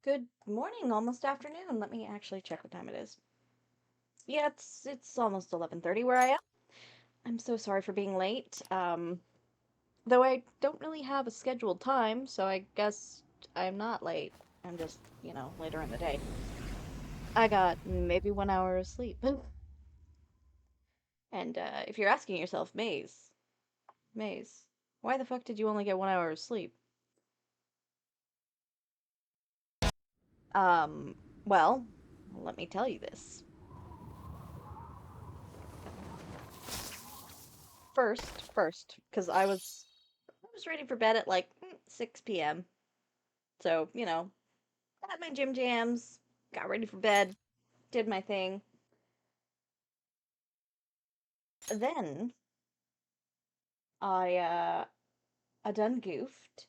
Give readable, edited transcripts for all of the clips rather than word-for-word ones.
Good morning, almost afternoon. Let me actually check what time it is. Yeah, it's almost 11:30 where I am. I'm so sorry for being late. Though I don't really have a scheduled time, so I guess I'm not late. I'm just, later in the day. I got maybe 1 hour of sleep. And if you're asking yourself, Maze, why the fuck did you only get 1 hour of sleep? Um, well, let me tell you this. First, because I was ready for bed at like 6 p.m. So, had my gym jams, got ready for bed, did my thing. Then I done goofed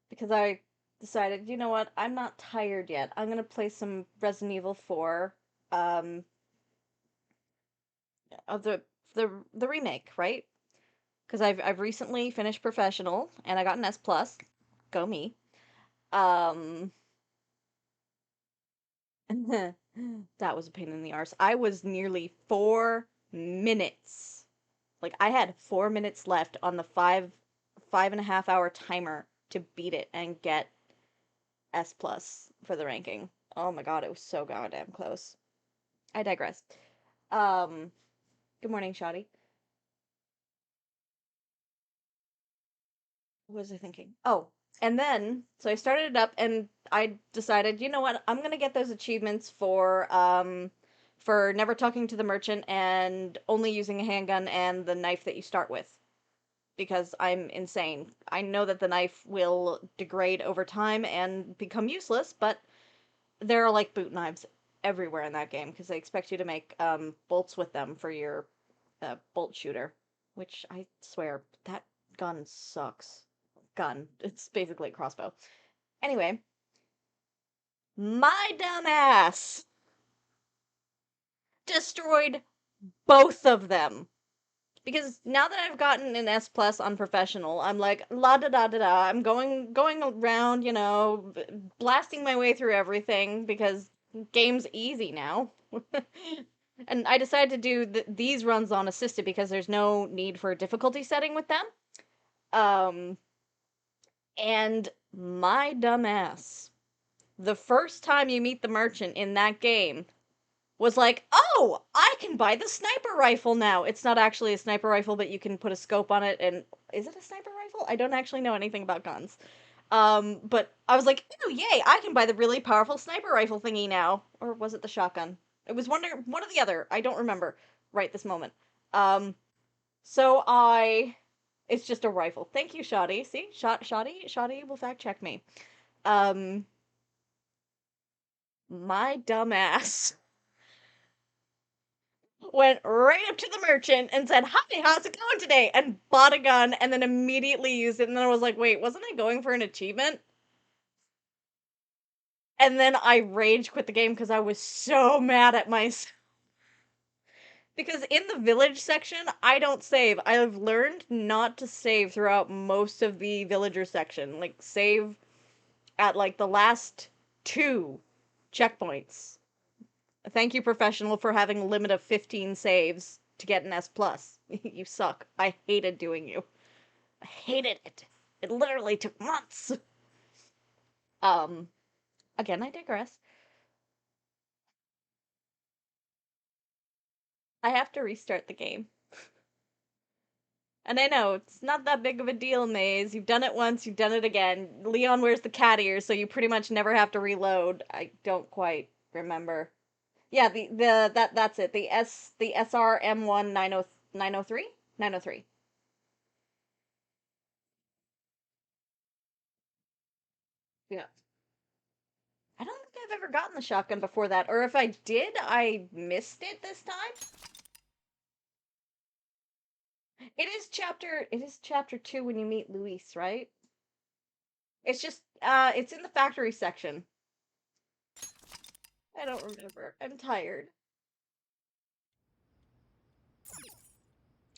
because I decided, you know what, I'm not tired yet. I'm gonna play some Resident Evil 4, um, of the remake, right? Because I've recently finished Professional and I got an S plus. Go me. Um, that was a pain in the arse. I was nearly 4 minutes. Like I had 4 minutes left on the five and a half hour timer to beat it and get S plus for the ranking. Oh my god, it was so goddamn close. I digress. Um, Good morning, Shoddy. What was I thinking? Oh, and then so I started it up and I decided, you know what, I'm gonna get those achievements for never talking to the merchant and only using a handgun and the knife that you start with. Because I'm insane. I know that the knife will degrade over time and become useless, but there are like boot knives everywhere in that game because they expect you to make bolts with them for your bolt shooter, which I swear that gun sucks. Gun. It's basically a crossbow. Anyway, my dumb ass destroyed both of them. Because now that I've gotten an S plus on professional, I'm like la da da da da. I'm going around, blasting my way through everything because game's easy now. And I decided to do these runs on assisted because there's no need for a difficulty setting with them. Um, and my dumb ass, the first time you meet the merchant in that game, was like, oh, I can buy the sniper rifle now. It's not actually a sniper rifle, but you can put a scope on it. And is it a sniper rifle? I don't actually know anything about guns. But I was like, oh, yay, I can buy the really powerful sniper rifle thingy now. Or was it the shotgun? It was one or the other. I don't remember right this moment. Um, so I. It's just a rifle. Thank you, Shoddy. See? Shoddy will fact check me. Um, my dumb ass went right up to the merchant and said, "Hi, how's it going today?" and bought a gun and then immediately used it. And then I was like, "Wait, wasn't I going for an achievement?" And then I rage quit the game because I was so mad at myself. Because in the village section, I don't save. I've learned not to save throughout most of the villager section. Like, save at, like, the last two checkpoints. Thank you, professional, for having a limit of 15 saves to get an S plus. You suck. I hated doing you. I hated it. It literally took months. Um, Again, I digress. I have to restart the game. And I know it's not that big of a deal, Maze. You've done it once, you've done it again. Leon wears the cat ears, so you pretty much never have to reload. I don't quite remember. Yeah, that's it. The SRM1 903? 903. Yeah. I don't think I've ever gotten the shotgun before that, or if I did, I missed it this time. It is chapter 2 when you meet Luis, right? It's in the factory section. I don't remember. I'm tired.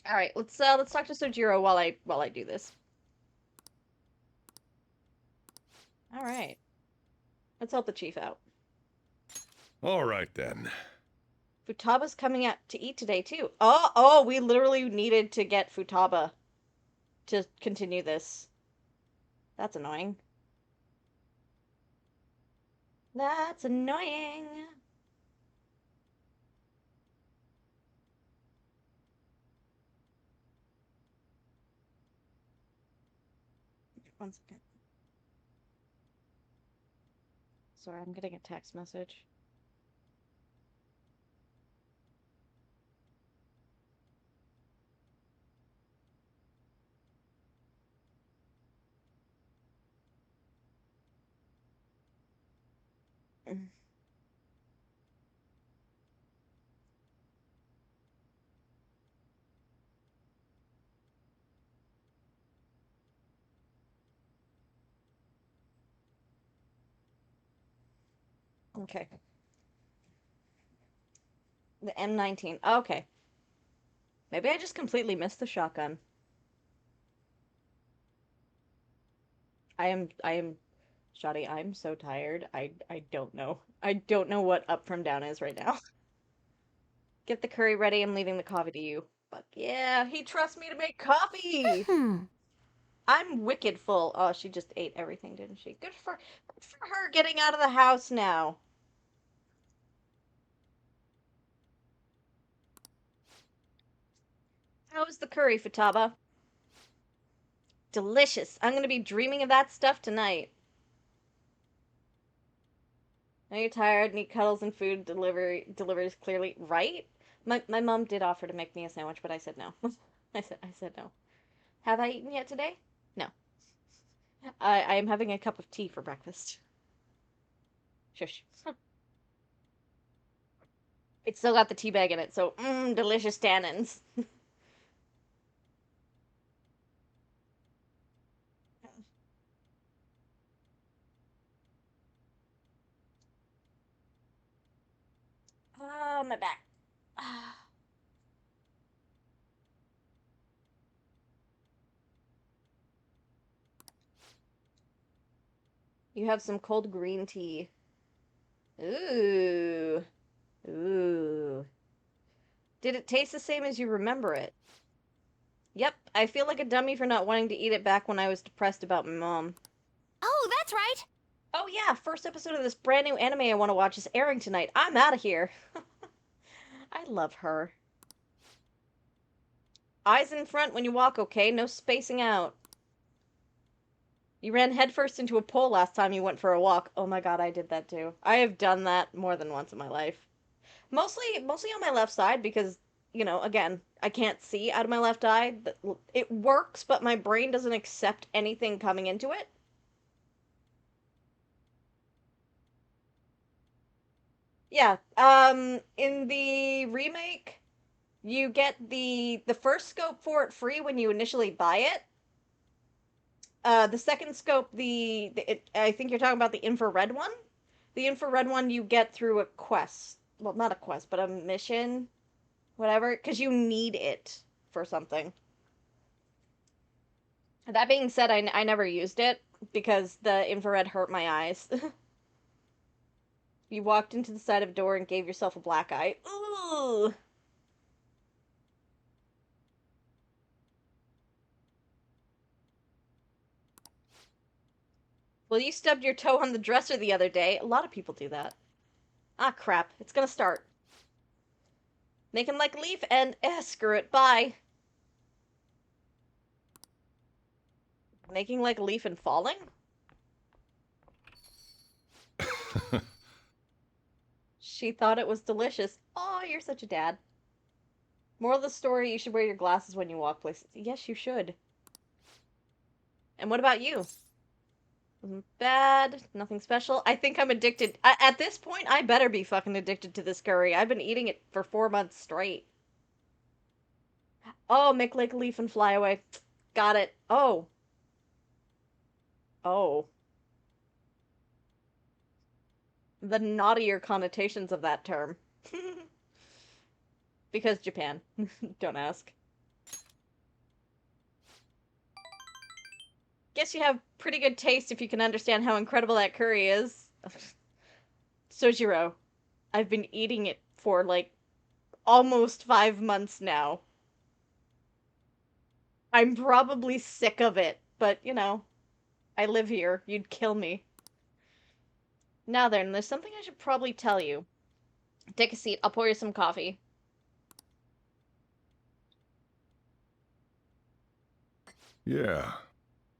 All right, let's talk to Sojiro while I do this. All right. Let's help the chief out. All right then. Futaba's coming out to eat today too. Oh, we literally needed to get Futaba to continue this. That's annoying. That's annoying. One second. Sorry, I'm getting a text message. Okay. The M19. Okay. Maybe I just completely missed the shotgun. I am Shoddy, I'm so tired. I don't know. I don't know what up from down is right now. Get the curry ready. I'm leaving the coffee to you. Fuck yeah, he trusts me to make coffee. I'm wicked full. Oh, she just ate everything, didn't she? Good for her getting out of the house now. How was the curry, Futaba? Delicious. I'm gonna be dreaming of that stuff tonight. Now you're tired, need cuddles and food delivers clearly, right? My mom did offer to make me a sandwich, but I said no. I said no. Have I eaten yet today? No. I am having a cup of tea for breakfast. Shush. It's still got the tea bag in it, so delicious tannins. Ah, my back. Ah. You have some cold green tea. Ooh. Ooh. Did it taste the same as you remember it? Yep, I feel like a dummy for not wanting to eat it back when I was depressed about my mom. Oh, that's right. Oh yeah, first episode of this brand new anime I want to watch is airing tonight. I'm out of here. I love her. Eyes in front when you walk, okay? No spacing out. You ran headfirst into a pole last time you went for a walk. Oh my god, I did that too. I have done that more than once in my life. Mostly on my left side because, again, I can't see out of my left eye. It works, but my brain doesn't accept anything coming into it. Yeah, in the remake, you get the first scope for it free when you initially buy it. The second scope, I think you're talking about the infrared one. The infrared one you get through a quest. Well, not a quest, but a mission, whatever, because you need it for something. That being said, I never used it because the infrared hurt my eyes. You walked into the side of a door and gave yourself a black eye. Ooh! Well, you stubbed your toe on the dresser the other day. A lot of people do that. Ah, crap. It's gonna start. Making like a leaf and screw it. Bye. Making like a leaf and falling? She thought it was delicious. Oh, you're such a dad. Moral of the story, you should wear your glasses when you walk places. Yes, you should. And what about you? Bad, nothing special. I think I'm addicted. At this point, I better be fucking addicted to this curry. I've been eating it for 4 months straight. Oh, make like a leaf and fly away. Got it. Oh. Oh. The naughtier connotations of that term. Because Japan. Don't ask. Guess you have pretty good taste if you can understand how incredible that curry is. Sojiro, I've been eating it for like almost 5 months now. I'm probably sick of it, but I live here. You'd kill me. Now then, there's something I should probably tell you. Take a seat. I'll pour you some coffee. Yeah.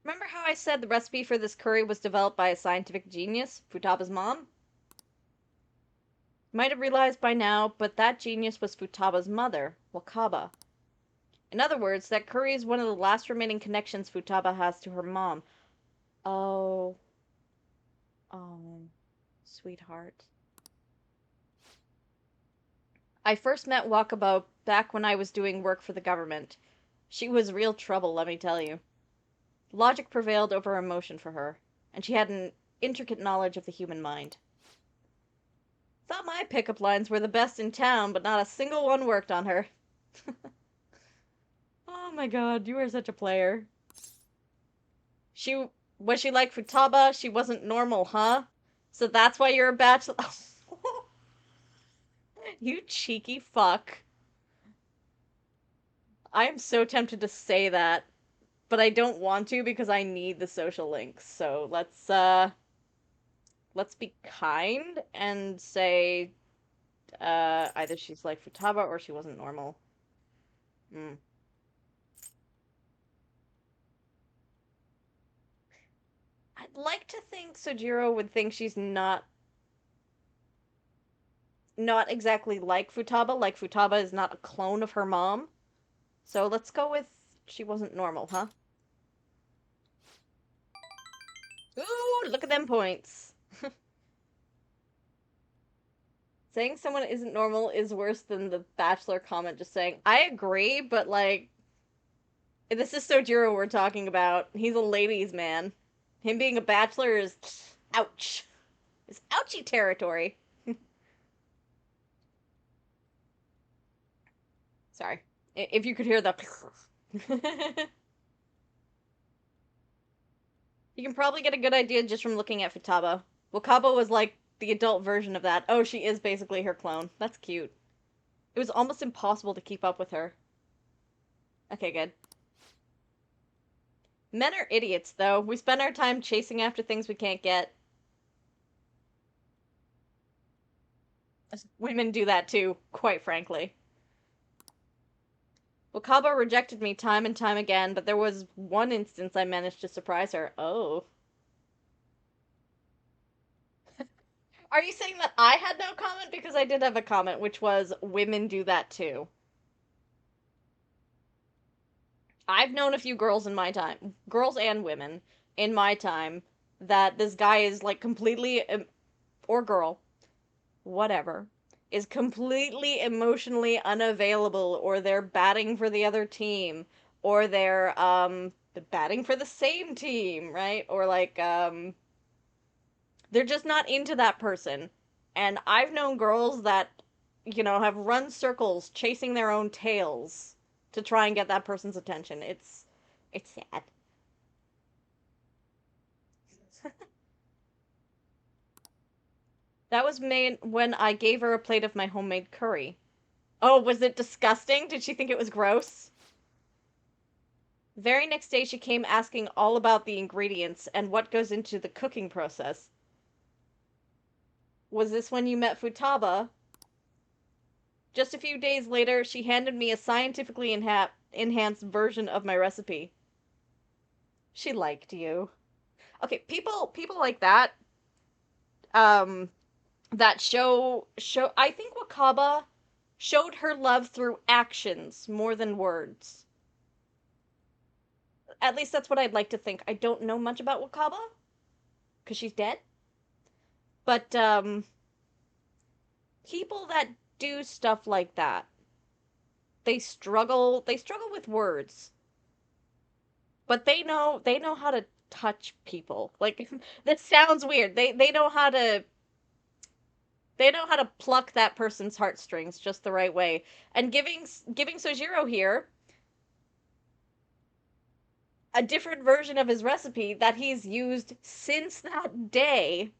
Remember how I said the recipe for this curry was developed by a scientific genius, Futaba's mom? Might have realized by now, but that genius was Futaba's mother, Wakaba. In other words, that curry is one of the last remaining connections Futaba has to her mom. Oh. Oh. Sweetheart. I first met Wakaba back when I was doing work for the government. She was real trouble, let me tell you. Logic prevailed over emotion for her, and she had an intricate knowledge of the human mind. Thought my pickup lines were the best in town, but not a single one worked on her. Oh my god, you are such a player. She was she like Futaba? She wasn't normal, huh? So that's why you're a bachelor. You cheeky fuck. I am so tempted to say that, but I don't want to because I need the social links. So let's be kind and say either she's like Futaba or she wasn't normal. Hmm. I'd like to think Sojiro would think she's not exactly like Futaba. Like Futaba is not a clone of her mom. So let's go with she wasn't normal, huh? Ooh, look at them points. Saying someone isn't normal is worse than the Bachelor comment just saying, I agree, but like, this is Sojiro we're talking about. He's a ladies' man. Him being a bachelor is ouch. It's ouchy territory. Sorry. If you could hear the You can probably get a good idea just from looking at Futaba. Wakaba was like the adult version of that. Oh, she is basically her clone. That's cute. It was almost impossible to keep up with her. Okay, good. Men are idiots, though. We spend our time chasing after things we can't get. Women do that too, quite frankly. Wakaba rejected me time and time again, but there was one instance I managed to surprise her. Oh. Are you saying that I had no comment? Because I did have a comment, which was women do that too. I've known a few girls in my time, girls and women in my time, that this guy is like completely, or girl, whatever, is completely emotionally unavailable, or they're batting for the other team, or they're batting for the same team, right? Or like they're just not into that person. And I've known girls that have run circles chasing their own tails to try and get that person's attention. It's sad. That was made when I gave her a plate of my homemade curry. Oh, was it disgusting? Did she think it was gross? Very next day, she came asking all about the ingredients and what goes into the cooking process. Was this when you met Futaba? Just a few days later, she handed me a scientifically enhanced version of my recipe. She liked you. Okay, people like that, um, that show. I think Wakaba showed her love through actions more than words. At least that's what I'd like to think. I don't know much about Wakaba because she's dead, but people that do stuff like that, they struggle with words, but they know how to touch people. Like that sounds weird. They know how to pluck that person's heartstrings just the right way. And giving Sojiro here a different version of his recipe that he's used since that day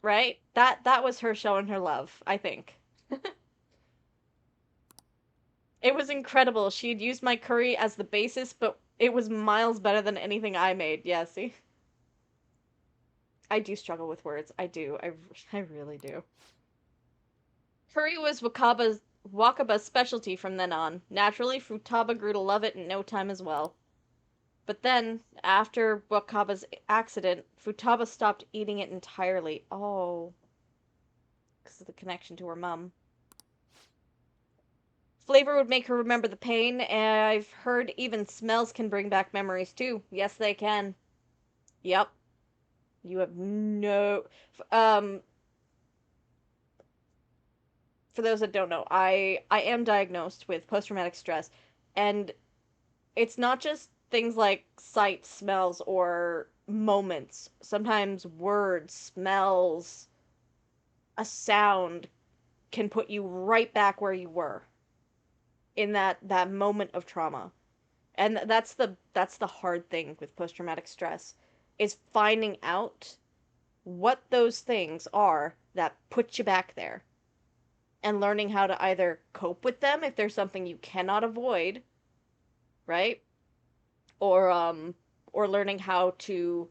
right? That was her showing her love, I think. It was incredible. She had used my curry as the basis, but it was miles better than anything I made. Yeah, see? I do struggle with words. I do. I really do. Curry was Wakaba's specialty from then on. Naturally, Futaba grew to love it in no time as well. But then, after Wakaba's accident, Futaba stopped eating it entirely. Oh, because of the connection to her mum. Flavor would make her remember the pain, and I've heard even smells can bring back memories too. Yes, they can. Yep. You have no. Um, for those that don't know, I am diagnosed with post traumatic stress, and it's not just things like sight, smells, or moments. Sometimes words, smells, a sound can put you right back where you were in that moment of trauma. And that's the hard thing with post traumatic stress is finding out what those things are that put you back there and learning how to either cope with them if there's something you cannot avoid, right? Or or learning how to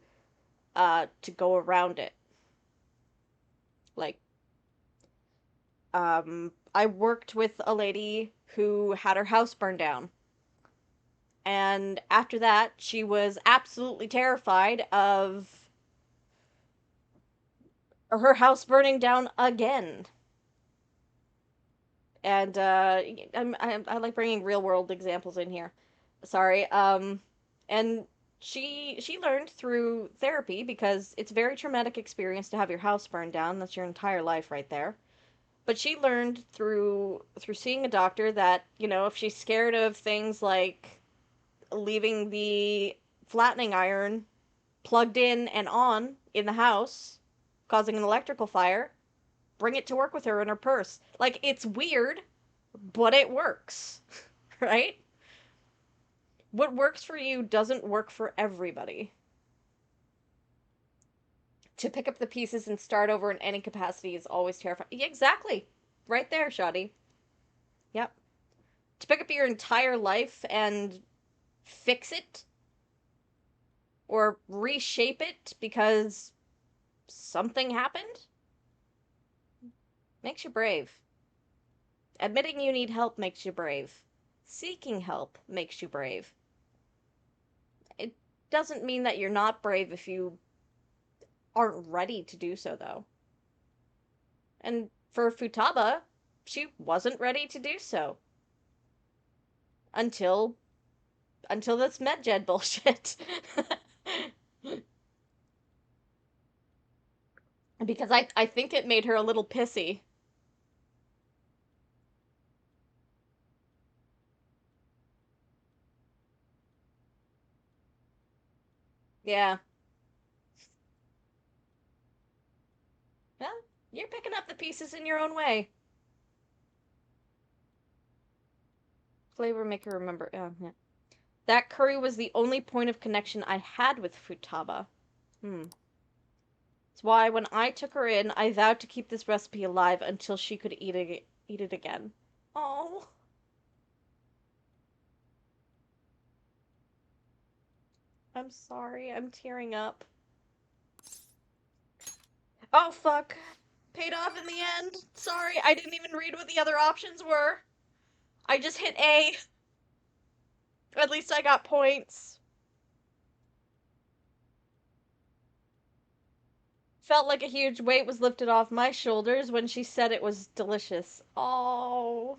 go around it. Like I worked with a lady who had her house burned down. And after that, she was absolutely terrified of her house burning down again. And I like bringing real world examples in here. Sorry. And she learned through therapy because it's a very traumatic experience to have your house burned down. That's your entire life right there. But she learned through seeing a doctor that, if she's scared of things like leaving the flattening iron plugged in and on in the house, causing an electrical fire, bring it to work with her in her purse. Like, it's weird, but it works, right? What works for you doesn't work for everybody. To pick up the pieces and start over in any capacity is always terrifying. Yeah, exactly. Right there, Shoddy. Yep. To pick up your entire life and fix it or reshape it because something happened makes you brave. Admitting you need help makes you brave. Seeking help makes you brave. It doesn't mean that you're not brave if you aren't ready to do so, though. And for Futaba, she wasn't ready to do so until this MedJed bullshit. Because I think it made her a little pissy. Yeah. Well, you're picking up the pieces in your own way. Flavor maker remember. Oh, yeah. That curry was the only point of connection I had with Futaba. That's why when I took her in, I vowed to keep this recipe alive until she could eat it again. Oh. I'm sorry. I'm tearing up. Oh, fuck. Paid off in the end. Sorry, I didn't even read what the other options were. I just hit A. At least I got points. Felt like a huge weight was lifted off my shoulders when she said it was delicious. Oh.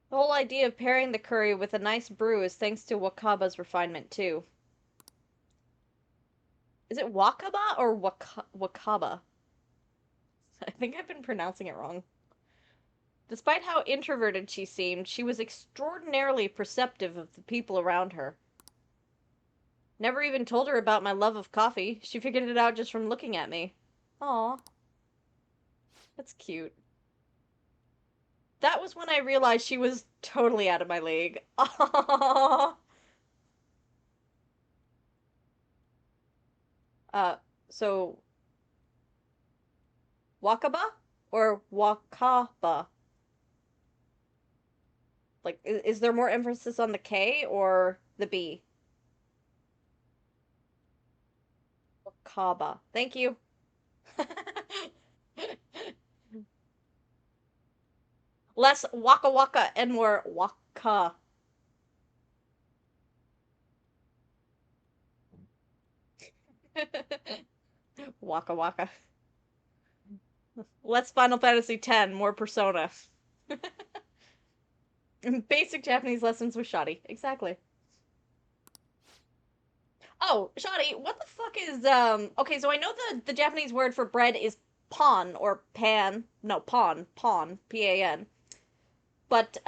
The whole idea of pairing the curry with a nice brew is thanks to Wakaba's refinement, too. Is it Wakaba or Wakaba? I think I've been pronouncing it wrong. Despite how introverted she seemed, she was extraordinarily perceptive of the people around her. Never even told her about my love of coffee. She figured it out just from looking at me. Aw. That's cute. That was when I realized she was totally out of my league. Aww. So wakaba or wakaba? Like, is there more emphasis on the K or the B? Wakaba. Thank you. Less waka waka and more waka. Waka waka. Less Final Fantasy X, more Persona. Basic Japanese lessons with Shoddy. Exactly. Oh, Shoddy, what the fuck is okay, so I know the Japanese word for bread is pan or pan. No, pawn, P-A-N. But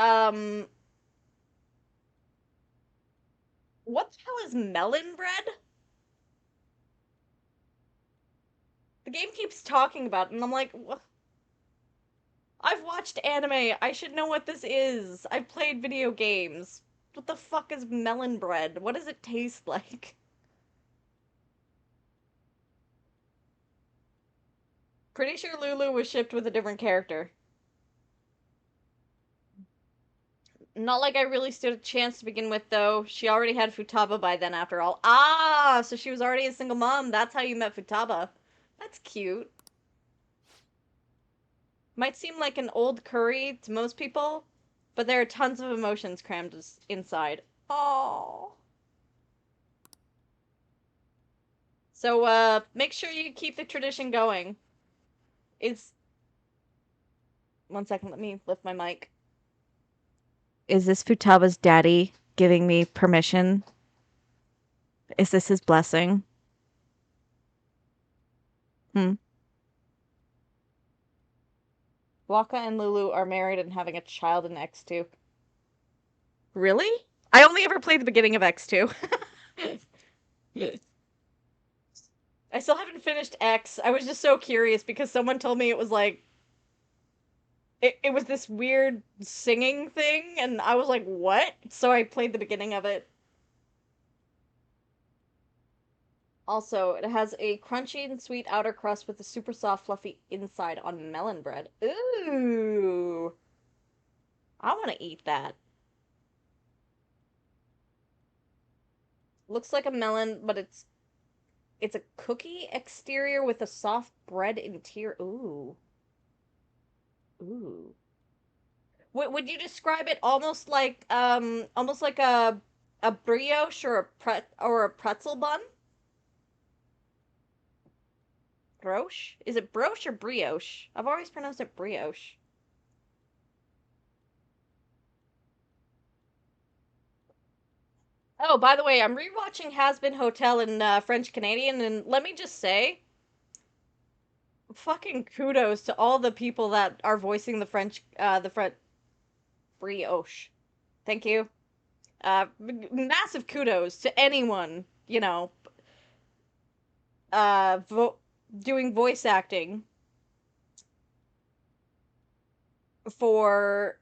what the hell is melon bread? The game keeps talking about it, and I'm like, I've watched anime. I should know what this is. I've played video games. What the fuck is melon bread? What does it taste like? Pretty sure Lulu was shipped with a different character. Not like I really stood a chance to begin with, though. She already had Futaba by then, after all. Ah, so she was already a single mom. That's how you met Futaba. That's cute. Might seem like an old curry to most people, but there are tons of emotions crammed inside. Oh. So, make sure you keep the tradition going. Is... One second, let me lift my mic. Is this Futaba's daddy giving me permission? Is this his blessing? Hmm. Waka and Lulu are married and having a child in X2. Really? I only ever played the beginning of X2. I still haven't finished X. I was just so curious because someone told me it was like it was this weird singing thing and I was like, "What?" So I played the beginning of it. Also, it has a crunchy and sweet outer crust with a super soft fluffy inside on melon bread. Ooh. I want to eat that. Looks like a melon, but it's a cookie exterior with a soft bread interior. Ooh. Ooh. Would you describe it almost like a brioche or a pretzel bun? Broche? Is it broche or brioche? I've always pronounced it brioche. Oh, by the way, I'm rewatching Has Been Hotel in French Canadian, and let me just say, fucking kudos to all the people that are voicing the French brioche. Thank you. Massive kudos to anyone, uh, vo- doing voice acting for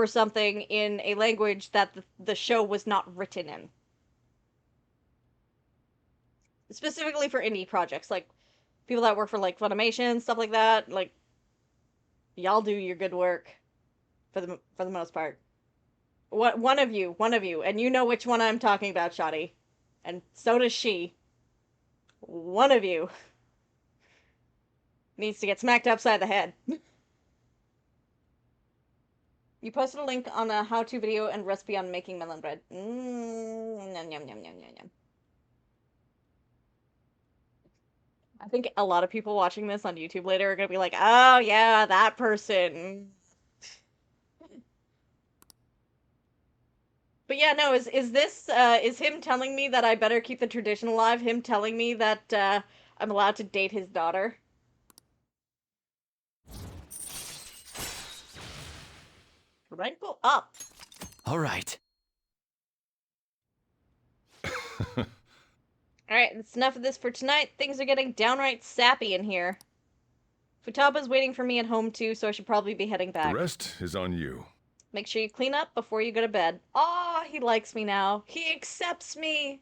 something in a language that the show was not written in. Specifically for indie projects, like people that work for like Funimation, stuff like that. Like y'all do your good work for the most part. What one of you, and you know which one I'm talking about, Shoddy, and so does she. One of you needs to get smacked upside the head. You posted a link on a how-to video and recipe on making melon bread. Yum, yum, yum, yum, yum, yum. I think a lot of people watching this on YouTube later are gonna be like, "Oh yeah, that person." But yeah, no, is this is him telling me that I better keep the tradition alive? Him telling me that I'm allowed to date his daughter? Rankle up. All right. Alright, that's enough of this for tonight. Things are getting downright sappy in here. Futaba's waiting for me at home too, so I should probably be heading The back. rest is on you. Make sure you clean up before you go to bed. Aw, he likes me now. He accepts me.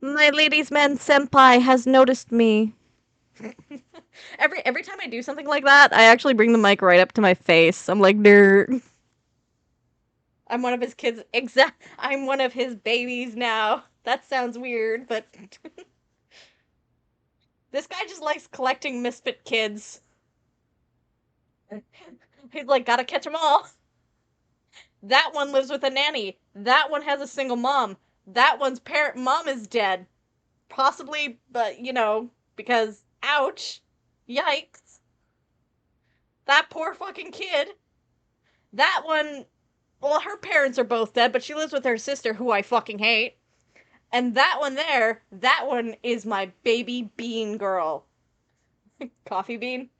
My ladies man senpai has noticed me. Every time I do something like that, I actually bring the mic right up to my face. I'm like, nerd. I'm one of his kids. I'm one of his babies now. That sounds weird, but this guy just likes collecting misfit kids. He's like, gotta catch them all. That one lives with a nanny. That one has a single mom. That one's parent mom is dead. Possibly, but because ouch. Yikes. That poor fucking kid. That one, well, her parents are both dead, but she lives with her sister, who I fucking hate. And that one there, that one is my baby bean girl. Coffee bean?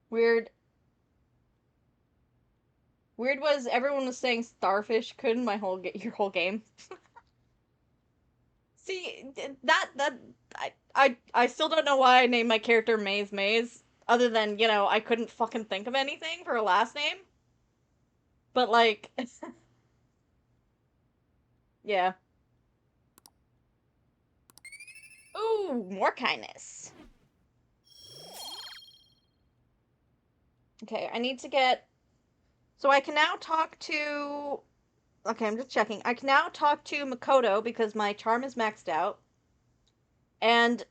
Weird. Weird was everyone was saying starfish couldn't your whole game. See, that I still don't know why I named my character Maze Maze, other than, I couldn't fucking think of anything for a last name. But like yeah. Ooh, more kindness. Okay, I need to get so I can now talk to okay, I'm just checking. I can now talk to Makoto because my charm is maxed out. And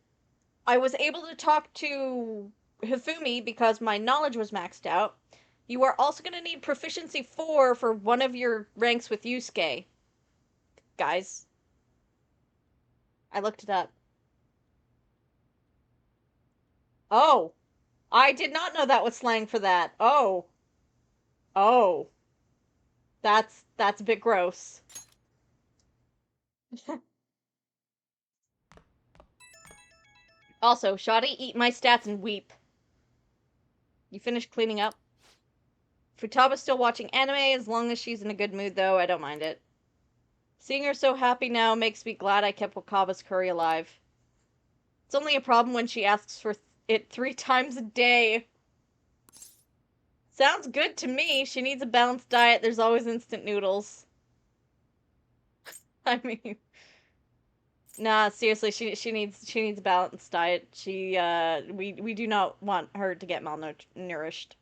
I was able to talk to Hifumi because my knowledge was maxed out. You are also going to need proficiency 4 for one of your ranks with Yusuke. Guys, I looked it up. Oh, I did not know that was slang for that. Oh. Oh. That's a bit gross. Also, Shoddy, eat my stats and weep. You finished cleaning up? Futaba's still watching anime. As long as she's in a good mood, though, I don't mind it. Seeing her so happy now makes me glad I kept Wakaba's curry alive. It's only a problem when she asks for it 3 times a day. Sounds good to me. She needs a balanced diet. There's always instant noodles. I mean, nah, seriously, she needs a balanced diet. We do not want her to get malnourished.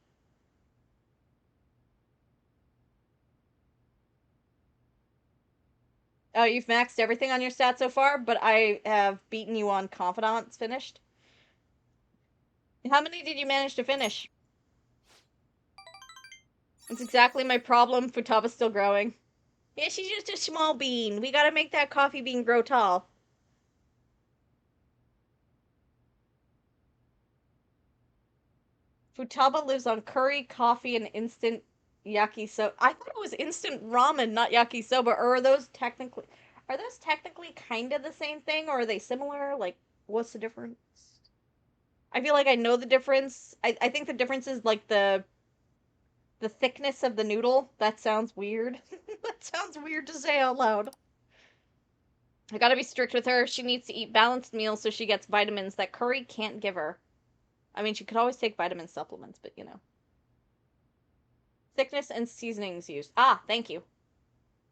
Oh, you've maxed everything on your stats so far, but I have beaten you on confidants finished. How many did you manage to finish? That's exactly my problem. Futaba's still growing. Yeah, she's just a small bean. We gotta make that coffee bean grow tall. Futaba lives on curry, coffee, and instant yakisoba. I thought it was instant ramen, not yakisoba. Or are those technically kind of the same thing, or are they similar? Like, what's the difference? I feel like I know the difference. I think the difference is like the thickness of the noodle. That sounds weird. That sounds weird to say out loud. I gotta be strict with her. She needs to eat balanced meals so she gets vitamins that curry can't give her. I mean, she could always take vitamin supplements, but Thickness and seasonings used. Ah, thank you.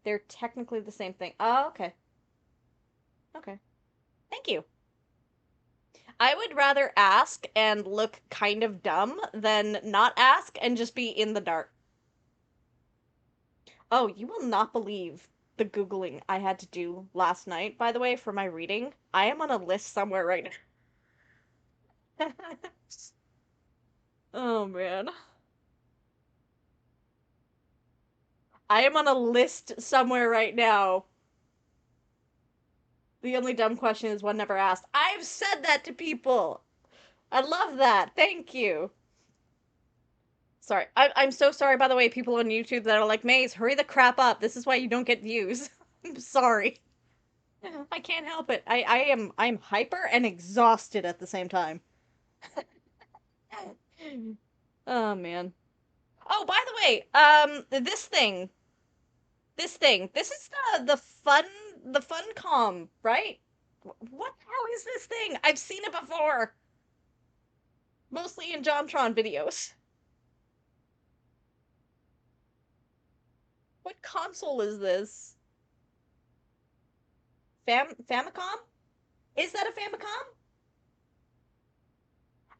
They're technically the same thing. Oh, okay. Okay. Thank you. I would rather ask and look kind of dumb than not ask and just be in the dark. Oh, you will not believe the Googling I had to do last night, by the way, for my reading. I am on a list somewhere right now. Oh, man. I am on a list somewhere right now. The only dumb question is one never asked. I've said that to people. I love that. Thank you. Sorry. I'm so sorry, by the way, people on YouTube that are like, Maze, hurry the crap up. This is why you don't get views. I'm sorry. I can't help it. I'm hyper and exhausted at the same time. Oh man. Oh, by the way, this is the fun com, right? What the hell is this thing? I've seen it before. Mostly in JonTron videos. What console is this? Famicom? Is that a Famicom?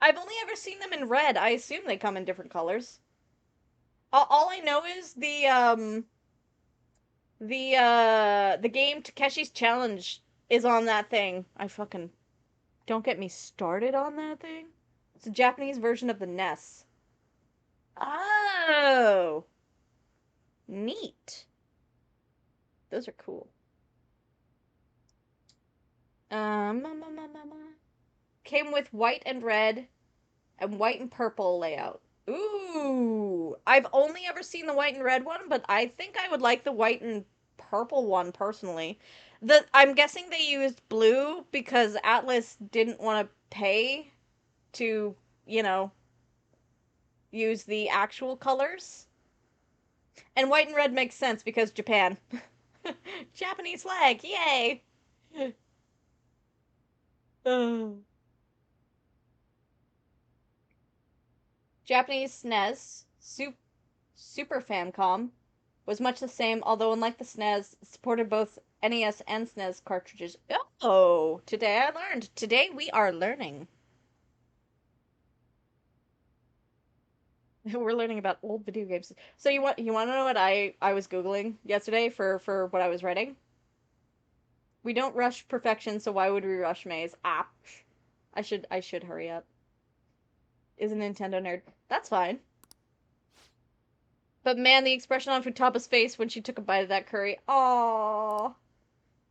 I've only ever seen them in red. I assume they come in different colors. All I know is the game Takeshi's Challenge is on that thing. I fucking don't get me started on that thing. It's a Japanese version of the NES. Oh, neat. Those are cool. Came with white and red and white and purple layout. Ooh, I've only ever seen the white and red one, but I think I would like the white and purple one personally. I'm guessing they used blue because Atlas didn't want to pay to, you know, use the actual colors. And white and red makes sense because Japan. Japanese flag, yay! Japanese SNES, Super Famicom, was much the same, although unlike the SNES, supported both NES and SNES cartridges. Oh, today I learned. Today we are learning. We're learning about old video games. So you want to know what I was googling yesterday for what I was writing? We don't rush perfection, so why would we rush Maze? Ah, I should hurry up. Is a Nintendo nerd. That's fine. But man, the expression on Futaba's face when she took a bite of that curry. Aww.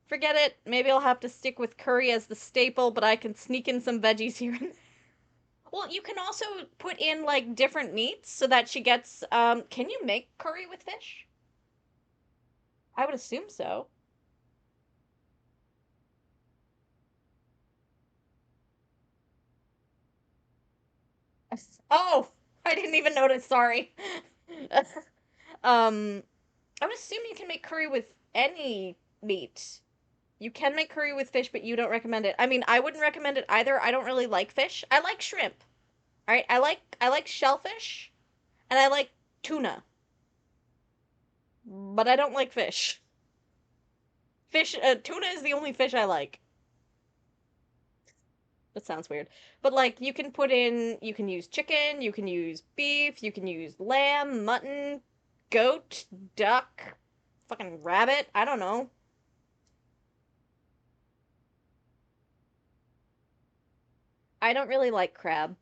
Forget it. Maybe I'll have to stick with curry as the staple, but I can sneak in some veggies here and there. Well, you can also put in like different meats so that she gets can you make curry with fish? I would assume so. Oh, I didn't even notice, sorry. um I would assume you can make curry with any meat. You can make curry with fish, but you don't recommend it. I mean, I wouldn't recommend it either. I don't really like fish. I like shrimp. All right, I like shellfish and I like tuna, but I don't like fish. Tuna is the only fish I like. That sounds weird. But like you can use chicken, you can use beef, you can use lamb, mutton, goat, duck, fucking rabbit. I don't know. I don't really like crab.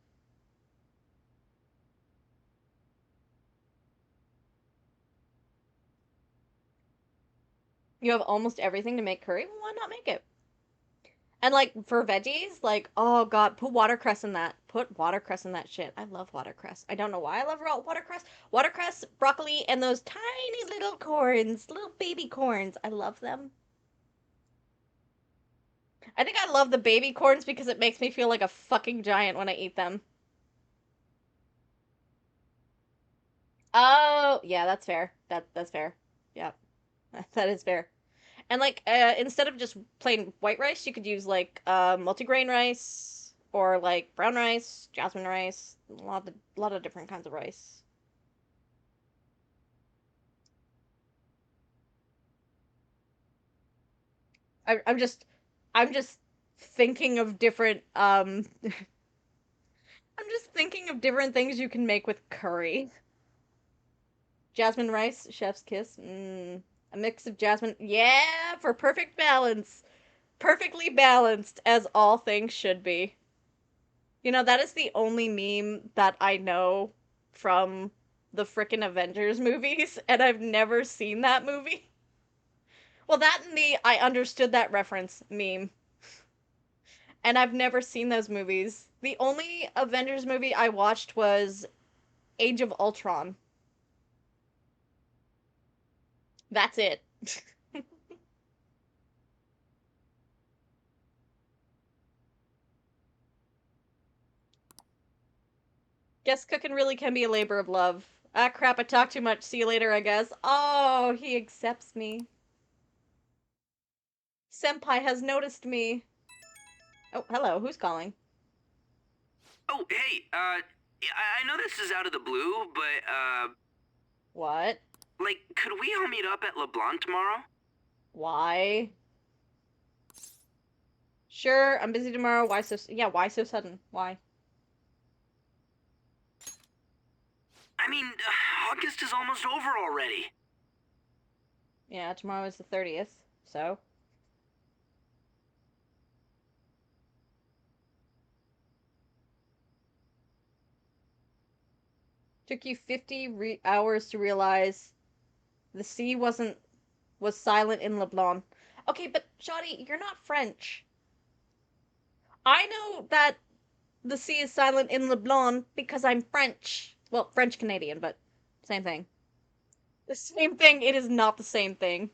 You have almost everything to make curry. Well, why not make it? And like for veggies, like oh god, put watercress in that. Put watercress in that shit. I love watercress. I don't know why I love watercress. Watercress, broccoli, and those tiny little corns, little baby corns. I love them. I think I love the baby corns because it makes me feel like a fucking giant when I eat them. Oh, yeah, that's fair. That's fair. Yeah, that is fair. And like instead of just plain white rice, you could use like multigrain rice or like brown rice, jasmine rice, a lot of different kinds of rice. I'm just I'm just thinking of different I'm just thinking of different things you can make with curry. Jasmine rice, chef's kiss. A mix of jasmine. Yeah, for perfect balance. Perfectly balanced as all things should be. You know, that is the only meme that I know from the frickin' Avengers movies, and I've never seen that movie. Well, that and the I understood that reference meme, and I've never seen those movies. The only Avengers movie I watched was Age of Ultron. That's it. Guess cooking really can be a labor of love. Ah, crap, I talked too much. See you later, I guess. Oh, he accepts me. Senpai has noticed me. Oh, hello, who's calling? Oh, hey, I know this is out of the blue, but, What? Like, could we all meet up at LeBlanc tomorrow? Why? Sure, I'm busy tomorrow. Why so... Yeah, why so sudden? Why? I mean, August is almost over already. Yeah, tomorrow is the 30th, so... Took you 50 hours to realize the sea was silent in Leblon. Okay, but Shoddy, you're not French. I know that the sea is silent in Leblon because I'm French. Well, French Canadian, but same thing. The same thing. It is not the same thing.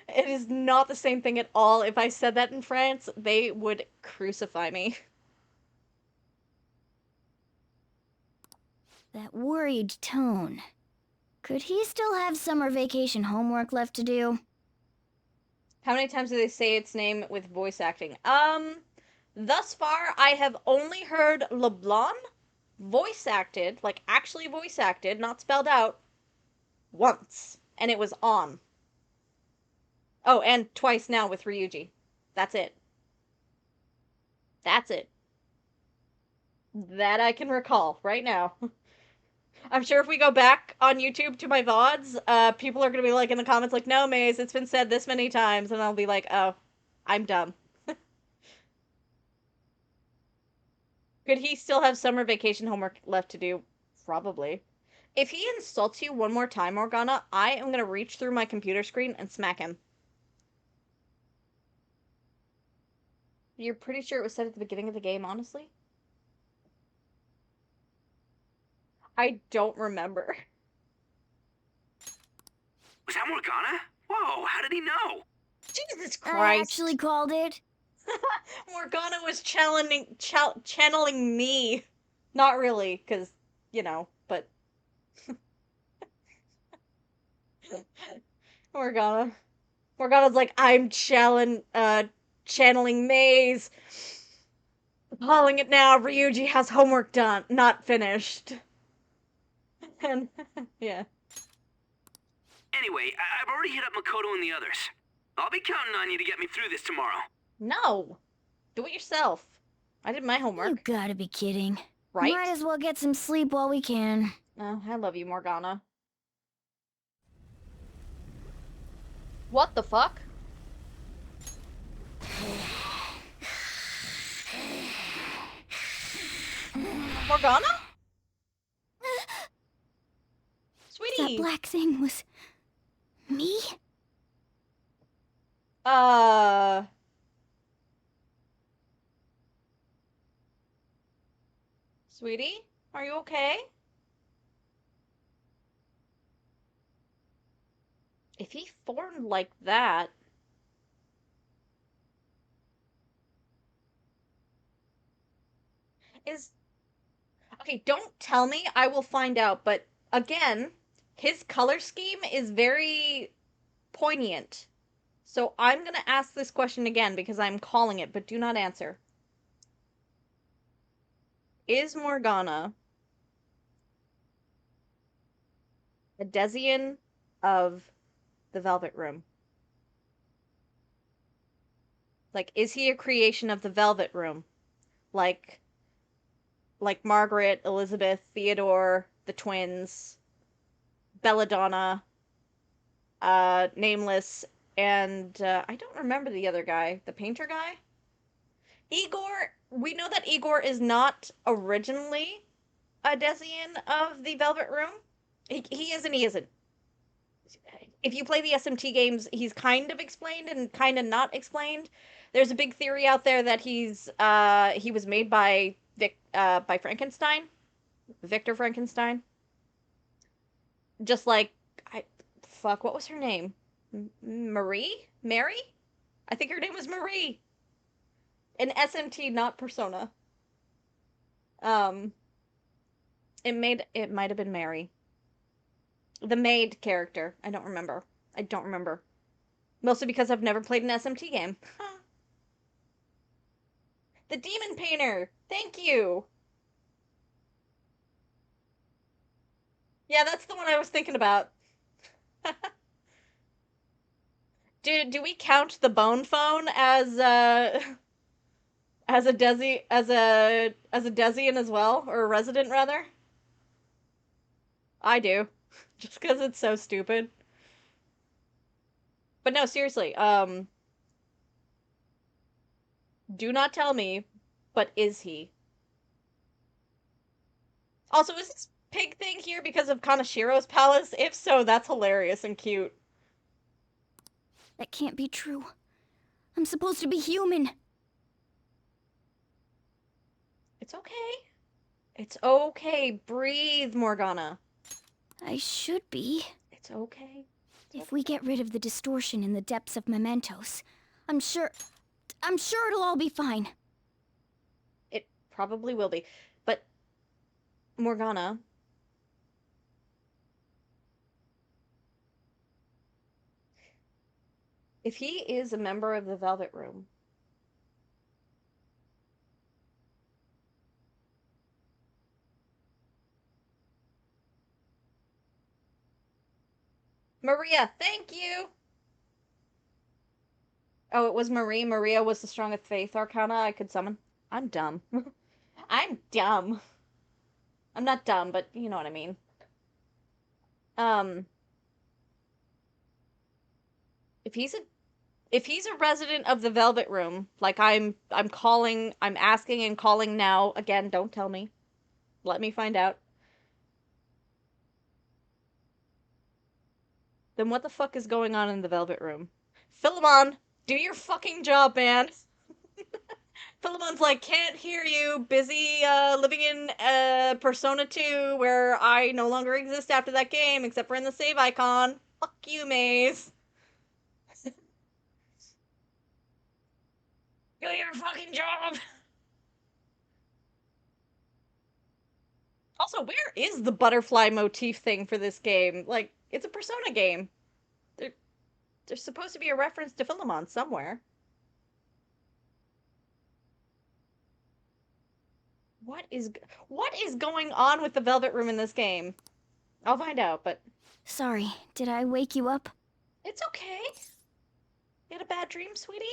It is not the same thing at all. If I said that in France, they would crucify me. That worried tone. Could he still have summer vacation homework left to do? How many times do they say its name with voice acting? Thus far, I have only heard LeBlanc voice acted, like actually voice acted, not spelled out, once. And it was on. Oh, and twice now with Ryuji. That's it. That's it. That I can recall right now. I'm sure if we go back on YouTube to my VODs, people are gonna be like in the comments like, no, Maze, it's been said this many times, and I'll be like, oh, I'm dumb. Could he still have summer vacation homework left to do? Probably. If he insults you one more time, Morgana, I am gonna reach through my computer screen and smack him. You're pretty sure it was said at the beginning of the game, honestly? I don't remember. Was that Morgana? Whoa, how did he know? Jesus I Christ. actually called it. Morgana was channeling me. Not really, because, you know, but... Morgana. Morgana's like, I'm channeling Maze. Calling it now, Ryuji has homework done, not finished. And, yeah. Anyway, I've already hit up Makoto and the others. I'll be counting on you to get me through this tomorrow. No! Do it yourself. I did my You homework. gotta be kidding. Right? Might as well get some sleep while we can. Oh, I love you, Morgana. What the fuck? Morgana? That Sweetie! black thing was... me? Sweetie? Are you okay? If he formed like that... Is... Okay, don't tell me. I will find out. But, again, his color scheme is very poignant. So I'm gonna ask this question again because I'm calling it, but do not answer. Is Morgana a Desian of the Velvet Room? Like, is he a creation of the Velvet Room? Like Margaret, Elizabeth, Theodore, the twins, Belladonna, Nameless, and I don't remember the other guy, the painter guy? Igor, we know that Igor is not originally a Desian of the Velvet Room. He is and he isn't. If you play the SMT games, he's kind of explained and kind of not explained. There's a big theory out there that he was made by by Frankenstein, Victor Frankenstein. Just like what was her name? Marie? Mary? I think her name was Marie. In SMT, not Persona. Um, it might have been Mary. The maid character. I don't remember. I don't remember. Mostly because I've never played an SMT game. The Demon Painter! Thank you! Yeah, that's the one I was thinking about. Do we count the bone phone as a Desian as well, or a resident rather? I do, just because it's so stupid. But no, seriously, do not tell me, but is he? Also, is this pig thing here because of Kanashiro's palace? If so, that's hilarious and cute. That can't be true. I'm supposed to be human. It's okay. It's okay. Breathe, Morgana. I should be. It's okay. If we get rid of the distortion in the depths of mementos, I'm sure it'll all be fine. It probably will be. But, Morgana, if he is a member of the Velvet Room, Maria, thank you! Oh, it was Marie. Maria was the strongest faith arcana I could summon. I'm dumb. I'm dumb. I'm not dumb, but you know what I mean. Um, if he's a resident of the Velvet Room, like I'm asking and calling now. Again, don't tell me. Let me find out. Then what the fuck is going on in the Velvet Room? Philemon, do your fucking job, man. Philemon's like, can't hear you, busy living in Persona 2, where I no longer exist after that game, except for in the save icon. Fuck you, Maze. Do your fucking job! Also, where is the butterfly motif thing for this game? Like, it's a Persona game. There, there's supposed to be a reference to Philemon somewhere. What is going on with the Velvet Room in this game? I'll find out, but Sorry, did I wake you up? it's okay. You had a bad dream, sweetie?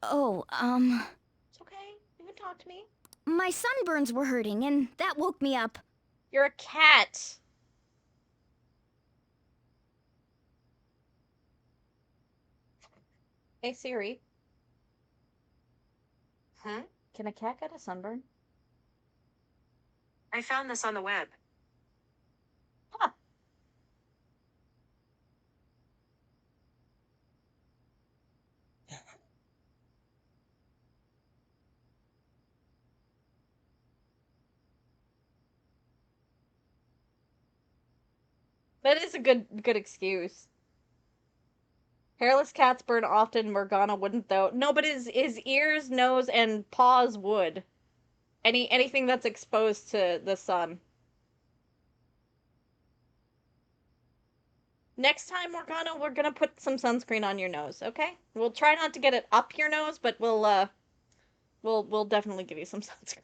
Oh, It's okay. You can talk to me. my sunburns were hurting and that woke me up. You're a cat. Hey Siri, Huh? can a cat get a sunburn? I found this on the web. Huh. That is a good excuse. Hairless cats burn often. Morgana wouldn't though. No, but his ears, nose, and paws would. Anything that's exposed to the sun. Next time, Morgana, we're gonna put some sunscreen on your nose, okay? We'll try not to get it up your nose, but we'll definitely give you some sunscreen.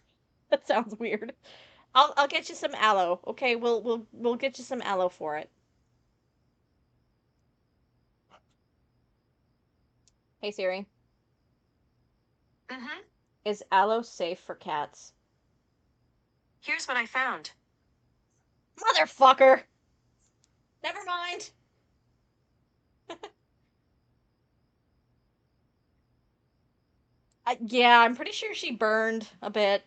That sounds weird. I'll get you some aloe, okay? We'll get you some aloe for it. Hey Siri, Mm-hmm. is aloe safe for cats? Here's what I found. Motherfucker! Never mind. Yeah, I'm pretty sure she burned a bit.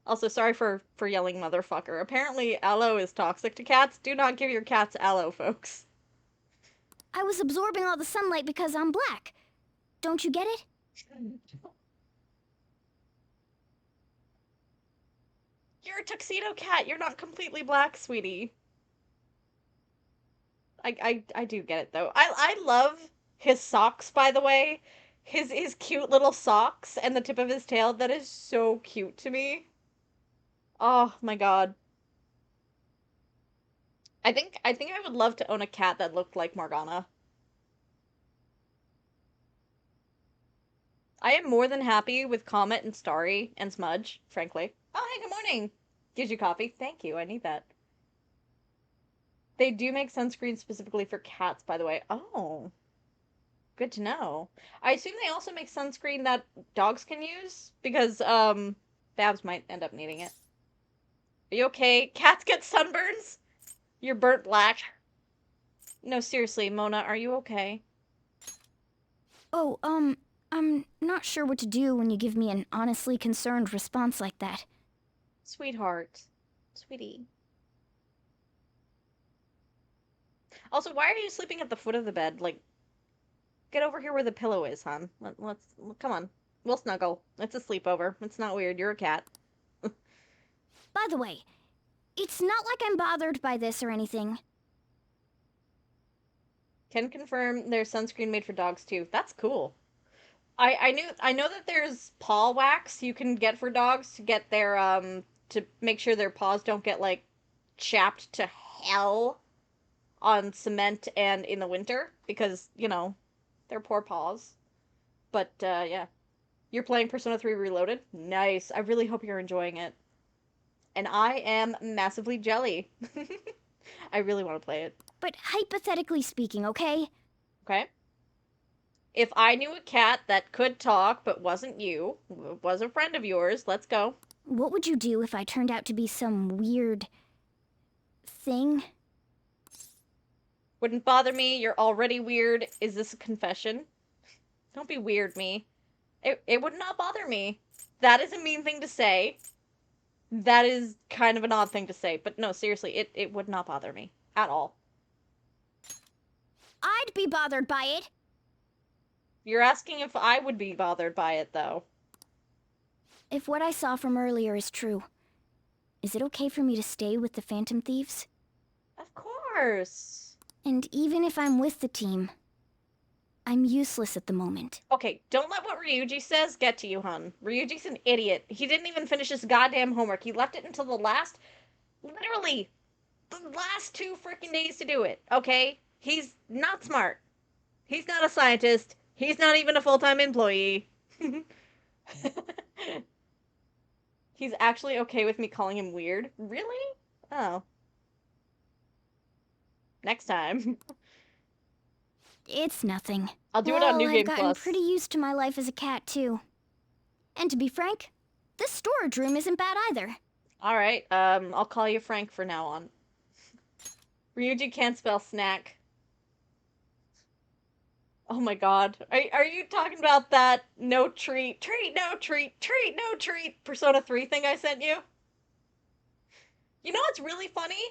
Also, sorry for yelling motherfucker. Apparently, aloe is toxic to cats. Do not give your cats aloe, folks. I was absorbing all the sunlight because I'm black. Don't you get it? You're a tuxedo cat. You're not completely black, sweetie. I do get it though. I love his socks, by the way. His cute little socks and the tip of his tail. That is so cute to me. Oh my god. I think I would love to own a cat that looked like Morgana. I am more than happy with Comet and Starry and Smudge, frankly. Oh, hey, good morning. Gives you coffee. Thank you. I need that. They do make sunscreen specifically for cats, by the way. Oh, good to know. I assume they also make sunscreen that dogs can use because Babs might end up needing it. Are you okay? Cats get sunburns? You're burnt black. No, seriously, Mona, are you okay? Oh, I'm not sure what to do when you give me an honestly concerned response like that. Sweetheart. Sweetie. Also, why are you sleeping at the foot of the bed? Like, get over here where the pillow is, hon. Let's come on. We'll snuggle. It's a sleepover. It's not weird. You're a cat. By the way, it's not like I'm bothered by this or anything. Can confirm there's sunscreen made for dogs too. That's cool. I know that there's paw wax you can get for dogs to get their to make sure their paws don't get like chapped to hell on cement and in the winter because, you know, they're poor paws. But yeah. You're playing Persona 3 Reloaded? Nice. I really hope you're enjoying it. And I am massively jelly. I really want to play it. But hypothetically speaking, okay? Okay? If I knew a cat that could talk but wasn't you, was a friend of yours, let's go. What would you do if I turned out to be some weird thing? Wouldn't bother me. You're already weird. Is this a confession? Don't be weird, me. It would not bother me. That is a mean thing to say. That is kind of an odd thing to say. But no, seriously, it would not bother me. At all. I'd be bothered by it. You're asking if I would be bothered by it, though. If what I saw from earlier is true, is it okay for me to stay with the Phantom Thieves? Of course. And even if I'm with the team, I'm useless at the moment. Okay, don't let what Ryuji says get to you, hun. Ryuji's an idiot. He didn't even finish his goddamn homework. He left it until literally, the last 2 freaking days to do it, okay? He's not smart. He's not a scientist. He's not even a full-time employee. He's actually okay with me calling him weird? Really? Oh. Next time. It's nothing. I'll do it on New I've Game gotten Plus. pretty used to my life as a cat, too. And to be frank, this storage room isn't bad either. Alright, I'll call you Frank for now on. Ryuji can't spell snack. Oh my god. Are you talking about that no treat, no treat, no treat Persona 3 thing I sent you? You know what's really funny?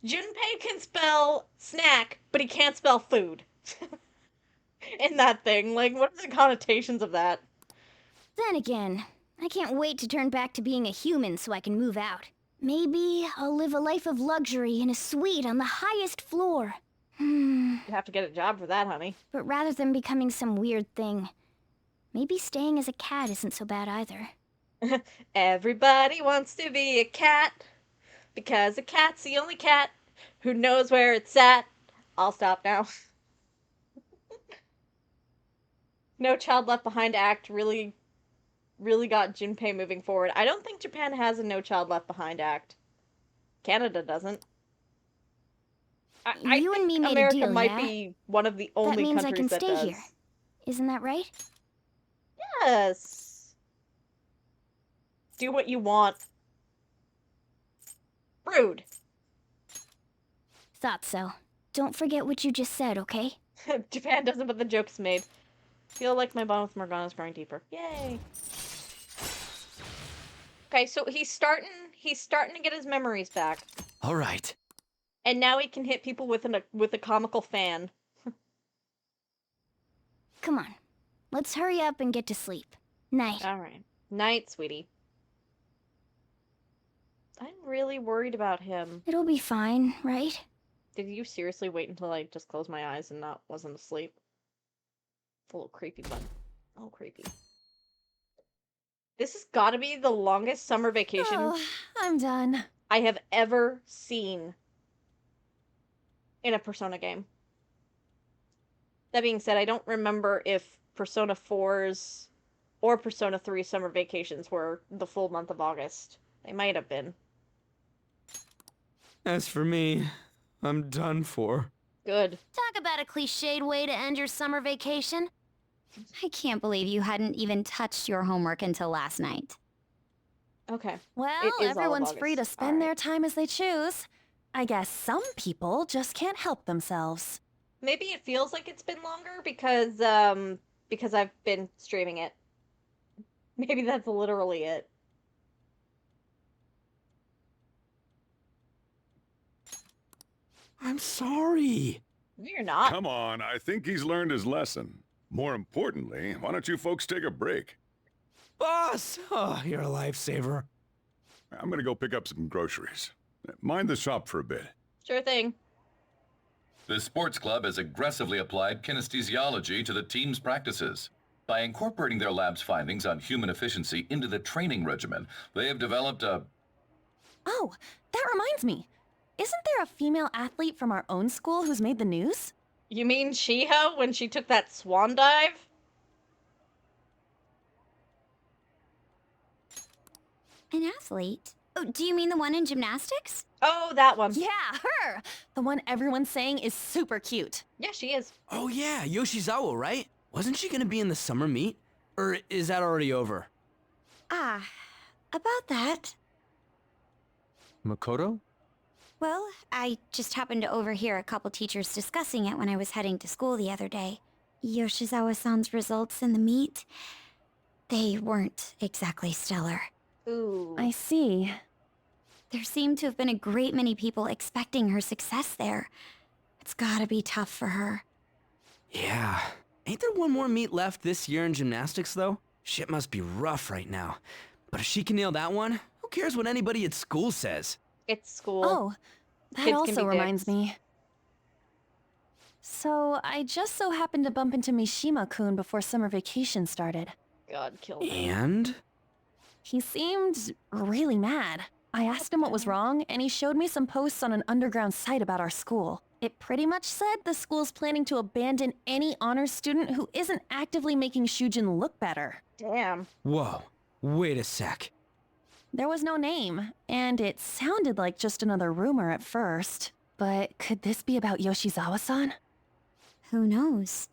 Junpei can spell snack, but he can't spell food. In that thing. Like, what are the connotations of that? Then again, I can't wait to turn back to being a human so I can move out. Maybe I'll live a life of luxury in a suite on the highest floor. You have to get a job for that, honey. But rather than becoming some weird thing, maybe staying as a cat isn't so bad either. Everybody wants to be a cat, because a cat's the only cat who knows where it's at. I'll stop now. No Child Left Behind act really got Junpei moving forward. I don't think Japan has a No Child Left Behind act. Canada doesn't. I You and think me made America a deal, might yeah? be one of the only That means I countries can that stay does. here. Isn't that right? Yes. Do what you want. Rude. Thought so. Don't forget what you just said, okay? Japan doesn't, but the joke's made. Feel like my bond with Morgana is growing deeper. Yay. Okay, so he's starting to get his memories back. All right. And now he can hit people with a comical fan. Come on. Let's hurry up and get to sleep. Night. All right. Night, sweetie. I'm really worried about him. It'll be fine, right? Did you seriously wait until I just closed my eyes and wasn't asleep? It's a little creepy, but a little creepy. This has got to be the longest summer vacation Oh, I'm done. I have ever seen in a Persona game. That being said, I don't remember if Persona 4's or Persona 3 summer vacations were the full month of August. They might have been. As for me, I'm done for. Good. Talk about a cliched way to end your summer vacation. I can't believe you hadn't even touched your homework until last night. Okay. Well, It is all of everyone's free to August. spend Alright. their time as they choose. I guess some people just can't help themselves. Maybe it feels like it's been longer because I've been streaming it. Maybe that's literally it. I'm sorry. No, you're not. Come on, I think he's learned his lesson. More importantly, why don't you folks take a break? Boss! Oh, you're a lifesaver. I'm gonna go pick up some groceries. Mind the shop for a bit. Sure thing. The sports club has aggressively applied kinesthesiology to the team's practices. By incorporating their lab's findings on human efficiency into the training regimen, they have developed a... Oh, that reminds me. Isn't there a female athlete from our own school who's made the news? You mean Shiho when she took that swan dive? An athlete? Oh, do you mean the one in gymnastics? Oh, that one. Yeah, her! The one everyone's saying is super cute. Yeah, she is. Oh yeah, Yoshizawa, right? Wasn't she gonna be in the summer meet? Or is that already over? Ah, about that. Makoto? Well, I just happened to overhear a couple teachers discussing it when I was heading to school the other day. Yoshizawa-san's results in the meet, they weren't exactly stellar. Ooh. I see. There seemed to have been a great many people expecting her success there. It's gotta be tough for her. Yeah. Ain't there one more meet left this year in gymnastics, though? Shit must be rough right now. But if she can nail that one, who cares what anybody at school says? It's school. Oh, that Kids can also be reminds dicks. me. So, I just so happened to bump into Mishima-kun before summer vacation started. God, kill me. And? He seemed really mad. I asked him what was wrong, and he showed me some posts on an underground site about our school. It pretty much said the school's planning to abandon any honors student who isn't actively making Shujin look better. Damn. Whoa. Wait a sec. There was no name, and it sounded like just another rumor at first. But could this be about Yoshizawa-san? Who knows?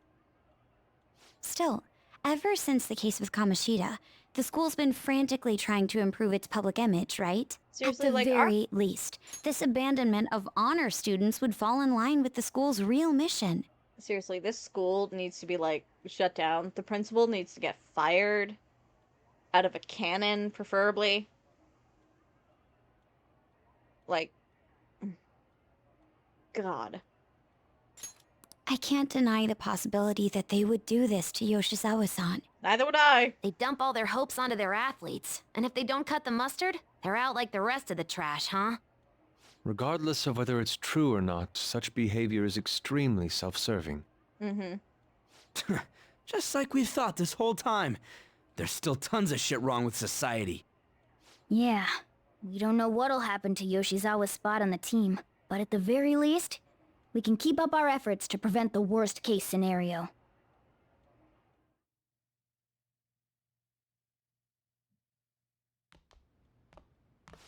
Still, ever since the case with Kamoshida, the school's been frantically trying to improve its public image, right? Seriously, At the like, very least, this abandonment of honor students would fall in line with the school's real mission. Seriously, this school needs to be, like, shut down. The principal needs to get fired. Out of a cannon, preferably. Like, God. I can't deny the possibility that they would do this to Yoshizawa-san. Neither would I. They dump all their hopes onto their athletes, and if they don't cut the mustard, they're out like the rest of the trash, huh? Regardless of whether it's true or not, such behavior is extremely self-serving. Mm-hmm. Just like we thought this whole time. There's still tons of shit wrong with society. Yeah, we don't know what'll happen to Yoshizawa's spot on the team, but at the very least, we can keep up our efforts to prevent the worst case scenario.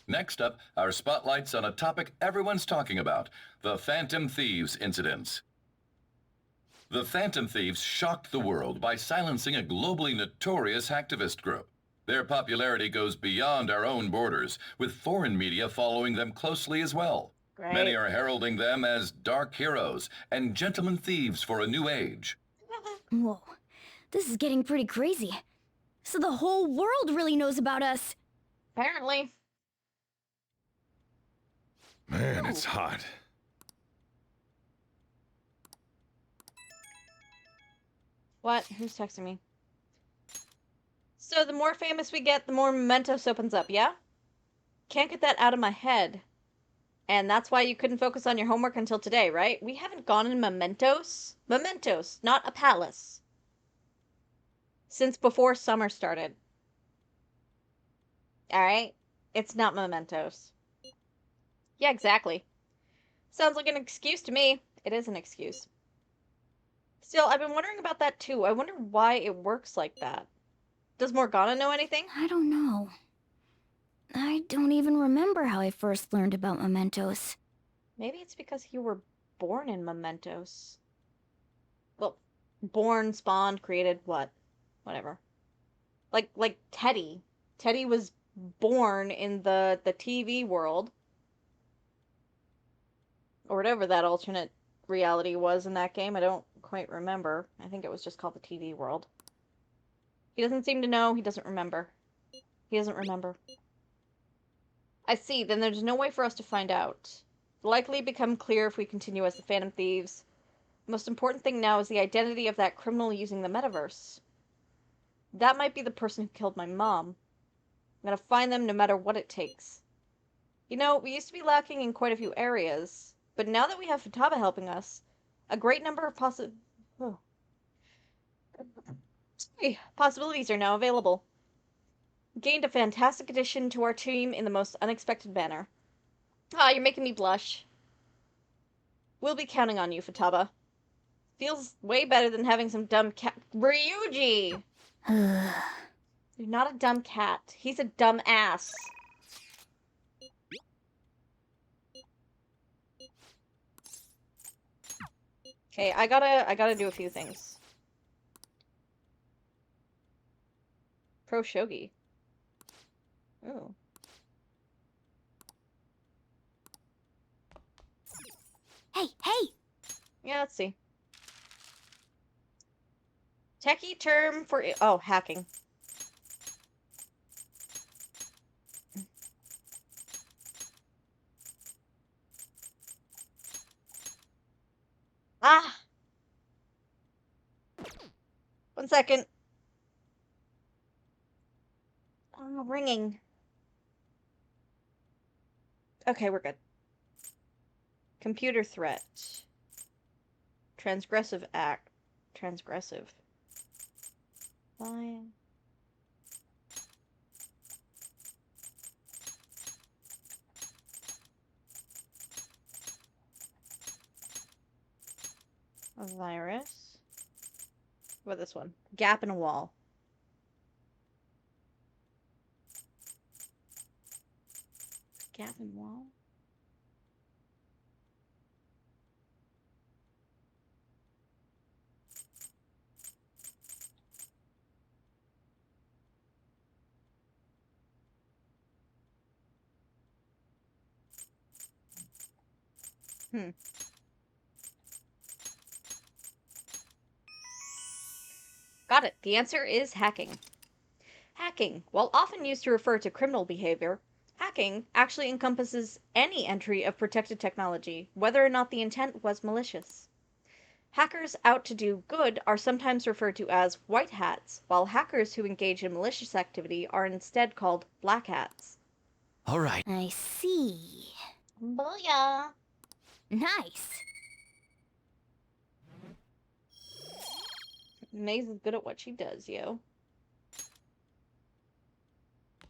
Next up, our spotlights on a topic everyone's talking about, the Phantom Thieves incidents. The Phantom Thieves shocked the world by silencing a globally notorious hacktivist group. Their popularity goes beyond our own borders, with foreign media following them closely as well. Great. Many are heralding them as dark heroes and gentlemen thieves for a new age. Whoa, this is getting pretty crazy. So the whole world really knows about us. Apparently. Man, it's hot. What? Who's texting me? So the more famous we get, the more Mementos opens up, yeah? Can't get that out of my head. And that's why you couldn't focus on your homework until today, right? We haven't gone in Mementos. Mementos, not a palace. Since before summer started. Alright? It's not Mementos. Yeah, exactly. Sounds like an excuse to me. It is an excuse. Still, I've been wondering about that too. I wonder why it works like that. Does Morgana know anything? I don't know. I don't even remember how I first learned about mementos. Maybe it's because you were born in Mementos. Well, born, spawned, created, what? Whatever. Like Teddy. Teddy was born in the TV world. Or whatever that alternate reality was in that game. I don't quite remember. I think it was just called the TV world. He doesn't seem to know. He doesn't remember. He doesn't remember. I see. Then there's no way for us to find out. It'll likely become clear if we continue as the Phantom Thieves. The most important thing now is the identity of that criminal using the metaverse. That might be the person who killed my mom. I'm gonna find them no matter what it takes. You know, we used to be lacking in quite a few areas, but now that we have Futaba helping us, a great number of possibilities are now available. Gained a fantastic addition to our team in the most unexpected manner. Ah, you're making me blush. We'll be counting on you, Futaba. Feels way better than having some dumb cat. Ryuji! You're not a dumb cat. He's a dumb ass. Okay, I gotta do a few things. Pro Shogi. Ooh. Hey! Yeah, let's see. Techie term for... Oh, hacking. Ah! 1 second. Oh, ringing. Okay, we're good. Computer threat. Transgressive act. Transgressive. Fine. A virus. What about this one? Gap in a wall. Gap in wall? Got it. The answer is hacking. Hacking, while often used to refer to criminal behavior, hacking actually encompasses any entry of protected technology, whether or not the intent was malicious. Hackers out to do good are sometimes referred to as white hats, while hackers who engage in malicious activity are instead called black hats. All right. I see. Booyah! Nice. Maze is good at what she does, yo.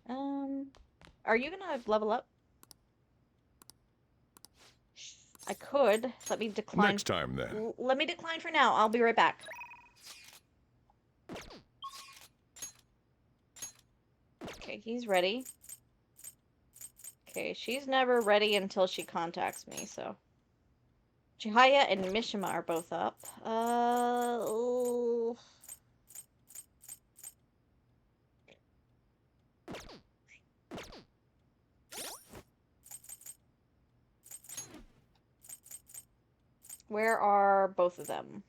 Are you gonna level up? I could. Let me decline. Next time, then. Let me decline for now. I'll be right back. Okay, he's ready. Okay, she's never ready until she contacts me, so. Chihaya and Mishima are both up. Where are both of them?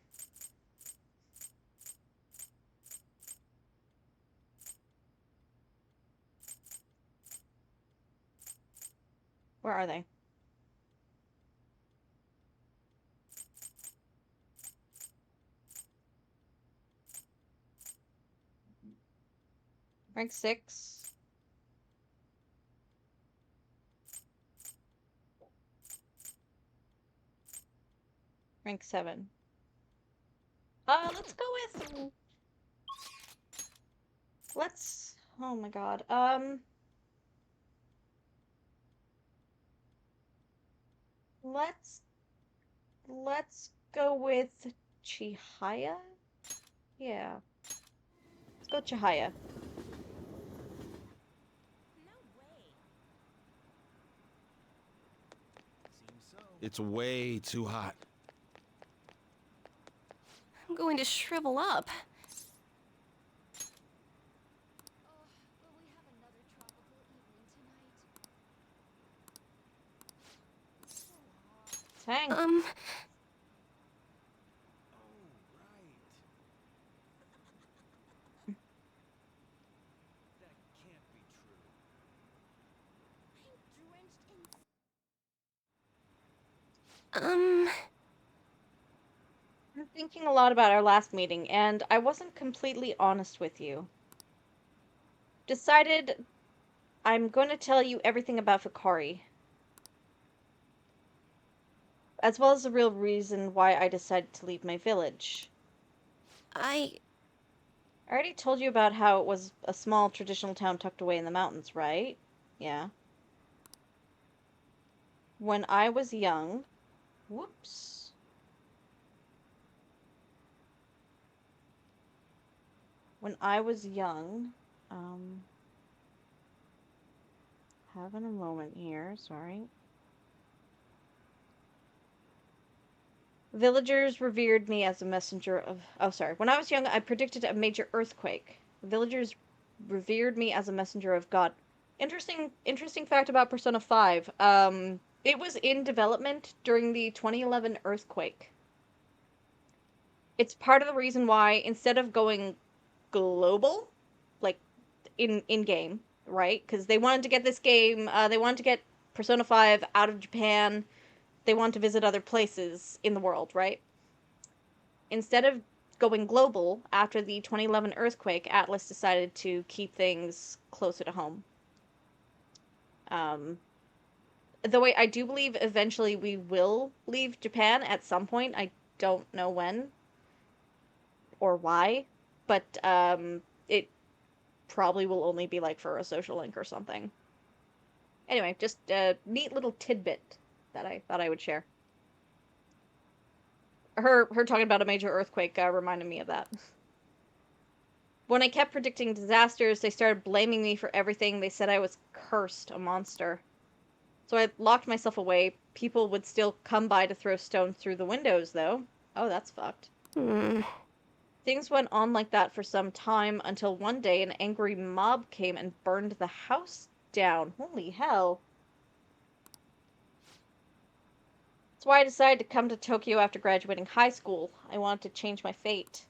Where are they? Rank 6. Rank 7. Let's go with... Let's... Oh my god. Let's go with Chihaya? Yeah. Let's go Chihaya. Seems so. It's way too hot. I'm going to shrivel up. Dang. Um, I'm thinking a lot about our last meeting, and I wasn't completely honest with you. Decided I'm going to tell you everything about Fikari, as well as the real reason why I decided to leave my village. I already told you about how it was a small traditional town tucked away in the mountains, right? Yeah. When I was young... Whoops. When I was young, having a moment here, sorry. Villagers revered me as a messenger of... Oh, sorry. When I was young, I predicted a major earthquake. Villagers revered me as a messenger of God. Interesting fact about Persona 5. It was in development during the 2011 earthquake. It's part of the reason why, instead of going global, like in-game, right? Because they wanted to get this game, they wanted to get Persona 5 out of Japan. They want to visit other places in the world, right? Instead of going global after the 2011 earthquake, Atlas decided to keep things closer to home. Though I do believe eventually we will leave Japan at some point. I don't know when or why, but it probably will only be like for a social link or something. Anyway, just a neat little tidbit that I thought I would share. Her talking about a major earthquake reminded me of that. When I kept predicting disasters, they started blaming me for everything. They said I was cursed, a monster. So I locked myself away. People would still come by to throw stones through the windows, though. Oh, that's fucked. Things went on like that for some time until one day an angry mob came and burned the house down. Holy hell. That's why I decided to come to Tokyo after graduating high school. I wanted to change my fate.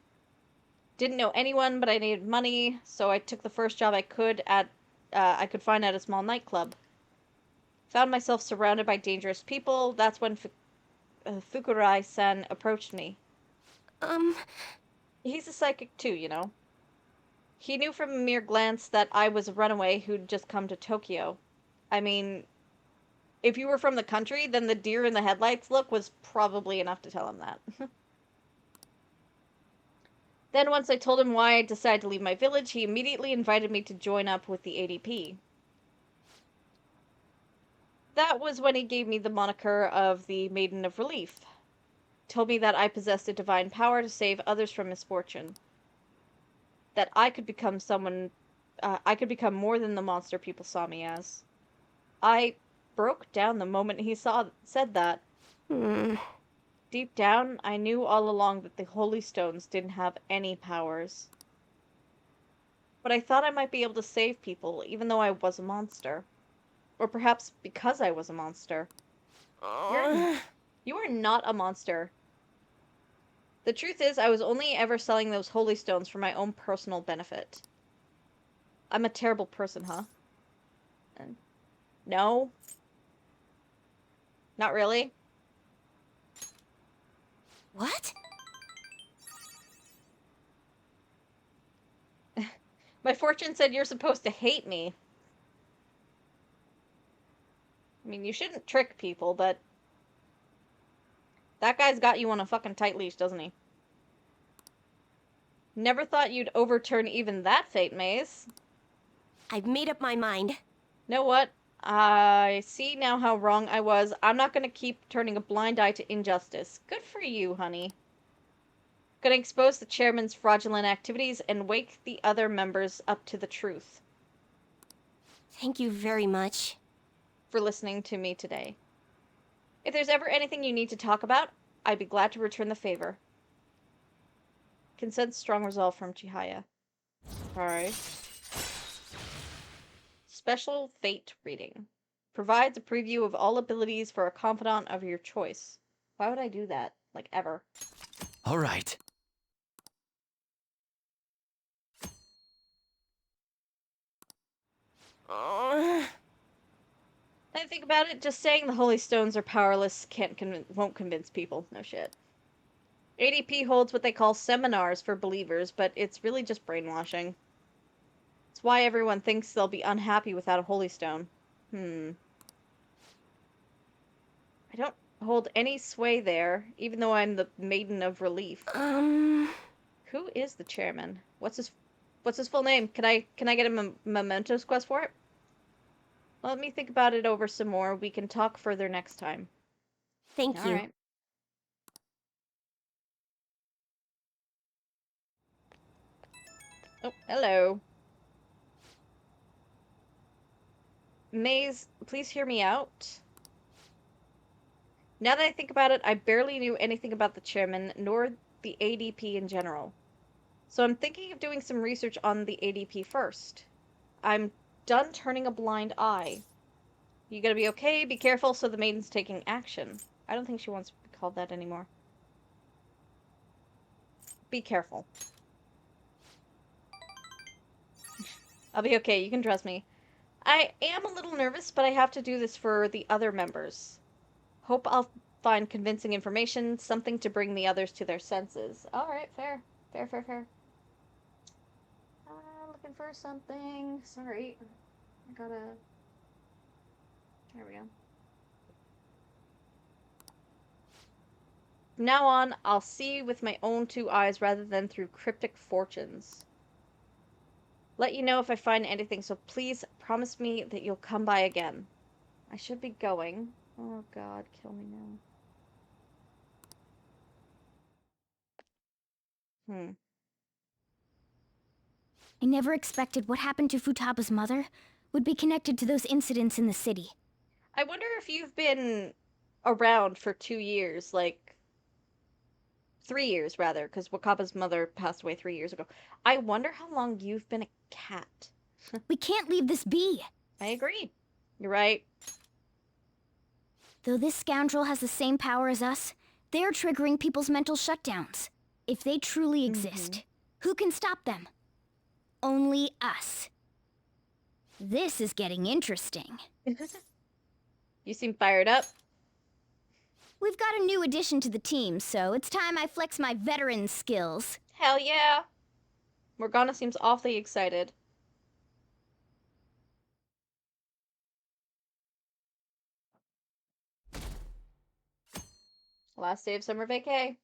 Didn't know anyone, but I needed money, so I took the first job I could find at a small nightclub. Found myself surrounded by dangerous people. That's when Fukurai-san approached me. He's a psychic too, you know. He knew from a mere glance that I was a runaway who'd just come to Tokyo. I mean, if you were from the country, then the deer in the headlights look was probably enough to tell him that. Then once I told him why I decided to leave my village, he immediately invited me to join up with the ADP. That was when he gave me the moniker of the Maiden of Relief. Told me that I possessed a divine power to save others from misfortune. That I could become more than the monster people saw me as. I broke down the moment he said that. Deep down, I knew all along that the Holy Stones didn't have any powers. But I thought I might be able to save people, even though I was a monster. Or perhaps because I was a monster. You are not a monster. The truth is, I was only ever selling those Holy Stones for my own personal benefit. I'm a terrible person, huh? No. Not really. What? My fortune said you're supposed to hate me. I mean, you shouldn't trick people, but... that guy's got you on a fucking tight leash, doesn't he? Never thought you'd overturn even that fate, Maze. I've made up my mind. Know what? I see now how wrong I was. I'm not gonna keep turning a blind eye to injustice. Good for you, honey. Gonna expose the chairman's fraudulent activities and wake the other members up to the truth. Thank you very much. For listening to me today. If there's ever anything you need to talk about, I'd be glad to return the favor. Can sense strong resolve from Chihaya. Alright. Special Fate reading. Provides a preview of all abilities for a confidant of your choice. Why would I do that? Like, ever? All right. I think about it, just saying the Holy Stones are powerless won't convince people. No shit. ADP holds what they call seminars for believers, but it's really just brainwashing. It's why everyone thinks they'll be unhappy without a Holy Stone. I don't hold any sway there, even though I'm the Maiden of Relief. Who is the chairman? What's his full name? Can I get a mementos quest for it? Let me think about it over some more. We can talk further next time. Thank All you. right. Oh, hello. Maze, please hear me out. Now that I think about it, I barely knew anything about the chairman, nor the ADP in general. So I'm thinking of doing some research on the ADP first. I'm done turning a blind eye. You gotta be okay, be careful, so the maiden's taking action. I don't think she wants to be called that anymore. Be careful. I'll be okay, you can trust me. I am a little nervous, but I have to do this for the other members. Hope I'll find convincing information, something to bring the others to their senses. Alright, fair. Fair. Looking for something. Sorry. I gotta... There we go. From now on, I'll see with my own two eyes rather than through cryptic fortunes. Let you know if I find anything, so please promise me that you'll come by again. I should be going. Oh god, kill me now. I never expected what happened to Futaba's mother would be connected to those incidents in the city. I wonder if you've been around for 2 years, like 3 years rather, because Wakaba's mother passed away 3 years ago. I wonder how long you've been a cat. We can't leave this be. I agree. You're right. Though this scoundrel has the same power as us, they're triggering people's mental shutdowns. If they truly exist, who can stop them? Only us. This is getting interesting. You seem fired up. We've got a new addition to the team, so it's time I flex my veteran skills. Hell yeah. Morgana seems awfully excited. Last day of summer vacay.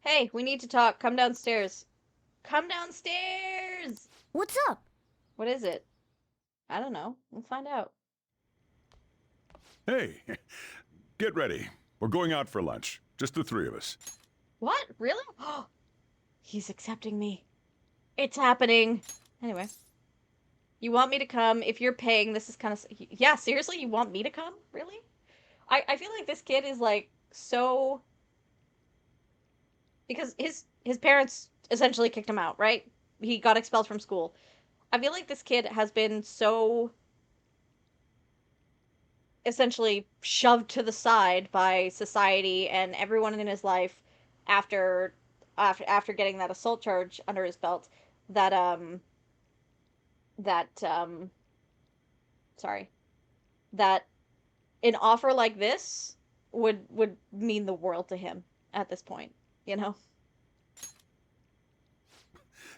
Hey, we need to talk. Come downstairs. Come downstairs! What's up? What is it? I don't know. We'll find out. Hey, get ready. We're going out for lunch. Just the three of us. What? Really? He's accepting me. It's happening. Anyway. You want me to come? If you're paying, this is kind of... Yeah, seriously? You want me to come? Really? I feel like this kid is, like, so... Because his parents essentially kicked him out, right? He got expelled from school. I feel like this kid has been so... essentially shoved to the side by society and everyone in his life after getting that assault charge under his belt that sorry, that an offer like this would mean the world to him at this point, you know?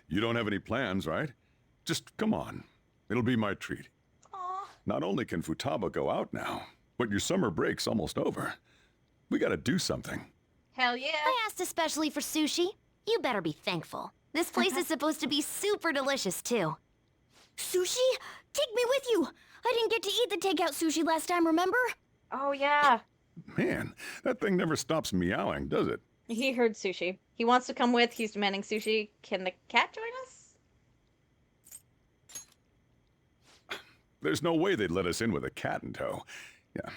You don't have any plans, right? Just come on. It'll be my treat. Aw. Not only can Futaba go out now, but your summer break's almost over. We gotta do something. Hell yeah. I asked especially for sushi. You better be thankful. This place is supposed to be super delicious, too. Sushi? Take me with you! I didn't get to eat the takeout sushi last time, remember? Oh yeah. Man, that thing never stops meowing, does it? He heard sushi. He wants to come with. He's demanding sushi. Can the cat join us? There's no way they'd let us in with a cat in tow. Yeah,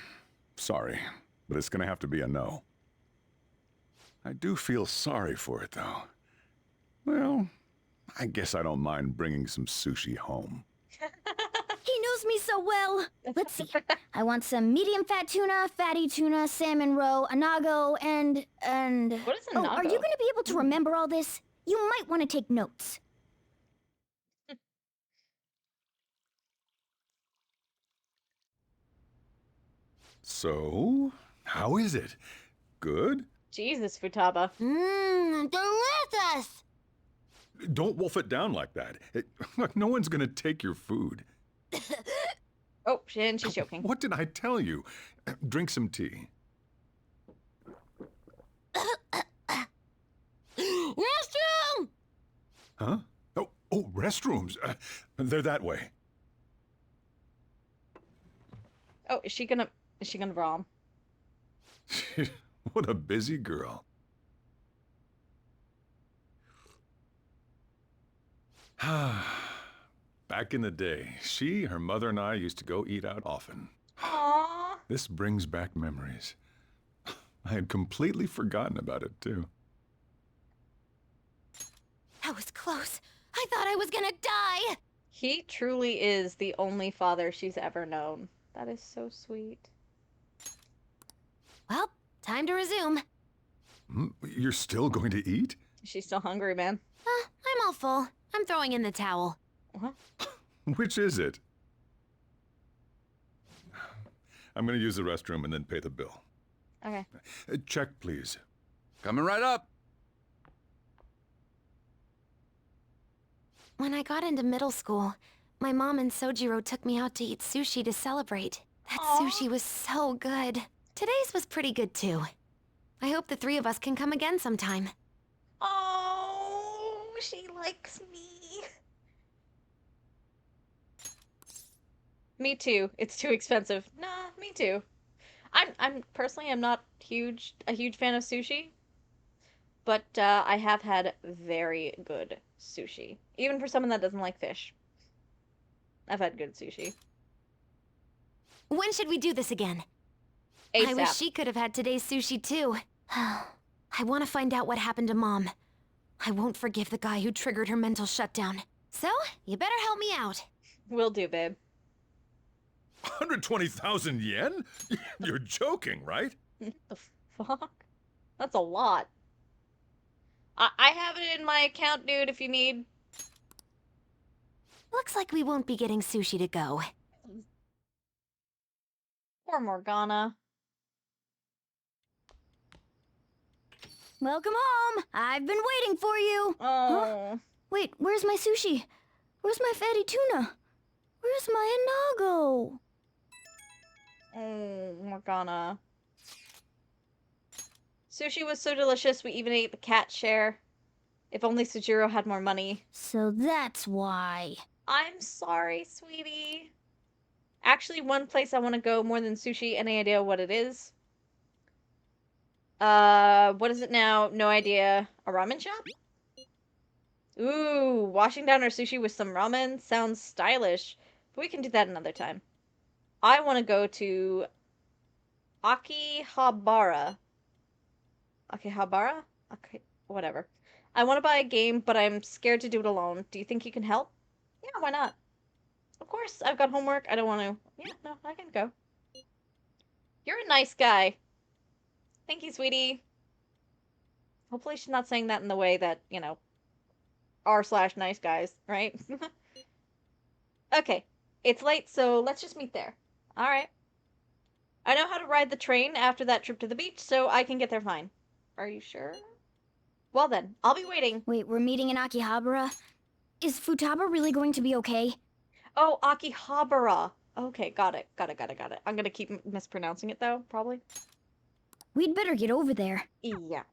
sorry, but it's gonna have to be a no. I do feel sorry for it, though. Well, I guess I don't mind bringing some sushi home. He knows me so well. Let's see. I want some medium fat tuna, fatty tuna, salmon roe, anago, and... What is Oh, are you anago? going to be able to remember all this? You might want to take notes. So, how is it? Good? Jesus, Futaba. Mmm, delicious! Don't wolf it down like that. Look, no one's gonna take your food. Oh, and she's joking. What did I tell you? Drink some tea. Restroom! Huh? Oh, restrooms. They're that way. Oh, is she gonna rom? What a busy girl. Back in the day, she, her mother, and I used to go eat out often. Aww. This brings back memories. I had completely forgotten about it, too. That was close. I thought I was gonna die! He truly is the only father she's ever known. That is so sweet. Well, time to resume. You're still going to eat? She's still hungry, man. I'm all full. I'm throwing in the towel. What? Which is it? I'm going to use the restroom and then pay the bill. Okay. Check, please. Coming right up. When I got into middle school, my mom and Sojiro took me out to eat sushi to celebrate. That sushi was so good. Today's was pretty good too. I hope the three of us can come again sometime. Oh, she likes me. Me too. It's too expensive. Nah, me too. I'm personally I'm not a huge fan of sushi, but I have had very good sushi. Even for someone that doesn't like fish. I've had good sushi. When should we do this again? ASAP. I wish she could have had today's sushi too. I want to find out what happened to Mom. I won't forgive the guy who triggered her mental shutdown. So, you better help me out. Will do, babe. 120,000 yen? You're joking, right? The fuck? That's a lot. I have it in my account, dude, if you need. Looks like we won't be getting sushi to go. Poor Morgana. Welcome home! I've been waiting for you! Oh. Huh? Wait, where's my sushi? Where's my fatty tuna? Where's my anago? Oh, Morgana. Sushi was so delicious, we even ate the cat share. If only Sujiro had more money. So that's why. I'm sorry, sweetie. Actually, one place I want to go more than sushi. Any idea what it is? What is it now? No idea. A ramen shop? Ooh, washing down our sushi with some ramen sounds stylish. But we can do that another time. I want to go to Akihabara. Akihabara? Okay, whatever. I want to buy a game, but I'm scared to do it alone. Do you think you can help? Yeah, why not? Of course, I've got homework. I don't want to. Yeah, no, I can go. You're a nice guy. Thank you, sweetie. Hopefully she's not saying that in the way that, you know, r/nice guys, right? Okay, it's late, so let's just meet there. Alright. I know how to ride the train after that trip to the beach, so I can get there fine. Are you sure? Well then, I'll be waiting. Wait, we're meeting in Akihabara? Is Futaba really going to be okay? Oh, Akihabara. Okay, got it. I'm gonna keep mispronouncing it, though, probably. We'd better get over there. Yeah.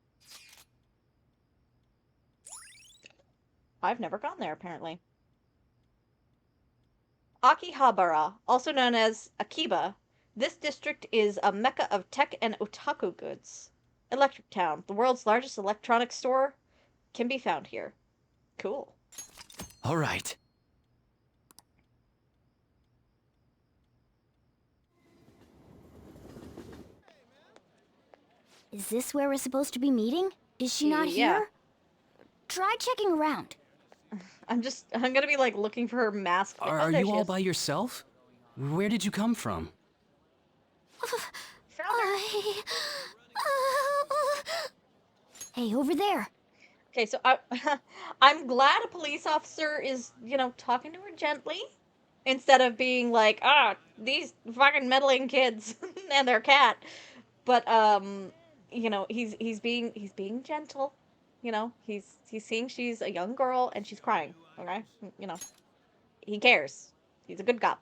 I've never gone there, apparently. Akihabara, also known as Akiba. This district is a mecca of tech and otaku goods. Electric Town, the world's largest electronics store, can be found here. Cool. All right. Is this where we're supposed to be meeting? Is she not Yeah. here? Try checking around. I'm gonna be like looking for her mask. Are There you she all is. by yourself? Where did you come from? Hey, over there. Okay, so I'm glad a police officer is, talking to her gently instead of being like, these fucking meddling kids and their cat. But he's being gentle. He's seeing she's a young girl and she's crying. Okay, he cares. He's a good cop.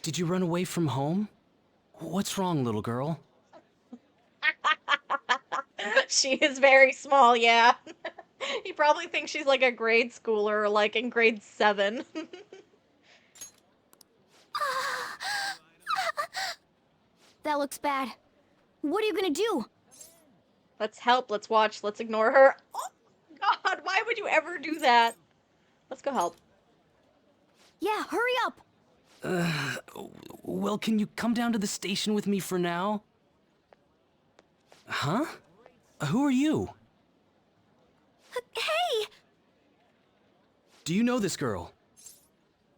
Did you run away from home? What's wrong, little girl? She is very small, yeah. He probably thinks she's like a grade schooler, like in grade 7. That looks bad. What are you gonna do? Let's help, let's watch, let's ignore her. Oh, God, why would you ever do that? Let's go help. Yeah, hurry up. Well, can you come down to the station with me for now? Huh? Who are you? Hey! Do you know this girl?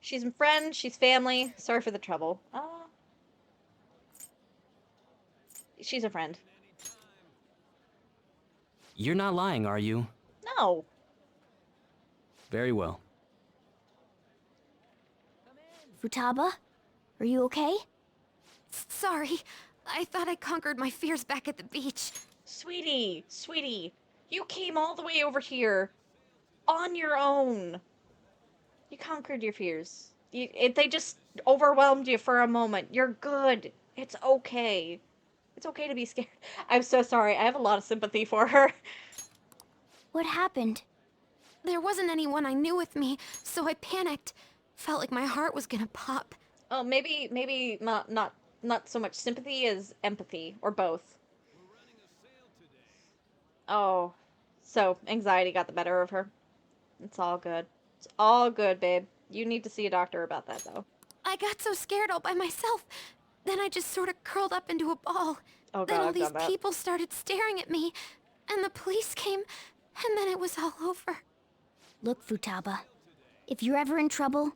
She's a friend, she's family. Sorry for the trouble. She's a friend. You're not lying, are you? No. Very well. Futaba, are you okay? Sorry. I thought I conquered my fears back at the beach. Sweetie, you came all the way over here on your own. You conquered your fears. They just overwhelmed you for a moment. You're good. It's okay. It's okay to be scared. I'm so sorry. I have a lot of sympathy for her. What happened? There wasn't anyone I knew with me, so I panicked. Felt like my heart was gonna pop. Oh, maybe not so much sympathy as empathy, or both. Oh, so anxiety got the better of her. It's all good. It's all good, babe. You need to see a doctor about that, though. I got so scared all by myself. Then I just sort of curled up into a ball. Oh God, Then all I've these done that. people started staring at me, and the police came, and then it was all over. Look, Futaba, if you're ever in trouble,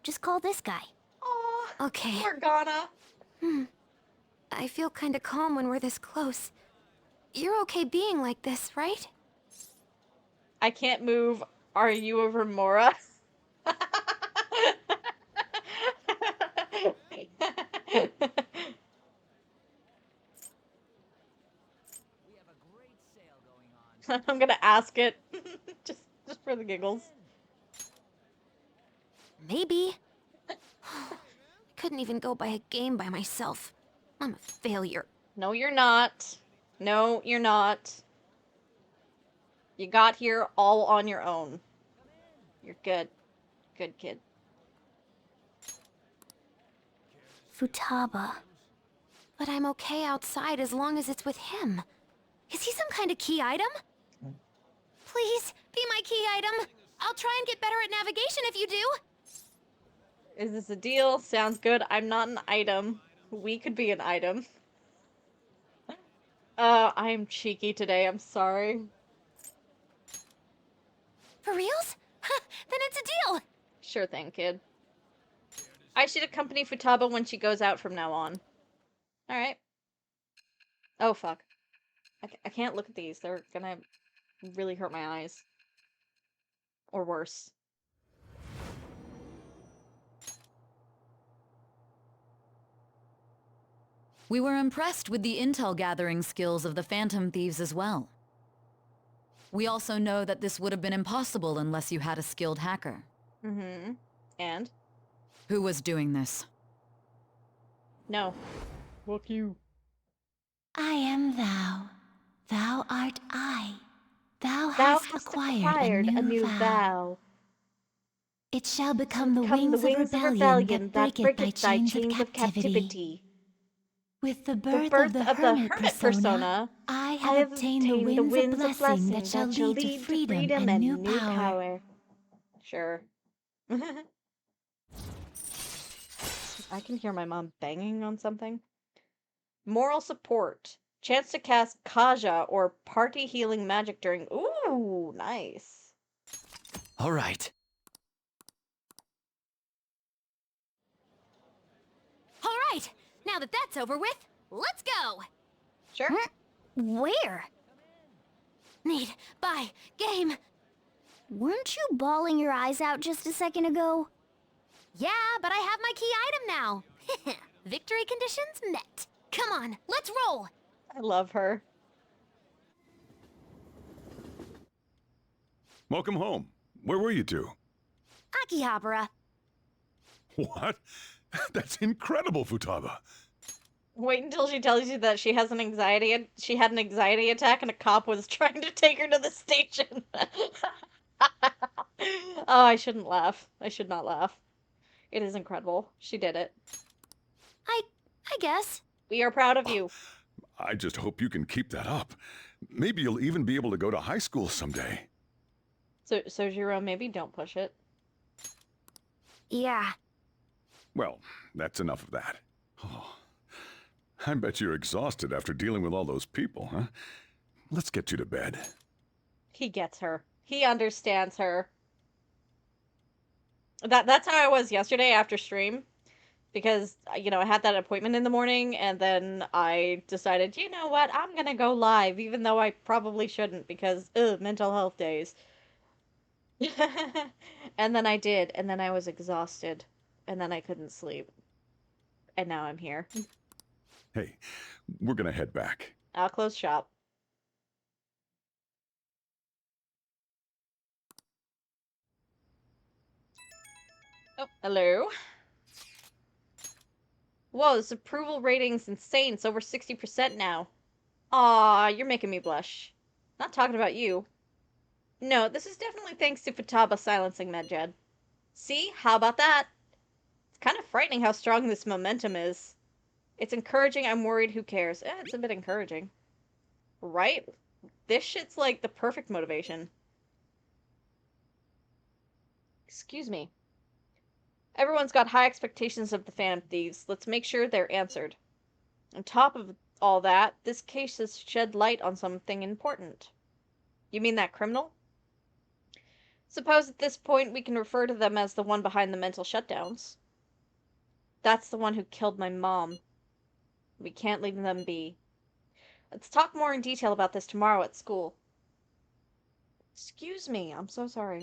just call this guy. Aw, Okay. Morgana. I feel kinda calm when we're this close. You're okay being like this, right? I can't move. Are you a remora? I'm gonna ask it. just for the giggles. Maybe. I couldn't even go by a game by myself. I'm a failure. No, you're not. No, you're not. You got here all on your own. You're good. Good kid. Futaba. But I'm okay outside as long as it's with him. Is he some kind of key item? Please, be my key item. I'll try and get better at navigation if you do. Is this a deal? Sounds good. I'm not an item. We could be an item. I am cheeky today. I'm sorry. For reals? Then it's a deal. Sure thing, kid. I should accompany Futaba when she goes out from now on. Alright. Oh, fuck. I can't look at these. They're gonna really hurt my eyes. Or worse. We were impressed with the intel gathering skills of the Phantom Thieves as well. We also know that this would have been impossible unless you had a skilled hacker. Mm-hmm. And? Who was doing this? No. Fuck you. I am thou. Thou art I. Thou Thou hast hast acquired a new vow. It shall become the wings of rebellion that breaketh thy chains of captivity. With the birth of the hermit persona, I have obtained the winds of blessing that shall lead to freedom and new power. Sure. I can hear my mom banging on something. Moral support. Chance to cast Kaja or party healing magic during... Ooh, nice. All right. All right, now that that's over with, let's go. Sure. Where? Need, buy, game. Weren't you bawling your eyes out just a second ago? Yeah, but I have my key item now. Victory conditions met. Come on, let's roll. I love her. Welcome home. Where were you two? Akihabara. What? That's incredible, Futaba. Wait until she tells you that she had an anxiety attack and a cop was trying to take her to the station. Oh, I shouldn't laugh. I should not laugh. It is incredible. She did it. I guess. We are proud of you. I just hope you can keep that up. Maybe you'll even be able to go to high school someday. So Jiro, maybe don't push it. Yeah. Well, that's enough of that. Oh, I bet you're exhausted after dealing with all those people, huh? Let's get you to bed. He gets her. He understands her. That's how I was yesterday after stream. Because, you know, I had that appointment in the morning, and then I decided, you know what, I'm gonna go live, even though I probably shouldn't, because, mental health days. And then I did, and then I was exhausted, and then I couldn't sleep. And now I'm here. Hey, we're gonna head back. I'll close shop. Oh, hello. Whoa, this approval rating's insane. It's over 60% now. Aw, you're making me blush. Not talking about you. No, this is definitely thanks to Futaba silencing Medjed. See? How about that? It's kind of frightening how strong this momentum is. It's encouraging, I'm worried, who cares? It's a bit encouraging. Right? This shit's like the perfect motivation. Excuse me. Everyone's got high expectations of the Phantom Thieves. Let's make sure they're answered. On top of all that, this case has shed light on something important. You mean that criminal? Suppose at this point we can refer to them as the one behind the mental shutdowns. That's the one who killed my mom. We can't leave them be. Let's talk more in detail about this tomorrow at school. Excuse me, I'm so sorry.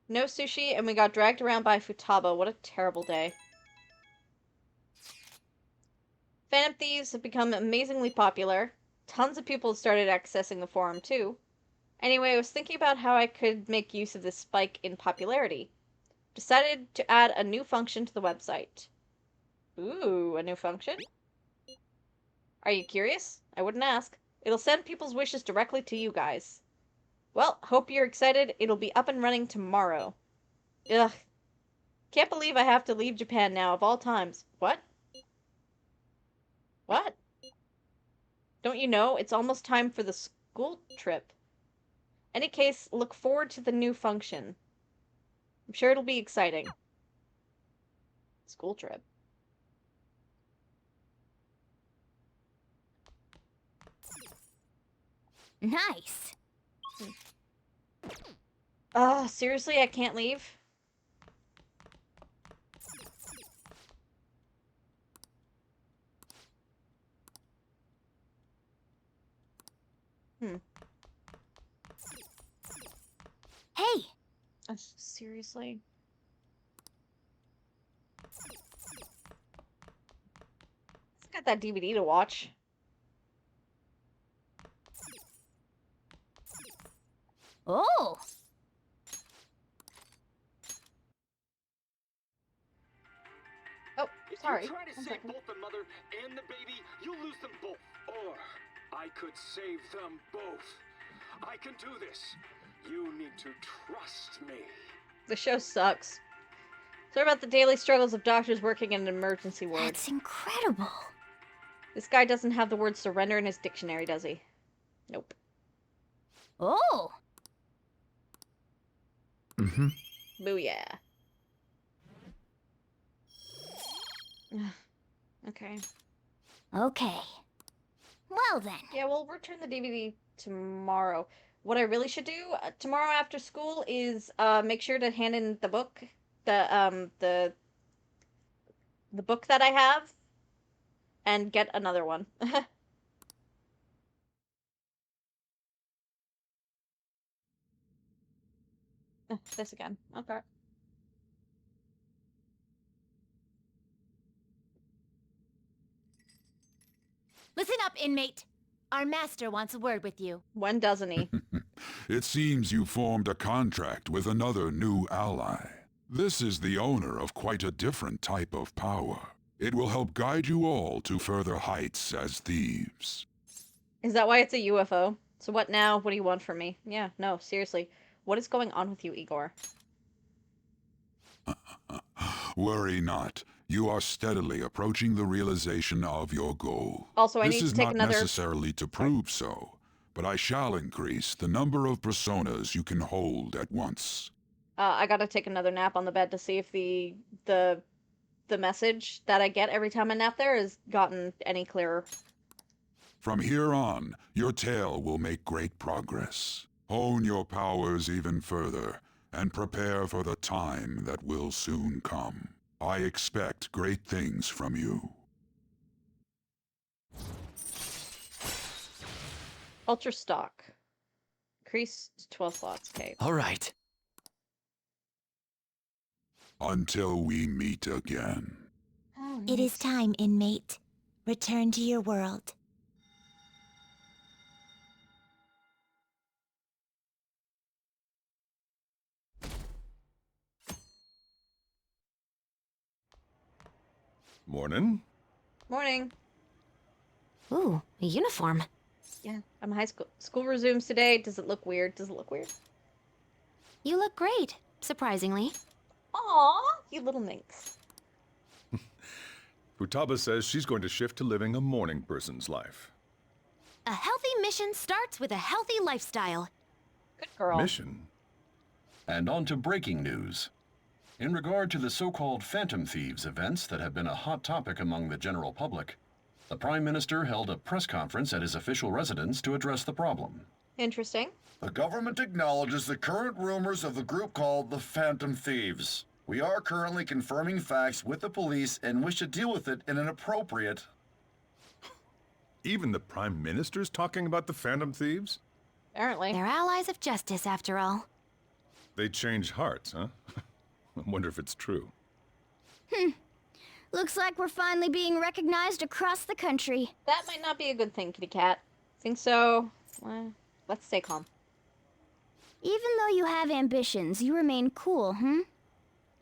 No sushi, and we got dragged around by Futaba. What a terrible day. Phantom Thieves have become amazingly popular. Tons of people started accessing the forum, too. Anyway, I was thinking about how I could make use of this spike in popularity. Decided to add a new function to the website. Ooh, a new function? Are you curious? I wouldn't ask. It'll send people's wishes directly to you guys. Well, hope you're excited. It'll be up and running tomorrow. Ugh. Can't believe I have to leave Japan now, of all times. What? What? Don't you know? It's almost time for the school trip. Any case, look forward to the new function. I'm sure it'll be exciting. School trip. Nice. Seriously, I can't leave? Hey! Seriously? I've got that DVD to watch. Oh! Oh, sorry. If you try to save both the mother and the baby, you'll lose them both. Or I could save them both. I can do this. You need to trust me. The show sucks. Sorry about the daily struggles of doctors working in an emergency ward. That's incredible. This guy doesn't have the word surrender in his dictionary, does he? Nope. Oh! Booyah. Okay. Okay. Well then. Yeah, we'll return the DVD tomorrow. What I really should do tomorrow after school is make sure to hand in the book, the the book that I have, and get another one. This again. Okay. Listen up, inmate. Our master wants a word with you. When doesn't he? It seems you formed a contract with another new ally. This is the owner of quite a different type of power. It will help guide you all to further heights as thieves. Is that why it's a UFO? So what now? What do you want from me? Yeah, no, seriously. What is going on with you, Igor? Worry not. You are steadily approaching the realization of your goal. Also, I This need is to take not another... necessarily to prove so, but I shall increase the number of personas you can hold at once. I gotta take another nap on the bed to see if the message that I get every time I nap there has gotten any clearer. From here on, your tale will make great progress. Hone your powers even further, and prepare for the time that will soon come. I expect great things from you. Ultra stock. Increase to 12 slots. Okay. All right. Until we meet again. Oh, It is time, inmate. Return to your world. Morning. Morning. Ooh, a uniform. Yeah, I'm high school. School resumes today. Does it look weird? Does it look weird? You look great, surprisingly. Aw, you little minx. Futaba says she's going to shift to living a morning person's life. A healthy mission starts with a healthy lifestyle. Good girl. Mission? And on to breaking news. In regard to the so-called Phantom Thieves events that have been a hot topic among the general public, the Prime Minister held a press conference at his official residence to address the problem. Interesting. The government acknowledges the current rumors of the group called the Phantom Thieves. We are currently confirming facts with the police and wish to deal with it in an appropriate... Even the Prime Minister's talking about the Phantom Thieves? Apparently. They're allies of justice, after all. They change hearts, huh? I wonder if it's true. Looks like we're finally being recognized across the country. That might not be a good thing, kitty cat. Think so? Well, let's stay calm. Even though you have ambitions, you remain cool,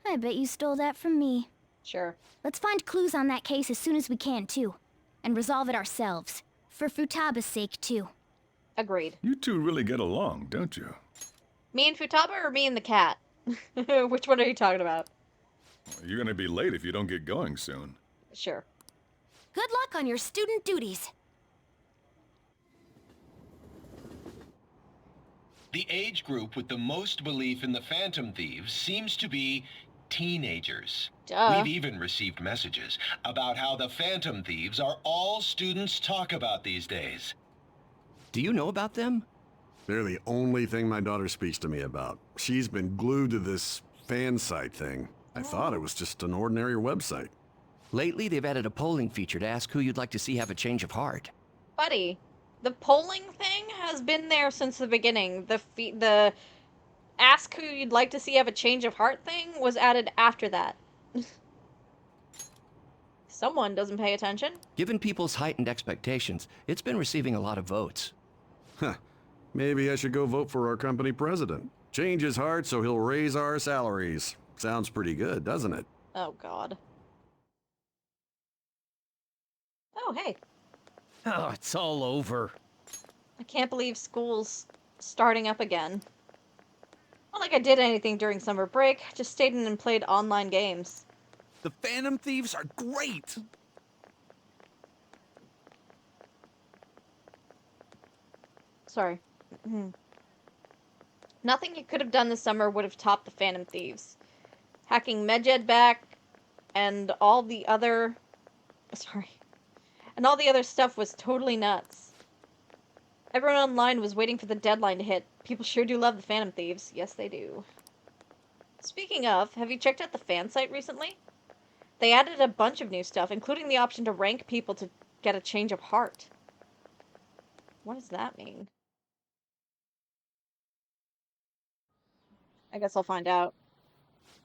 I bet you stole that from me. Sure. Let's find clues on that case as soon as we can, too. And resolve it ourselves. For Futaba's sake, too. Agreed. You two really get along, don't you? Me and Futaba or me and the cat? Which one are you talking about? You're gonna be late if you don't get going soon. Sure. Good luck on your student duties. The age group with the most belief in the Phantom Thieves seems to be teenagers. Duh. We've even received messages about how the Phantom Thieves are all students talk about these days. Do you know about them? They're the only thing my daughter speaks to me about. She's been glued to this fan site thing. I thought it was just an ordinary website. Lately, they've added a polling feature to ask who you'd like to see have a change of heart. Buddy, the polling thing has been there since the beginning. The ask who you'd like to see have a change of heart thing was added after that. Someone doesn't pay attention. Given people's heightened expectations, it's been receiving a lot of votes. Huh. Maybe I should go vote for our company president. Change his heart so he'll raise our salaries. Sounds pretty good, doesn't it? Oh, God. Oh, hey. Oh, it's all over. I can't believe school's starting up again. Not like I did anything during summer break. Just stayed in and played online games. The Phantom Thieves are great! Sorry. Nothing you could have done this summer would have topped the Phantom Thieves. Hacking Medjed back and all the other... Sorry. And all the other stuff was totally nuts. Everyone online was waiting for the deadline to hit. People sure do love the Phantom Thieves. Yes, they do. Speaking of, have you checked out the fan site recently? They added a bunch of new stuff, including the option to rank people to get a change of heart. What does that mean? I guess I'll find out.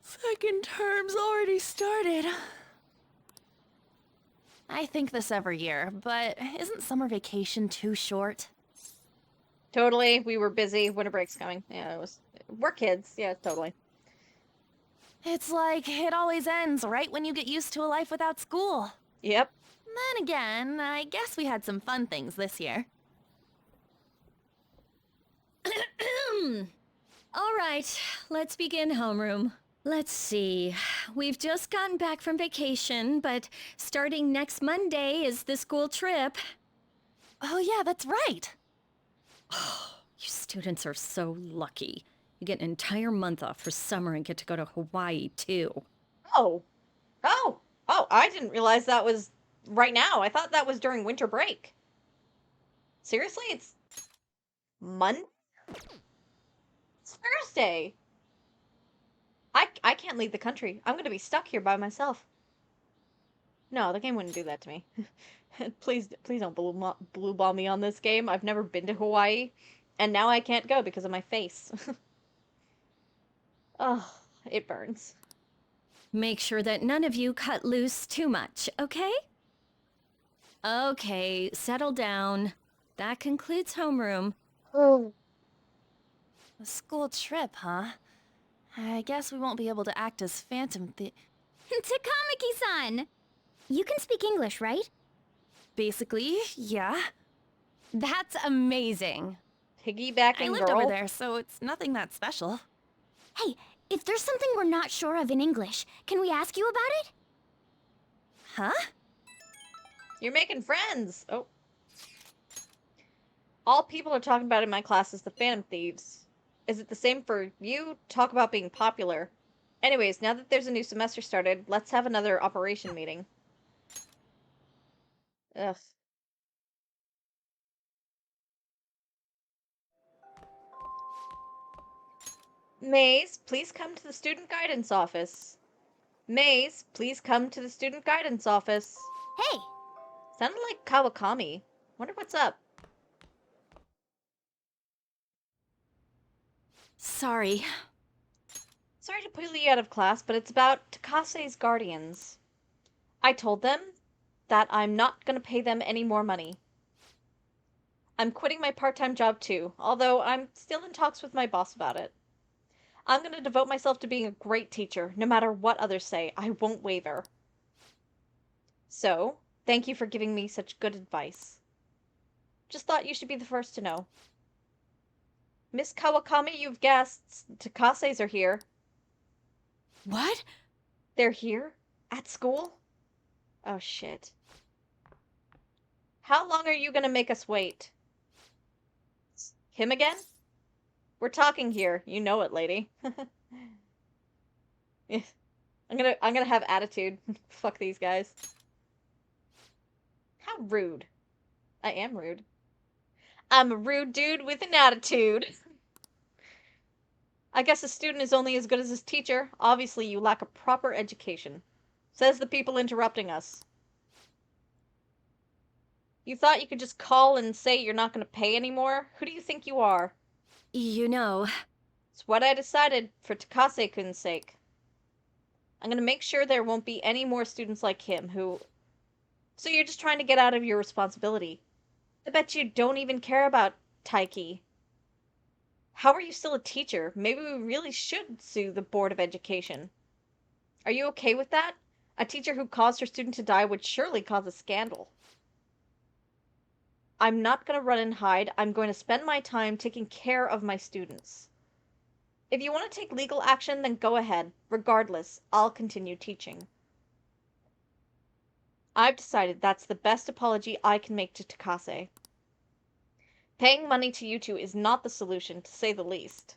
Second term's already started. I think this every year, but isn't summer vacation too short? Totally. We were busy. Winter break's coming. Yeah, it was... We're kids. Yeah, totally. It's like it always ends right when you get used to a life without school. Yep. Then again, I guess we had some fun things this year. All right, let's begin homeroom. Let's see. We've just gotten back from vacation, but starting next Monday is the school trip. Oh yeah, that's right. You students are so lucky. You get an entire month off for summer and get to go to Hawaii, too. Oh. Oh. Oh, I didn't realize that was right now. I thought that was during winter break. Seriously? It's Monday? It's Thursday. I can't leave the country. I'm going to be stuck here by myself. No, the game wouldn't do that to me. Please don't blue ball me on this game. I've never been to Hawaii, and now I can't go because of my face. Oh, it burns. Make sure that none of you cut loose too much, okay? Okay, settle down. That concludes homeroom. Oh. A school trip, huh? I guess we won't be able to act as Phantom Takamaki-san! You can speak English, right? Basically, yeah. That's amazing. Piggybacking I lived girl. over there, so it's nothing that special. Hey, if there's something we're not sure of in English, can we ask you about it? Huh? You're making friends. Oh. All people are talking about in my class is the Phantom Thieves. Is it the same for you? Talk about being popular. Anyways, now that there's a new semester started, let's have another operation meeting. Ugh. Maze, please come to the student guidance office. Maze, please come to the student guidance office. Hey! Sounded like Kawakami. Wonder what's up. Sorry. Sorry to pull you out of class, but it's about Takase's guardians. I told them that I'm not going to pay them any more money. I'm quitting my part-time job too, although I'm still in talks with my boss about it. I'm going to devote myself to being a great teacher, no matter what others say. I won't waver. So, thank you for giving me such good advice. Just thought you should be the first to know. Miss Kawakami, you've guests. Takases are here. What? They're here? At school? Oh, shit. How long are you gonna make us wait? Him again? We're talking here. You know it, lady. Yeah. I'm gonna have attitude. Fuck these guys. How rude. I am rude. I'm a rude dude with an attitude. I guess a student is only as good as his teacher. Obviously, you lack a proper education. Says the people interrupting us. You thought you could just call and say you're not going to pay anymore? Who do you think you are? You know... It's what I decided for Takase-kun's sake. I'm going to make sure there won't be any more students like him who... So you're just trying to get out of your responsibility. I bet you don't even care about Taiki. How are you still a teacher? Maybe we really should sue the Board of Education. Are you okay with that? A teacher who caused her student to die would surely cause a scandal. I'm not going to run and hide. I'm going to spend my time taking care of my students. If you want to take legal action, then go ahead. Regardless, I'll continue teaching. I've decided that's the best apology I can make to Takase. Paying money to you two is not the solution, to say the least.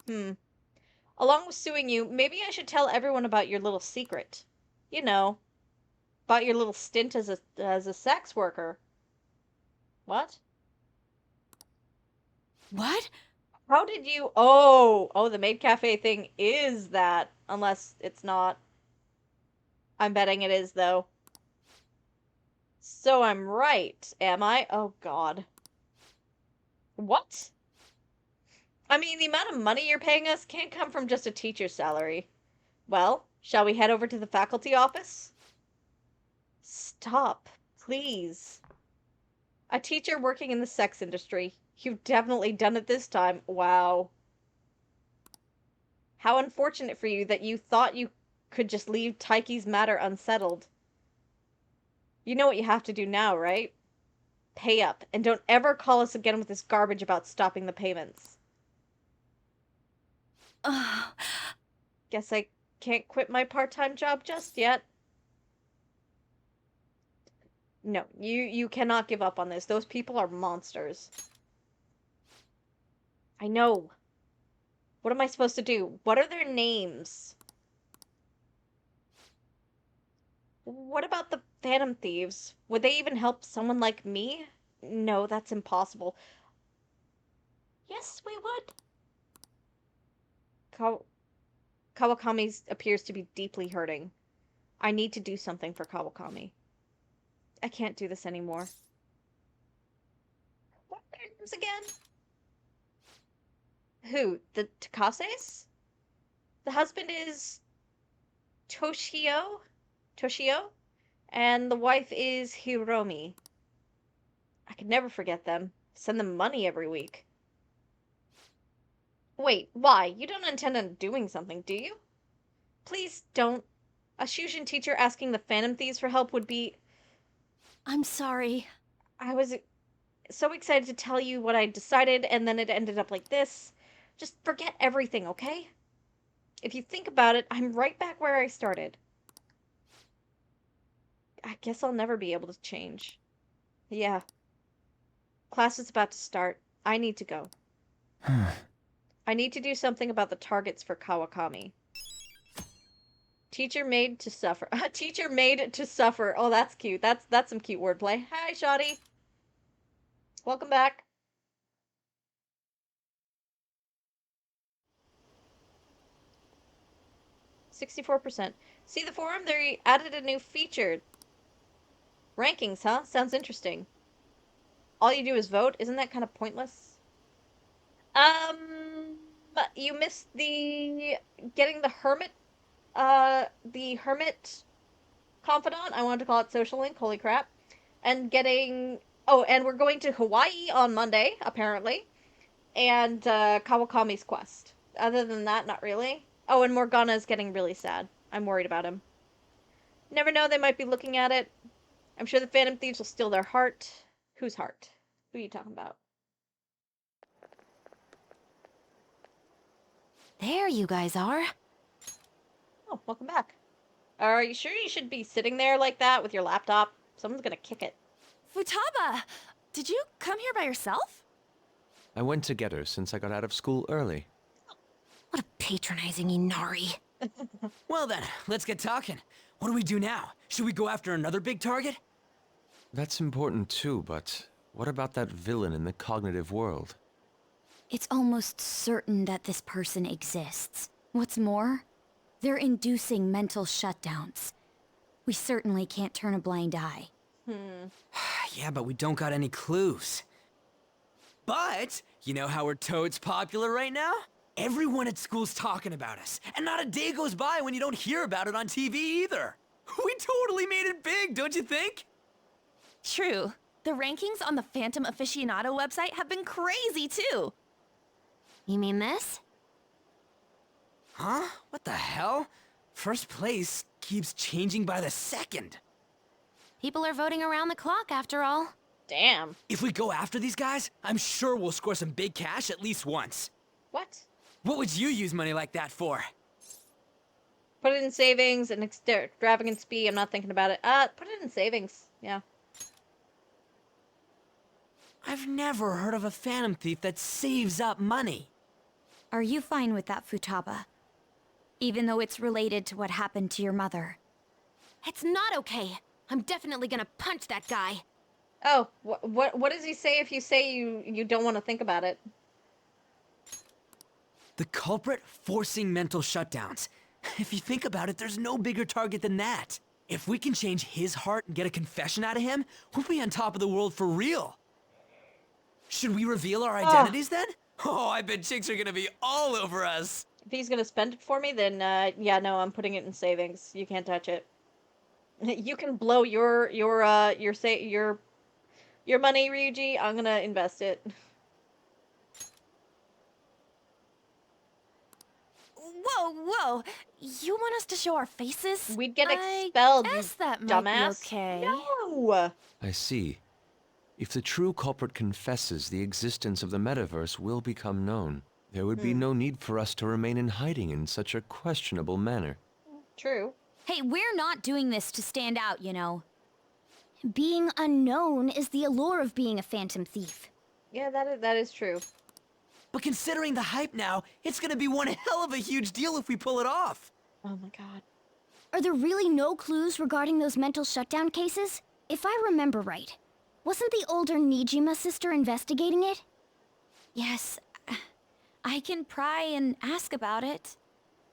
Along with suing you, maybe I should tell everyone about your little secret. you know, about your little stint as a sex worker. What? What? How did you... Oh, the maid cafe thing is that. Unless it's not. I'm betting it is, though. So I'm right, am I? Oh, God. What? I mean, the amount of money you're paying us can't come from just a teacher's salary. Well, shall we head over to the faculty office? Stop, please. A teacher working in the sex industry. You've definitely done it this time. Wow. How unfortunate for you that you thought you could just leave Taiki's matter unsettled. You know what you have to do now, right? Pay up, and don't ever call us again with this garbage about stopping the payments. Guess I can't quit my part-time job just yet. No, you cannot give up on this. Those people are monsters. I know. What am I supposed to do? What are their names? What about the Phantom Thieves? Would they even help someone like me? No, that's impossible. Yes, we would. Kawakami appears to be deeply hurting. I need to do something for Kawakami. I can't do this anymore. What are their names again? Who? The Takases? The husband is Toshio? Toshio? And the wife is Hiromi. I could never forget them. Send them money every week. Wait, why? You don't intend on doing something, do you? Please don't. A Shushin teacher asking the Phantom Thieves for help would be... I'm sorry. I was so excited to tell you what I decided, and then it ended up like this. Just forget everything, okay? If you think about it, I'm right back where I started. I guess I'll never be able to change. Yeah. Class is about to start. I need to go. I need to do something about the targets for Kawakami. Teacher made to suffer. Teacher made to suffer. Oh, that's cute. That's some cute wordplay. Hi, Shoddy. Welcome back. %. See the forum? They added a new feature. Rankings, huh? Sounds interesting. All you do is vote? Isn't that kind of pointless? You missed the getting the hermit confidant. I wanted to call it social link. Holy crap. And getting, oh, and we're going to Hawaii on Monday, apparently. And, Kawakami's quest. Other than that, not really. Oh, and Morgana's getting really sad. I'm worried about him. Never know, they might be looking at it. I'm sure the Phantom Thieves will steal their heart. Whose heart? Who are you talking about? There you guys are. Oh, welcome back. Are you sure you should be sitting there like that with your laptop? Someone's gonna kick it. Futaba! Did you come here by yourself? I went to get her since I got out of school early. What a patronizing Inari. Well then, let's get talking. What do we do now? Should we go after another big target? That's important too, but what about that villain in the cognitive world? It's almost certain that this person exists. What's more, they're inducing mental shutdowns. We certainly can't turn a blind eye. Yeah, but we don't got any clues. But, you know how we're toads popular right now? Everyone at school's talking about us, and not a day goes by when you don't hear about it on TV either. We totally made it big, don't you think? True. The rankings on the Phantom Aficionado website have been crazy too. You mean this? Huh? What the hell? First place keeps changing by the second. People are voting around the clock after all. Damn. If we go after these guys, I'm sure we'll score some big cash at least once. What? What would you use money like that for? Put it in savings and extravagant speed. I'm not thinking about it. Put it in savings. Yeah. I've never heard of a Phantom Thief that saves up money. Are you fine with that, Futaba? Even though it's related to what happened to your mother? It's not okay. I'm definitely gonna punch that guy. Oh, what does he say if you say you don't want to think about it? The culprit forcing mental shutdowns. If you think about it, there's no bigger target than that. If we can change his heart and get a confession out of him, we'll be on top of the world for real. Should we reveal our identities then? Oh, I bet chicks are gonna be all over us. If he's gonna spend it for me, then yeah, no, I'm putting it in savings. You can't touch it. You can blow your money, Ryuji. I'm gonna invest it. Whoa, whoa! You want us to show our faces? We'd get expelled, I guess that might dumbass. be okay. No! I see. If the true culprit confesses, the existence of the metaverse will become known. There would be no need for us to remain in hiding in such a questionable manner. True. Hey, we're not doing this to stand out, you know. Being unknown is the allure of being a phantom thief. Yeah, that is true. But considering the hype now, it's gonna be one hell of a huge deal if we pull it off. Oh my god. Are there really no clues regarding those mental shutdown cases? If I remember right, wasn't the older Nijima sister investigating it? Yes, I can pry and ask about it.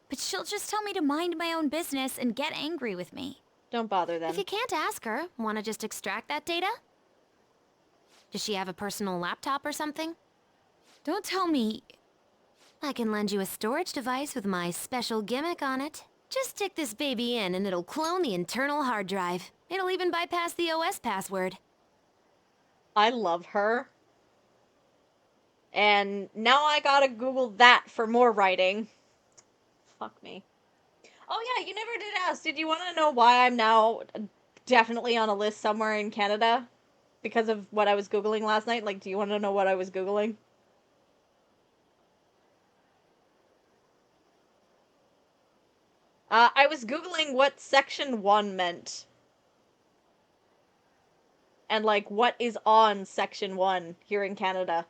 But she'll just tell me to mind my own business and get angry with me. Don't bother them. If you can't ask her, wanna just extract that data? Does she have a personal laptop or something? Don't tell me. I can lend you a storage device with my special gimmick on it. Just stick this baby in and it'll clone the internal hard drive. It'll even bypass the OS password. I love her. And now I gotta Google that for more writing. Fuck me. Oh yeah, you never did ask. Did you want to know why I'm now definitely on a list somewhere in Canada? Because of what I was Googling last night? Like, do you want to know what I was Googling? I was Googling what Section 1 meant. And, like, what is on Section 1 here in Canada.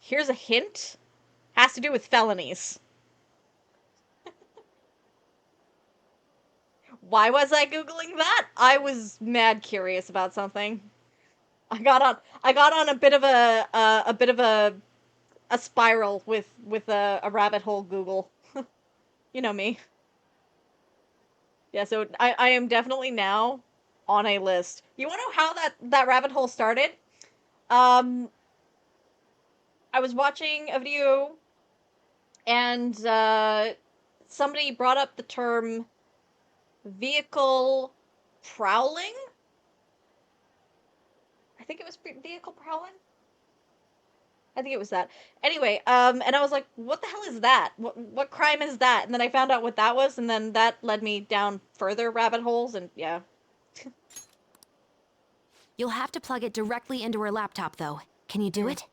Here's a hint. Has to do with felonies. Why was I Googling that? I was mad curious about something. I got on a bit of a spiral with a rabbit hole Google. You know me. Yeah, so I am definitely now on a list. You want to know how that rabbit hole started? I was watching a video and somebody brought up the term vehicle prowling. I think it was vehicle prowling. I think it was that. Anyway, and I was like, what the hell is that? What crime is that? And then I found out what that was, and then that led me down further rabbit holes, and yeah. You'll have to plug it directly into her laptop, though. Can you do it?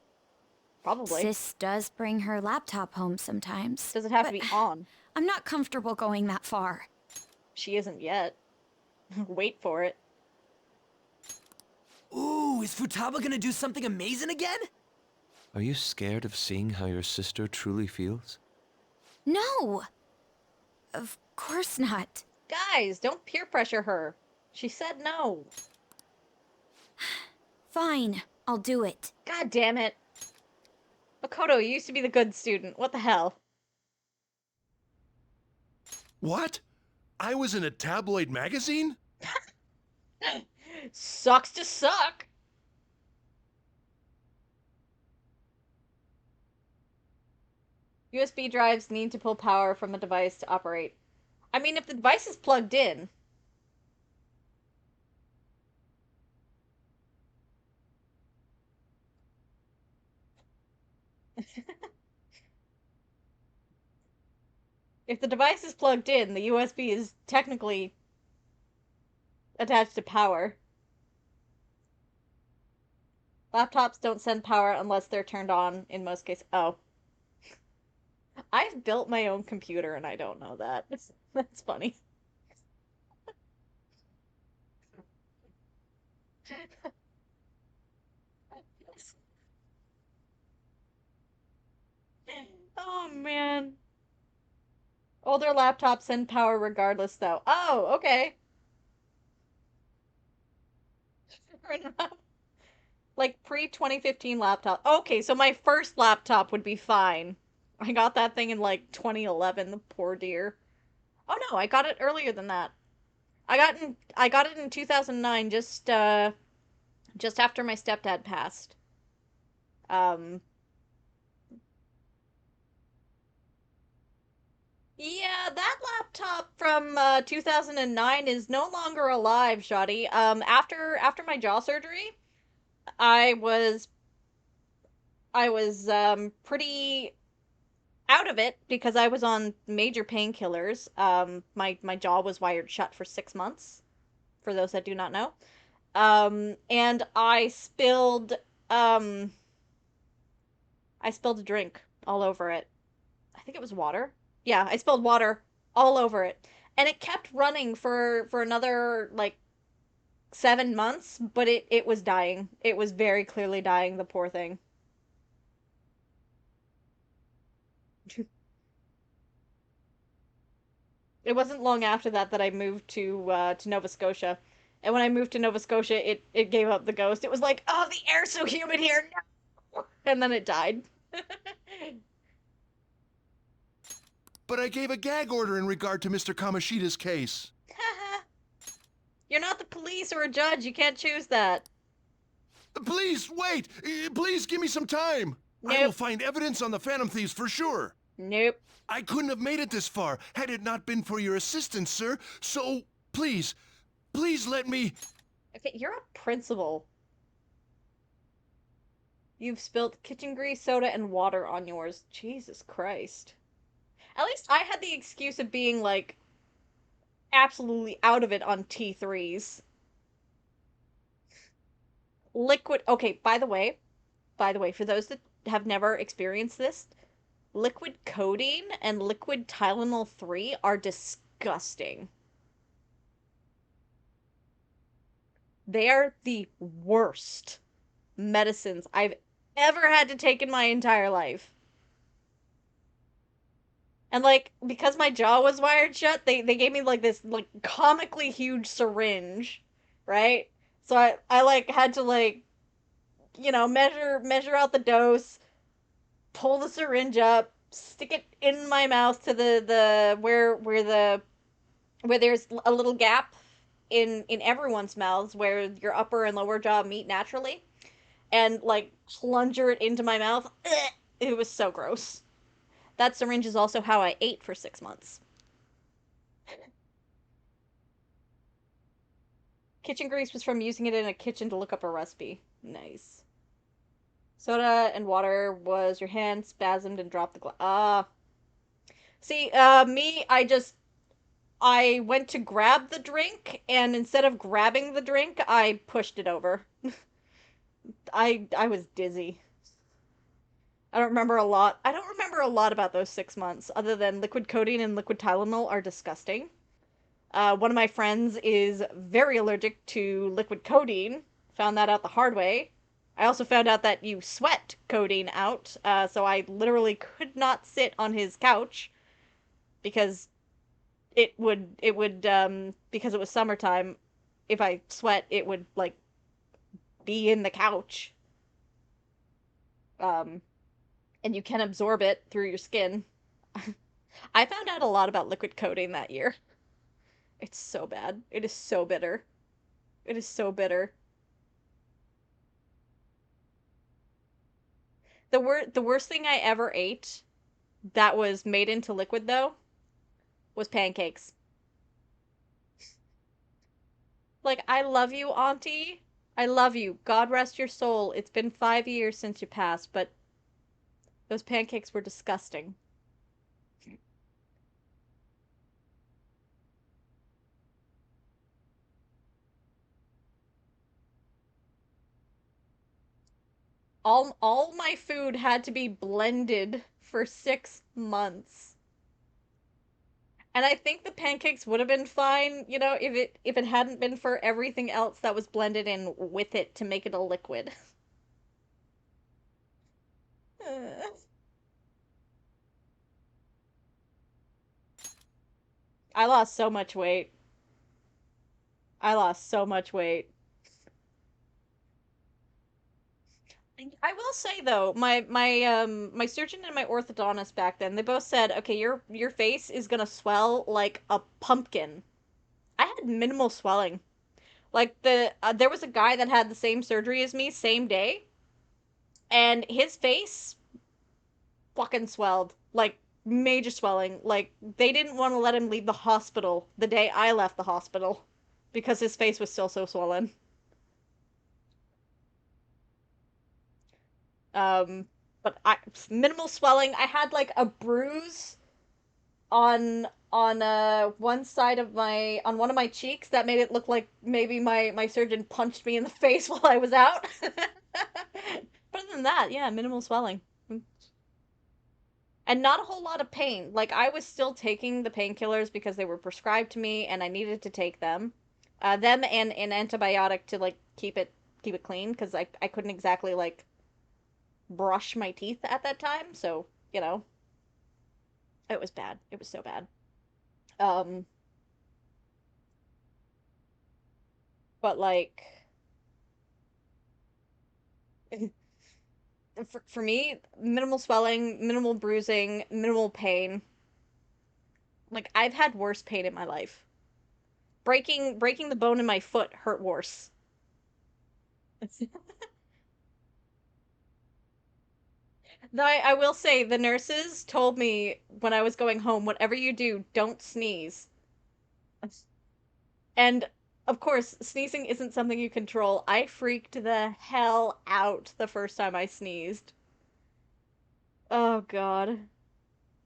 Probably. Sis does bring her laptop home sometimes. Does it have to be on? I'm not comfortable going that far. She isn't yet. Wait for it. Ooh, is Futaba gonna do something amazing again? Are you scared of seeing how your sister truly feels? No! Of course not. Guys, don't peer pressure her. She said no. Fine, I'll do it. God damn it. Makoto, you used to be the good student. What the hell? What? I was in a tabloid magazine? Sucks to suck. USB drives need to pull power from a device to operate. I mean, if the device is plugged in. If the device is plugged in, the USB is technically attached to power. Laptops don't send power unless they're turned on in most cases. Oh. I've built my own computer and I don't know that. That's funny. Oh man. Older laptops send power regardless, though. Oh, okay. Fair enough. Like pre-2015 laptop. Okay, so my first laptop would be fine. I got that thing in like 2011, the poor dear. Oh no, I got it earlier than that. I got it in 2009, just after my stepdad passed. Um yeah, that laptop from 2009 is no longer alive, Shoddy. After my jaw surgery, I was pretty out of it because I was on major painkillers. My jaw was wired shut for 6 months, for those that do not know. And um, I spilled a drink all over it. I think it was water. Yeah, I spilled water all over it. And it kept running for another like 7 months, but it was dying. It was very clearly dying, the poor thing. It wasn't long after that that I moved to Nova Scotia. And when I moved to Nova Scotia, it gave up the ghost. It was like, "Oh, the air's so humid here." No. And then it died. But I gave a gag order in regard to Mr. Kamoshida's case. You're not the police or a judge. You can't choose that. Please, wait! Please give me some time! Nope. I will find evidence on the Phantom Thieves for sure. Nope. I couldn't have made it this far had it not been for your assistance, sir. So, please, please let me... Okay, you're a principal. You've spilled kitchen grease, soda, and water on yours. Jesus Christ. At least I had the excuse of being, like, absolutely out of it on T3s. Liquid... Okay, by the way, for those that have never experienced this, liquid codeine and liquid Tylenol 3 are disgusting. They are the worst medicines I've ever had to take in my entire life. And like, because my jaw was wired shut, they gave me like this like comically huge syringe, right? So I like had to like, measure out the dose, pull the syringe up, stick it in my mouth to the where there's a little gap in everyone's mouths where your upper and lower jaw meet naturally, and like plunger it into my mouth. Ugh, it was so gross. That syringe is also how I ate for 6 months. Kitchen grease was from using it in a kitchen to look up a recipe. Nice. Soda and water was your hand spasmed and dropped the glass. See, me, I went to grab the drink, and instead of grabbing the drink, I pushed it over. I was dizzy. I don't remember a lot. I don't remember a lot about those 6 months, other than liquid codeine and liquid Tylenol are disgusting. One of my friends is very allergic to liquid codeine. Found that out the hard way. I also found out that you sweat codeine out, so I literally could not sit on his couch because because it was summertime, if I sweat, it would, like, be in the couch. And you can absorb it through your skin. I found out a lot about liquid codeine that year. It's so bad. It is so bitter. It is so bitter. The worst thing I ever ate that was made into liquid, though, was pancakes. Like, I love you, Auntie. I love you. God rest your soul. It's been 5 years since you passed, but those pancakes were disgusting. All my food had to be blended for 6 months. And I think the pancakes would have been fine, if it hadn't been for everything else that was blended in with it to make it a liquid. I lost so much weight. I lost so much weight. I will say though, my surgeon and my orthodontist back then, they both said, "Okay, your face is gonna swell like a pumpkin." I had minimal swelling. Like there was a guy that had the same surgery as me, same day, and his face fucking swelled. Like major swelling. Like they didn't want to let him leave the hospital the day I left the hospital because his face was still so swollen. Um, but I minimal swelling. I had like a bruise on one side of my on one of my cheeks that made it look like maybe my surgeon punched me in the face while I was out. But other than that, yeah, minimal swelling. And not a whole lot of pain. Like I was still taking the painkillers because they were prescribed to me and I needed to take them. Them and an antibiotic to like keep it clean because I couldn't exactly like brush my teeth at that time, so, you know, it was bad. It was so bad. Um, but like for me, minimal swelling, minimal bruising, minimal pain. Like I've had worse pain in my life. Breaking the bone in my foot hurt worse. Though I will say the nurses told me when I was going home, whatever you do, don't sneeze. And of course, sneezing isn't something you control. I freaked the hell out the first time I sneezed. Oh god.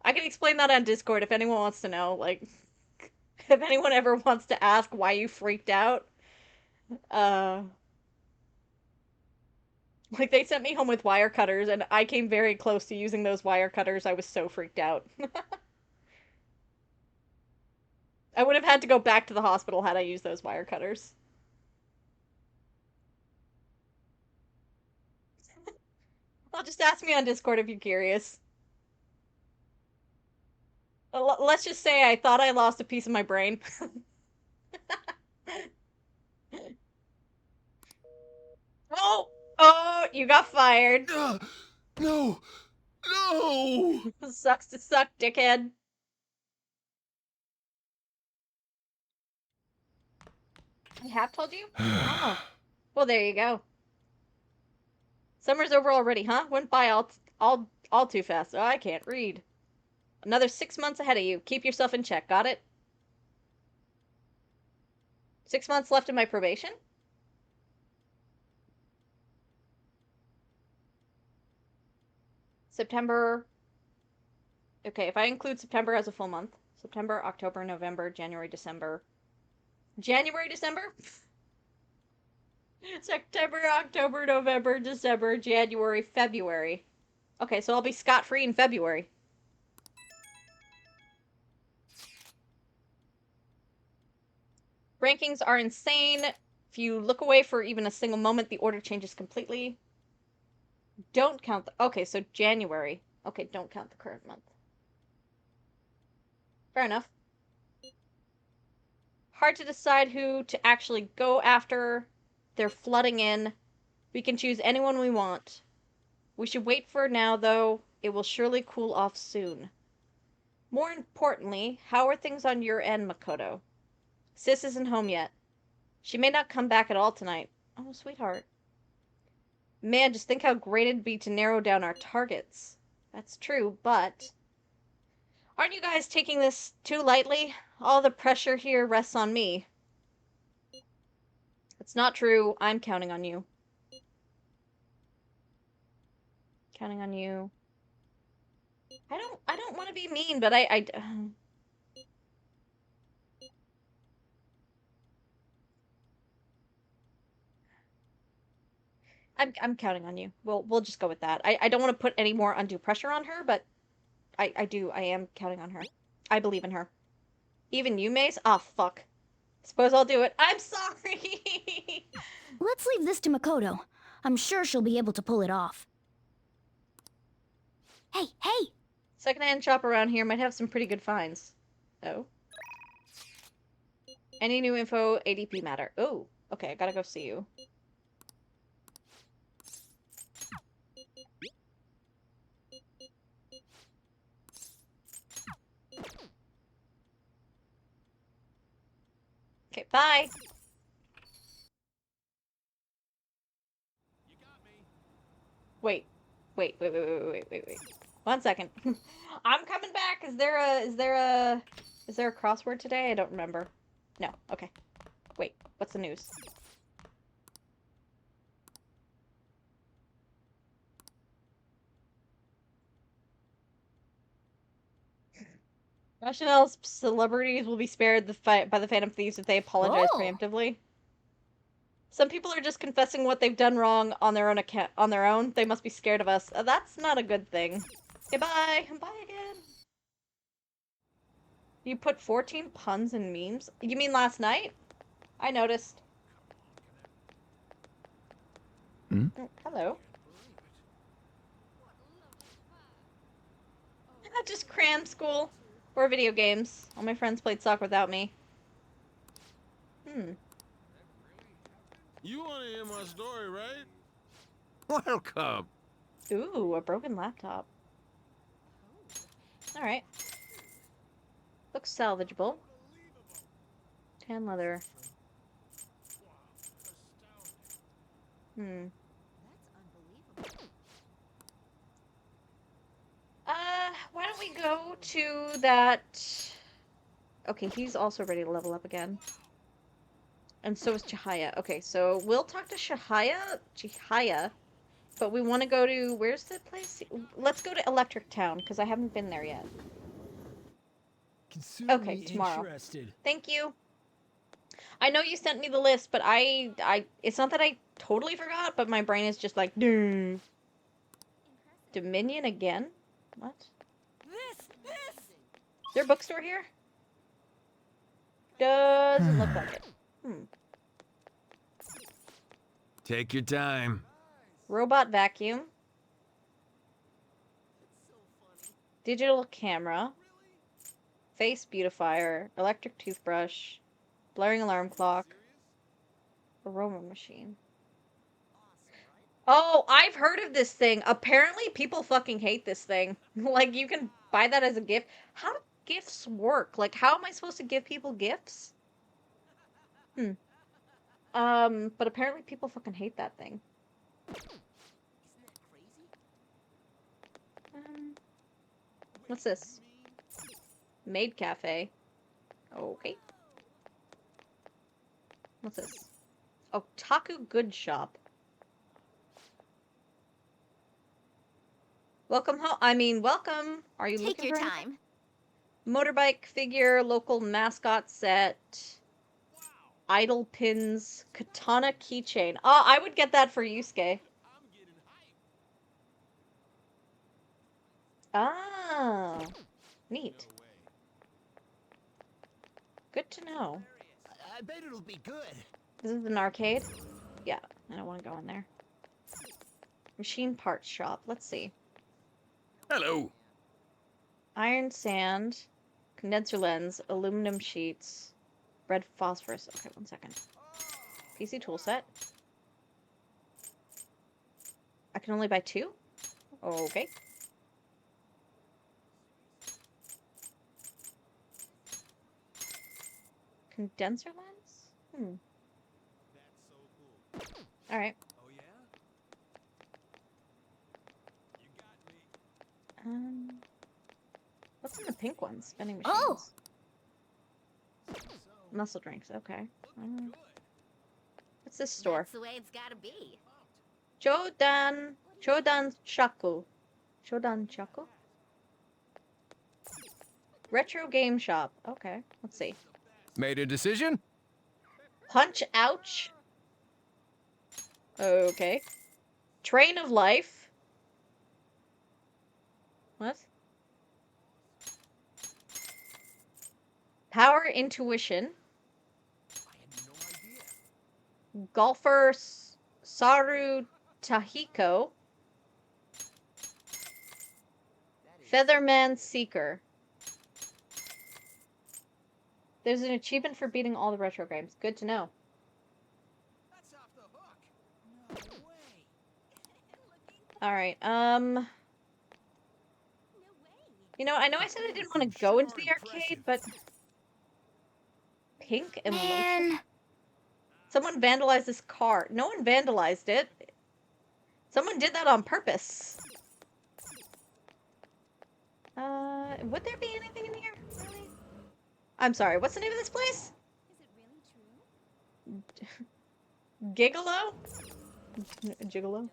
I can explain that on Discord if anyone wants to know. Like, if anyone ever wants to ask why you freaked out. Uh, like they sent me home with wire cutters and I came very close to using those wire cutters. I was so freaked out. I would have had to go back to the hospital had I used those wire cutters. Well, just ask me on Discord if you're curious. Let's just say I thought I lost a piece of my brain. Oh! Oh, you got fired. No! No! Sucks to suck, dickhead. I have told you? Oh. Well, there you go. Summer's over already, huh? Went by all too fast. Oh, I can't read. Another 6 months ahead of you. Keep yourself in check. Got it? 6 months left in my probation? September. Okay, if I include September as a full month. September, October, November, January, December. January, December? September, October, November, December, January, February. Okay, so I'll be scot-free in February. Rankings are insane. If you look away for even a single moment, the order changes completely. Don't count the... Okay, so January. Okay, don't count the current month. Fair enough. Hard to decide who to actually go after. They're flooding in. We can choose anyone we want. We should wait for now, though. It will surely cool off soon. More importantly, how are things on your end, Makoto? Sis isn't home yet. She may not come back at all tonight. Oh, sweetheart. Man, just think how great it'd be to narrow down our targets. That's true, but... Aren't you guys taking this too lightly? All the pressure here rests on me. It's not true. I'm counting on you. Counting on you. I don't want to be mean, but I'm counting on you. We'll just go with that. I don't want to put any more undue pressure on her, but I am counting on her. I believe in her. Even you, Mace? Ah, fuck. Suppose I'll do it. I'm sorry! Let's leave this to Makoto. I'm sure she'll be able to pull it off. Hey, hey! Secondhand shop around here might have some pretty good finds. Oh? Any new info, ADP matter. Oh, okay, I gotta go see you. Okay, bye. Wait. Wait. 1 second. I'm coming back. Is there a crossword today? I don't remember. No. Okay. Wait. What's the news? Rationale celebrities will be spared the fight by the Phantom Thieves if they apologize preemptively. Some people are just confessing what they've done wrong on their own account. On their own, they must be scared of us. That's not a good thing. Okay, bye. Bye again. You put 14 puns in memes? You mean last night? I noticed. Hmm? Oh, hello. Just cram school. Or video games. All my friends played soccer without me. You want to hear my story, right? Welcome. Ooh, a broken laptop. Alright. Looks salvageable. Tan leather. Why don't we go to that... Okay, he's also ready to level up again. And so is Chihaya. Okay, so we'll talk to Chihaya, but we want to go to... Where's the place? Let's go to Electric Town, because I haven't been there yet. Okay, tomorrow. Thank you. I know you sent me the list, but it's not that I totally forgot, but my brain is just like, duh. Dominion again? What? Is there a bookstore here? Doesn't look like it. Take your time. Robot vacuum. Digital camera. Face beautifier. Electric toothbrush. Blaring alarm clock. Aroma machine. Oh, I've heard of this thing. Apparently people fucking hate this thing. Like, you can buy that as a gift. How do gifts work? Like, how am I supposed to give people gifts? But apparently people fucking hate that thing. What's this? Maid cafe. Okay. What's this? Otaku good shop. Welcome home. I mean, welcome. Are you looking for anything? Motorbike figure, local mascot set. Idol pins, katana keychain. Oh, I would get that for Yusuke. Ah, neat. Good to know. I bet it'll be good. This is an arcade? Yeah, I don't want to go in there. Machine parts shop. Let's see. Hello. Iron sand, condenser lens, aluminum sheets, red phosphorus. Okay, 1 second. PC tool set. I can only buy 2? Okay. Condenser lens? Alright. What's in the pink ones? Vending machines. Oh! Muscle drinks, okay. What's this store? That's the way it's gotta be. Chodan Shaku. Chodan Shaku? Retro game shop. Okay, let's see. Made a decision? Punch Ouch. Okay. Train of Life. What? Power Intuition. Golfer Saru Tahiko. Featherman Seeker. There's an achievement for beating all the retro games. Good to know. Alright, you know, I know I said I didn't want to go into the arcade, but... Pink emotion? Someone vandalized this car. No one vandalized it. Someone did that on purpose. Would there be anything in here? Really? I'm sorry, what's the name of this place? Gigolo? Gigolo?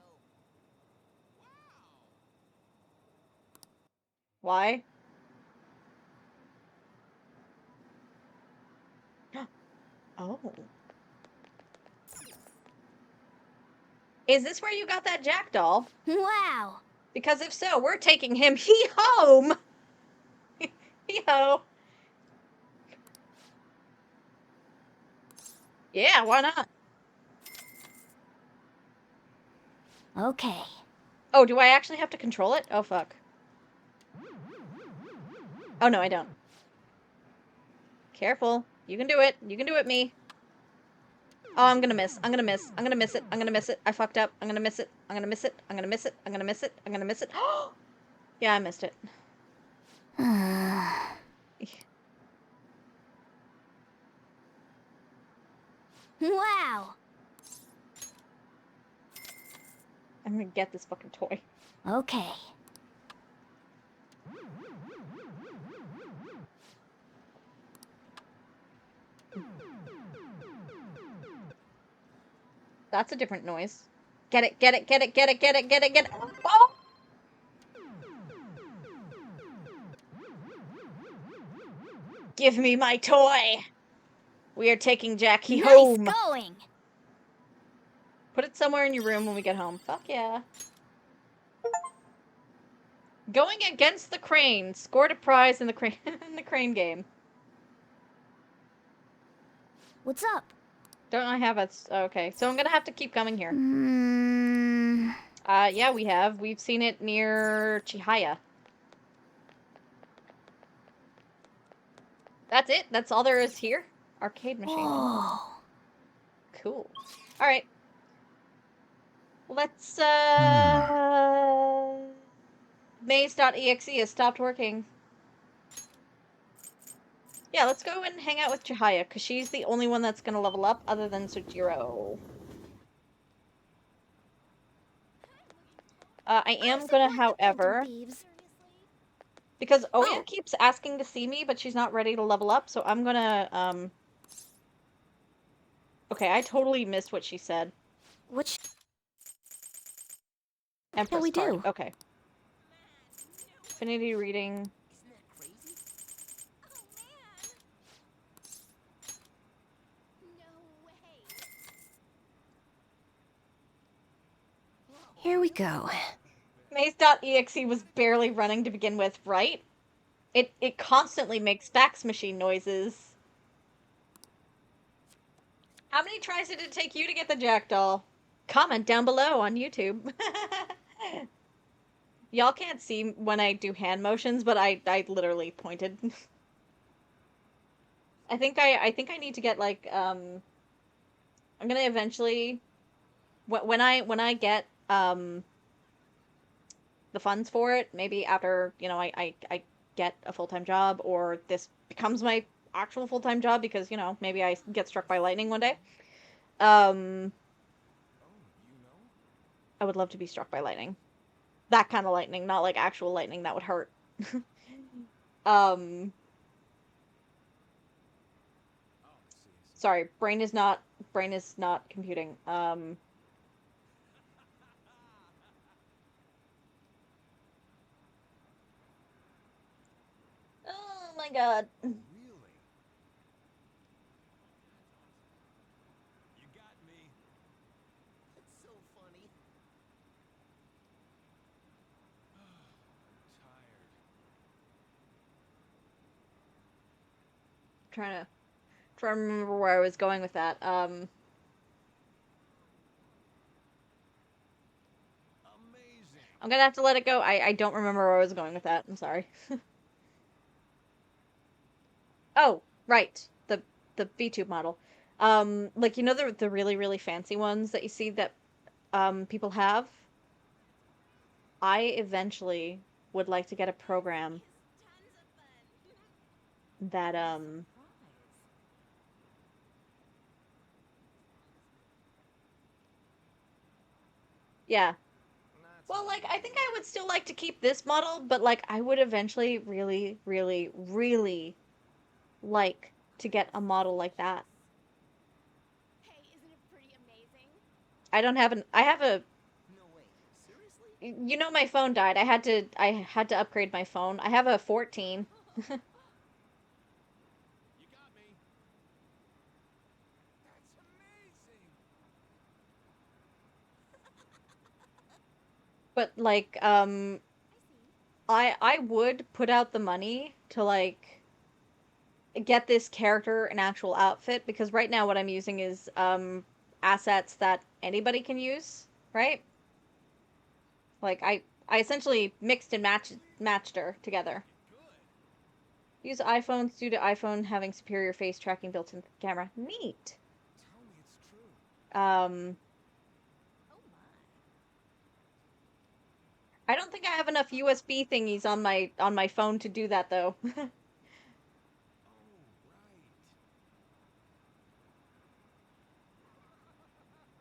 Why? Oh. Is this where you got that Jack doll? Wow. Because if so, we're taking him home. Hee-ho. Yeah, why not? Okay. Oh, do I actually have to control it? Oh, fuck. Oh, no, I don't. Careful. You can do it. You can do it, me. Oh, I'm gonna miss. I'm gonna miss. I'm gonna miss it. I'm gonna miss it. I fucked up. I'm gonna miss it. I'm gonna miss it. I'm gonna miss it. I'm gonna miss it. I'm gonna miss it. Yeah, I missed it. Wow. I'm gonna get this fucking toy. Okay. That's a different noise. Get it, get it, get it, get it, get it, get it, get it. Oh! Give me my toy! We are taking Jackie home. Nice going. Put it somewhere in your room when we get home. Fuck yeah. Going against the crane. Scored a prize in the crane in the crane game. What's up? Don't I have a... Okay, so I'm gonna have to keep coming here. Yeah, we have. We've seen it near Chihaya. That's it? That's all there is here? Arcade machine. Oh. Cool. Alright. Let's, Maze.exe has stopped working. Yeah, let's go and hang out with Chihaya, because she's the only one that's gonna level up, other than Sujiro. I am gonna, however... Because Oya keeps asking to see me, but she's not ready to level up, so I'm gonna, Okay, I totally missed what she said. What Empress we card. do? Okay. Affinity reading. Here we go. Maze.exe was barely running to begin with, right? It constantly makes fax machine noises. How many tries did it take you to get the Jack doll? Comment down below on YouTube. Y'all can't see when I do hand motions, but I literally pointed. I think I need to get like I'm gonna eventually when I get the funds for it, maybe after, you know, I get a full-time job, or this becomes my actual full-time job, because, you know, maybe I get struck by lightning one day. I would love to be struck by lightning. That kind of lightning, not like actual lightning that would hurt. Sorry, brain is not computing. Oh my god. Trying to remember where I was going with that. I'm gonna have to let it go. I don't remember where I was going with that. I'm sorry. Oh, right. the VTube model. Like, you know, the really, really fancy ones that you see that people have? I eventually would like to get a program that, yeah. Well, like, I think I would still like to keep this model, but, like, I would eventually really, really, really like to get a model like that. I don't have an, I have a, you know, my phone died. I had to upgrade my phone. I have a 14. But like, I would put out the money to like get this character an actual outfit because right now what I'm using is assets that anybody can use, right? Like I essentially mixed and matched her together. Use iPhones due to iPhone having superior face tracking built into the camera. Neat. Um, I don't think I have enough USB thingies on my phone to do that though.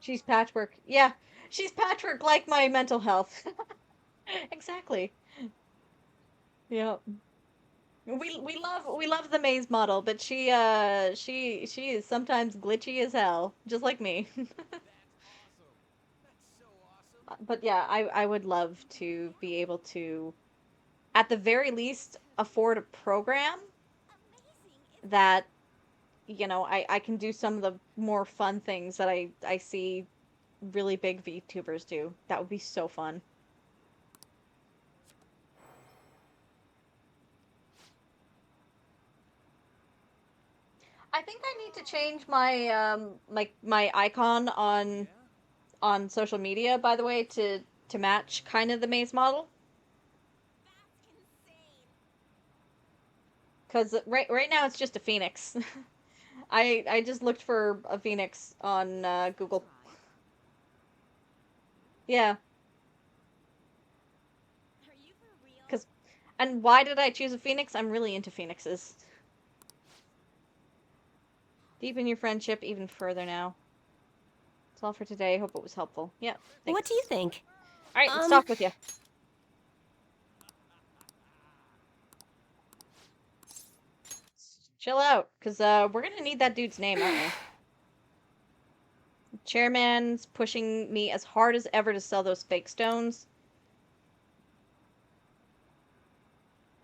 She's patchwork. Yeah, she's patchwork like my mental health. Exactly. Yep. We love the maze model, but she is sometimes glitchy as hell, just like me. But yeah, I would love to be able to, at the very least, afford a program that, you know, I can do some of the more fun things that I see really big VTubers do. That would be so fun. I think I need to change my my icon on social media, by the way, to match kind of the maze model. Because right now it's just a phoenix. I just looked for a phoenix on Google. Yeah. Cause, and why did I choose a phoenix? I'm really into phoenixes. Deepen your friendship even further now. That's all for today. Hope it was helpful. Yeah. Thanks. What do you think? All right, let's talk with you. Chill out, cause we're gonna need that dude's name, aren't we? Chairman's pushing me as hard as ever to sell those fake stones.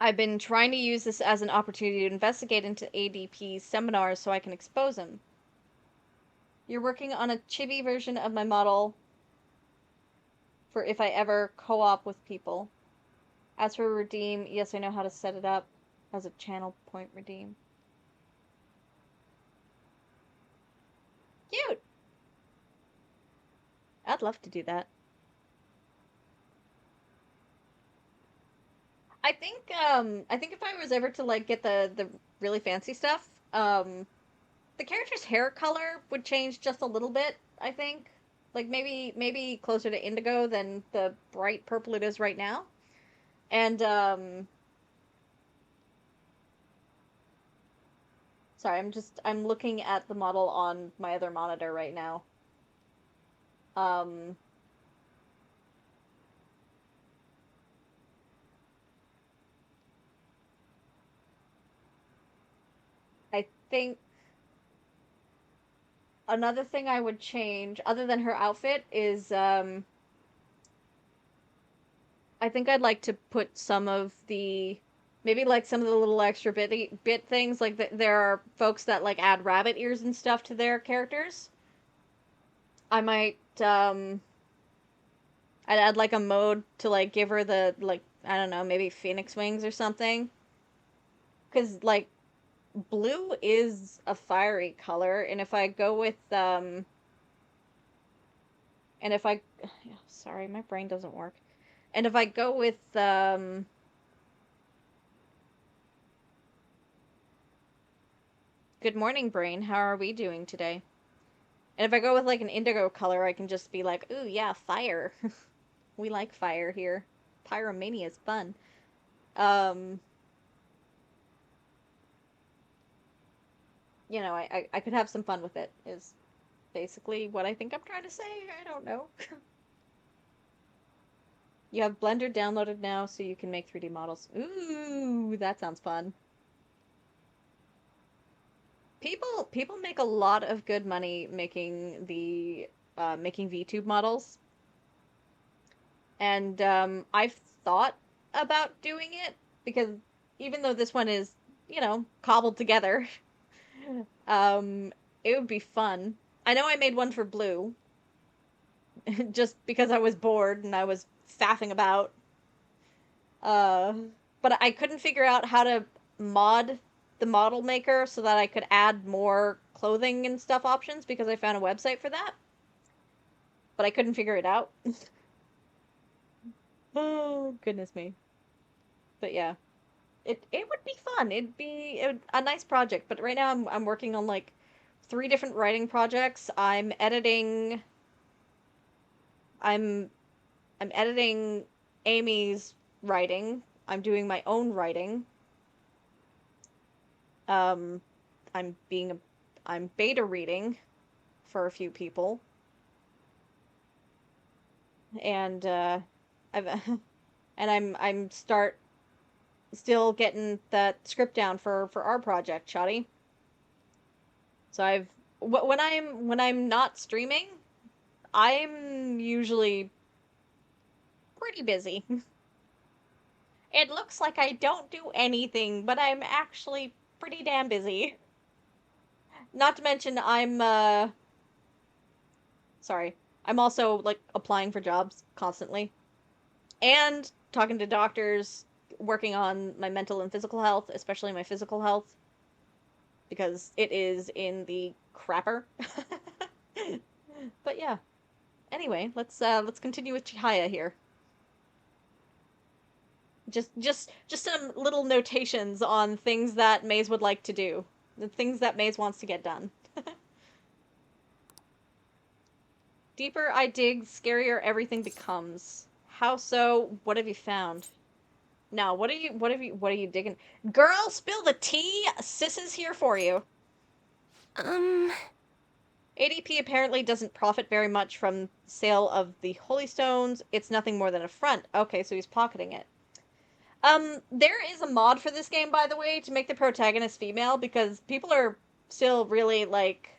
I've been trying to use this as an opportunity to investigate into ADP's seminars so I can expose him. You're working on a chibi version of my model for if I ever co-op with people. As for redeem, yes, I know how to set it up as a channel point redeem. Cute! I'd love to do that. I think if I was ever to like get the really fancy stuff, the character's hair color would change just a little bit, I think. Like maybe closer to indigo than the bright purple it is right now. And sorry, I'm looking at the model on my other monitor right now. Um I think another thing I would change, other than her outfit, is I think I'd like to put some of the, maybe like some of the little extra bit things. Like there are folks that like add rabbit ears and stuff to their characters. I might I'd add like a mode to like give her the like, I don't know, maybe phoenix wings or something. Cause like blue is a fiery color, and if I go with and if I sorry, my brain doesn't work. And if I go with Good morning, brain. How are we doing today? And if I go with like an indigo color, I can just be like, ooh, yeah, fire. We like fire here. Pyromania is fun. Um, you know, I could have some fun with it, is basically what I think I'm trying to say. I don't know. You have Blender downloaded now, so you can make 3D models. Ooh, that sounds fun. People make a lot of good money making making VTube models. And I've thought about doing it because even though this one is, you know, cobbled together, it would be fun. I know I made one for Blue just because I was bored and I was faffing about. Uh, but I couldn't figure out how to mod the model maker so that I could add more clothing and stuff options because I found a website for that. But I couldn't figure it out. Oh, goodness me. But yeah. It would be fun. It'd be a nice project, but right now I'm working on like 3 different writing projects. I'm I'm editing Amy's writing. I'm doing my own writing. Um I'm being a I'm beta reading for a few people. And I've and I'm still getting that script down for our project, Shoddy. So when I'm not streaming, I'm usually pretty busy. It looks like I don't do anything, but I'm actually pretty damn busy. Not to mention sorry. I'm also like applying for jobs constantly and talking to doctors, working on my mental and physical health, especially my physical health because it is in the crapper. But yeah. Anyway, let's continue with Chihaya here. Just some little notations on things that Maze would like to do. The things that Maze wants to get done. Deeper I dig, scarier everything becomes. How so? What have you found? Now, what are you digging? Girl, spill the tea! Sis is here for you. ADP apparently doesn't profit very much from sale of the Holy Stones. It's nothing more than a front. Okay, so he's pocketing it. There is a mod for this game, by the way, to make the protagonist female, because people are still really, like,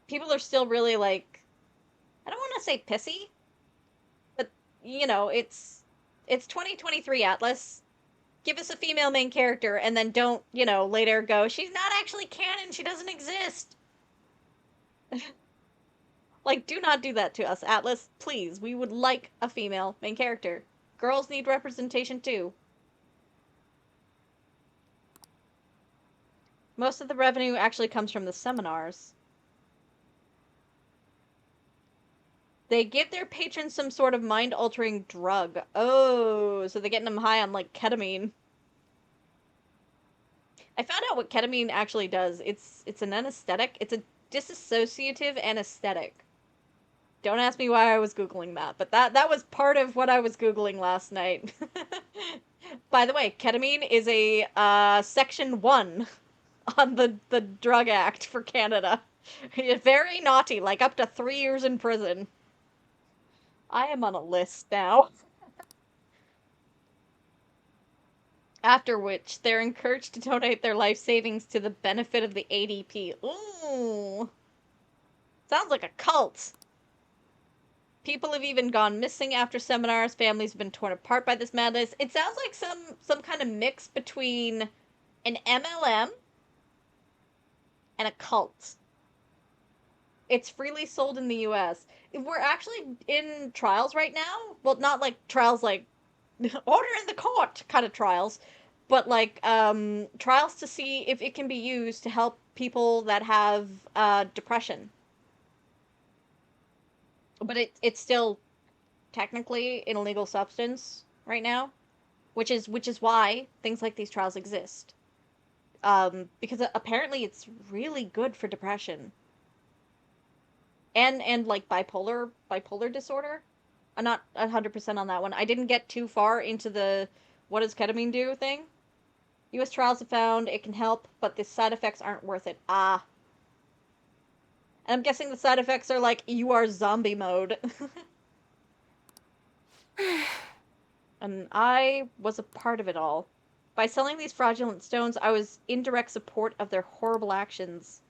people are still really, like, I don't want to say pissy, but, you know, it's 2023 Atlas. Give us a female main character, and then don't, you know, later go, she's not actually canon, she doesn't exist. Like, do not do that to us, Atlas. Please, we would like a female main character. Girls need representation, too. Most of the revenue actually comes from the seminars. They give their patrons some sort of mind-altering drug. Oh, so they're getting them high on, like, ketamine. I found out what ketamine actually does. It's an anesthetic. It's a disassociative anesthetic. Don't ask me why I was Googling that, but that was part of what I was Googling last night. By the way, ketamine is a Section 1 on the Drug Act for Canada. Very naughty, like up to 3 years in prison. I am on a list now. After which, they're encouraged to donate their life savings to the benefit of the ADP. Ooh. Sounds like a cult. People have even gone missing after seminars. Families have been torn apart by this madness. It sounds like some kind of mix between an MLM and a cult. It's freely sold in the US. We're actually in trials right now. Well, not like trials like order in the court kind of trials, but like trials to see if it can be used to help people that have depression. But it's still technically an illegal substance right now. which is why things like these trials exist. Because apparently it's really good for depression and like bipolar disorder. I'm not 100% on that one. I didn't get too far into the what does ketamine do thing. U.S. trials have found it can help, but the side effects aren't worth it. Ah. And I'm guessing the side effects are like, you are zombie mode. And I was a part of it all. By selling these fraudulent stones, I was in direct support of their horrible actions.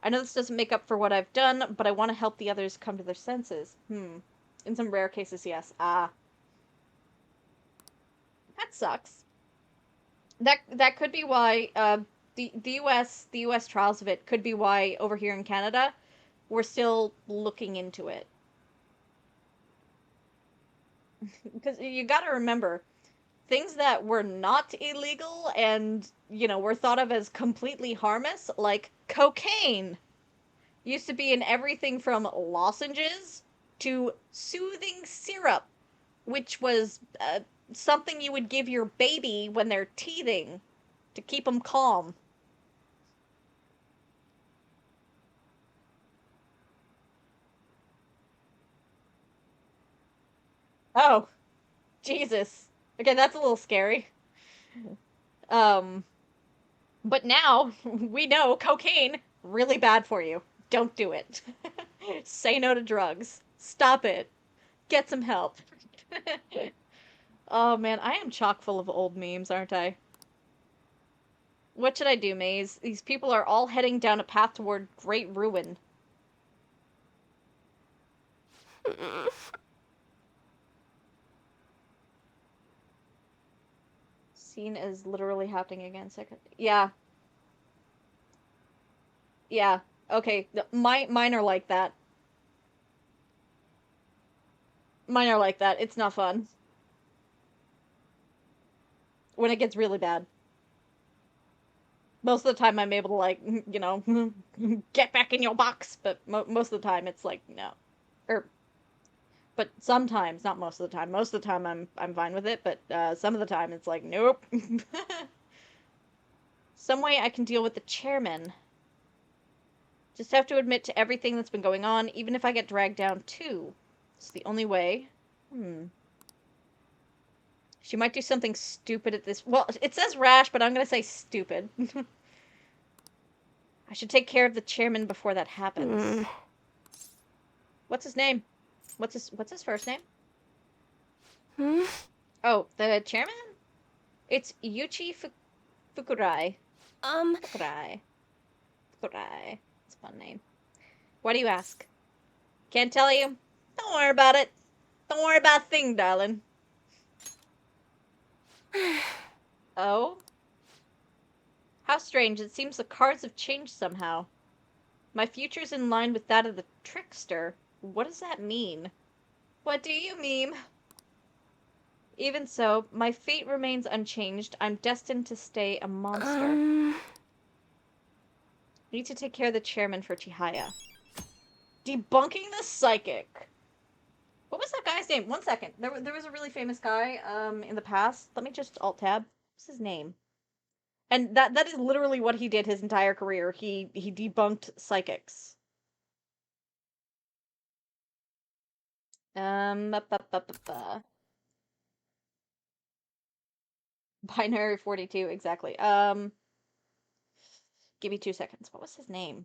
I know this doesn't make up for what I've done, but I want to help the others come to their senses. In some rare cases, yes. Ah. That sucks. That could be why, the US trials of it could be why over here in Canada, we're still looking into it. Because you gotta remember, things that were not illegal and, were thought of as completely harmless, like cocaine, used to be in everything from lozenges to soothing syrup, which was something you would give your baby when they're teething to keep them calm. Oh, Jesus. Okay, that's a little scary. Um, but now we know cocaine really bad for you. Don't do it. Say no to drugs. Stop it. Get some help. Oh man, I am chock full of old memes, aren't I? What should I do, Maze? These people are all heading down a path toward great ruin. Scene is literally happening again. Second. Yeah. Yeah. Okay. Mine are like that. Mine are like that. It's not fun. When it gets really bad. Most of the time I'm able to, like, get back in your box, but most of the time it's like, no. Or, but sometimes, not most of the time. Most of the time I'm fine with it, but some of the time it's like, nope. Some way I can deal with the chairman. Just have to admit to everything that's been going on, even if I get dragged down too. It's the only way. She might do something stupid at this. Well, it says rash, but I'm gonna say stupid. I should take care of the chairman before that happens. What's his name? What's his first name? Oh, the chairman? It's Yuchi Fukurai. Fukurai. Fukurai. It's a fun name. Why do you ask? Can't tell you. Don't worry about it. Don't worry about a thing, darling. Oh? How strange. It seems the cards have changed somehow. My future's in line with that of the trickster. What does that mean? What do you mean? Even so, my fate remains unchanged. I'm destined to stay a monster. Need to take care of the chairman for Chihaya. Debunking the psychic. What was that guy's name? One second. There was a really famous guy in the past. Let me just alt-tab. What's his name? And that is literally what he did his entire career. He debunked psychics. Binary 42, exactly. Give me 2 seconds. What was his name?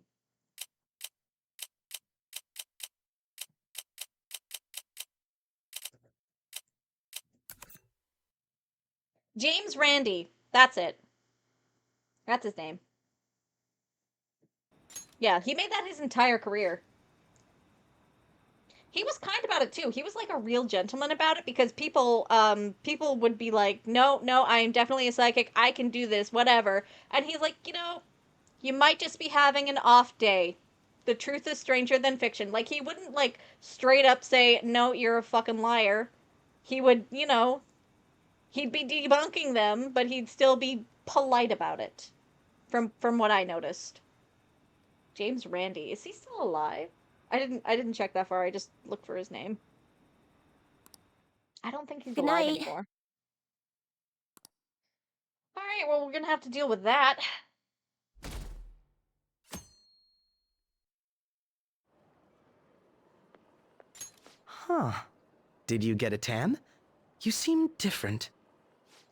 James Randi. That's it. That's his name. Yeah, he made that his entire career. He was kind about it too. He was like a real gentleman about it because people would be like, no, I am definitely a psychic. I can do this, whatever. And he's like, you might just be having an off day. The truth is stranger than fiction. Like, he wouldn't, like, straight up say, no, you're a fucking liar. He would, he'd be debunking them, but he'd still be polite about it. From what I noticed. James Randi. Is he still alive? I didn't check that far. I just looked for his name. I don't think he's Good alive night. anymore. Alright, well, we're gonna have to deal with that. Huh. Did you get a tan? You seem different.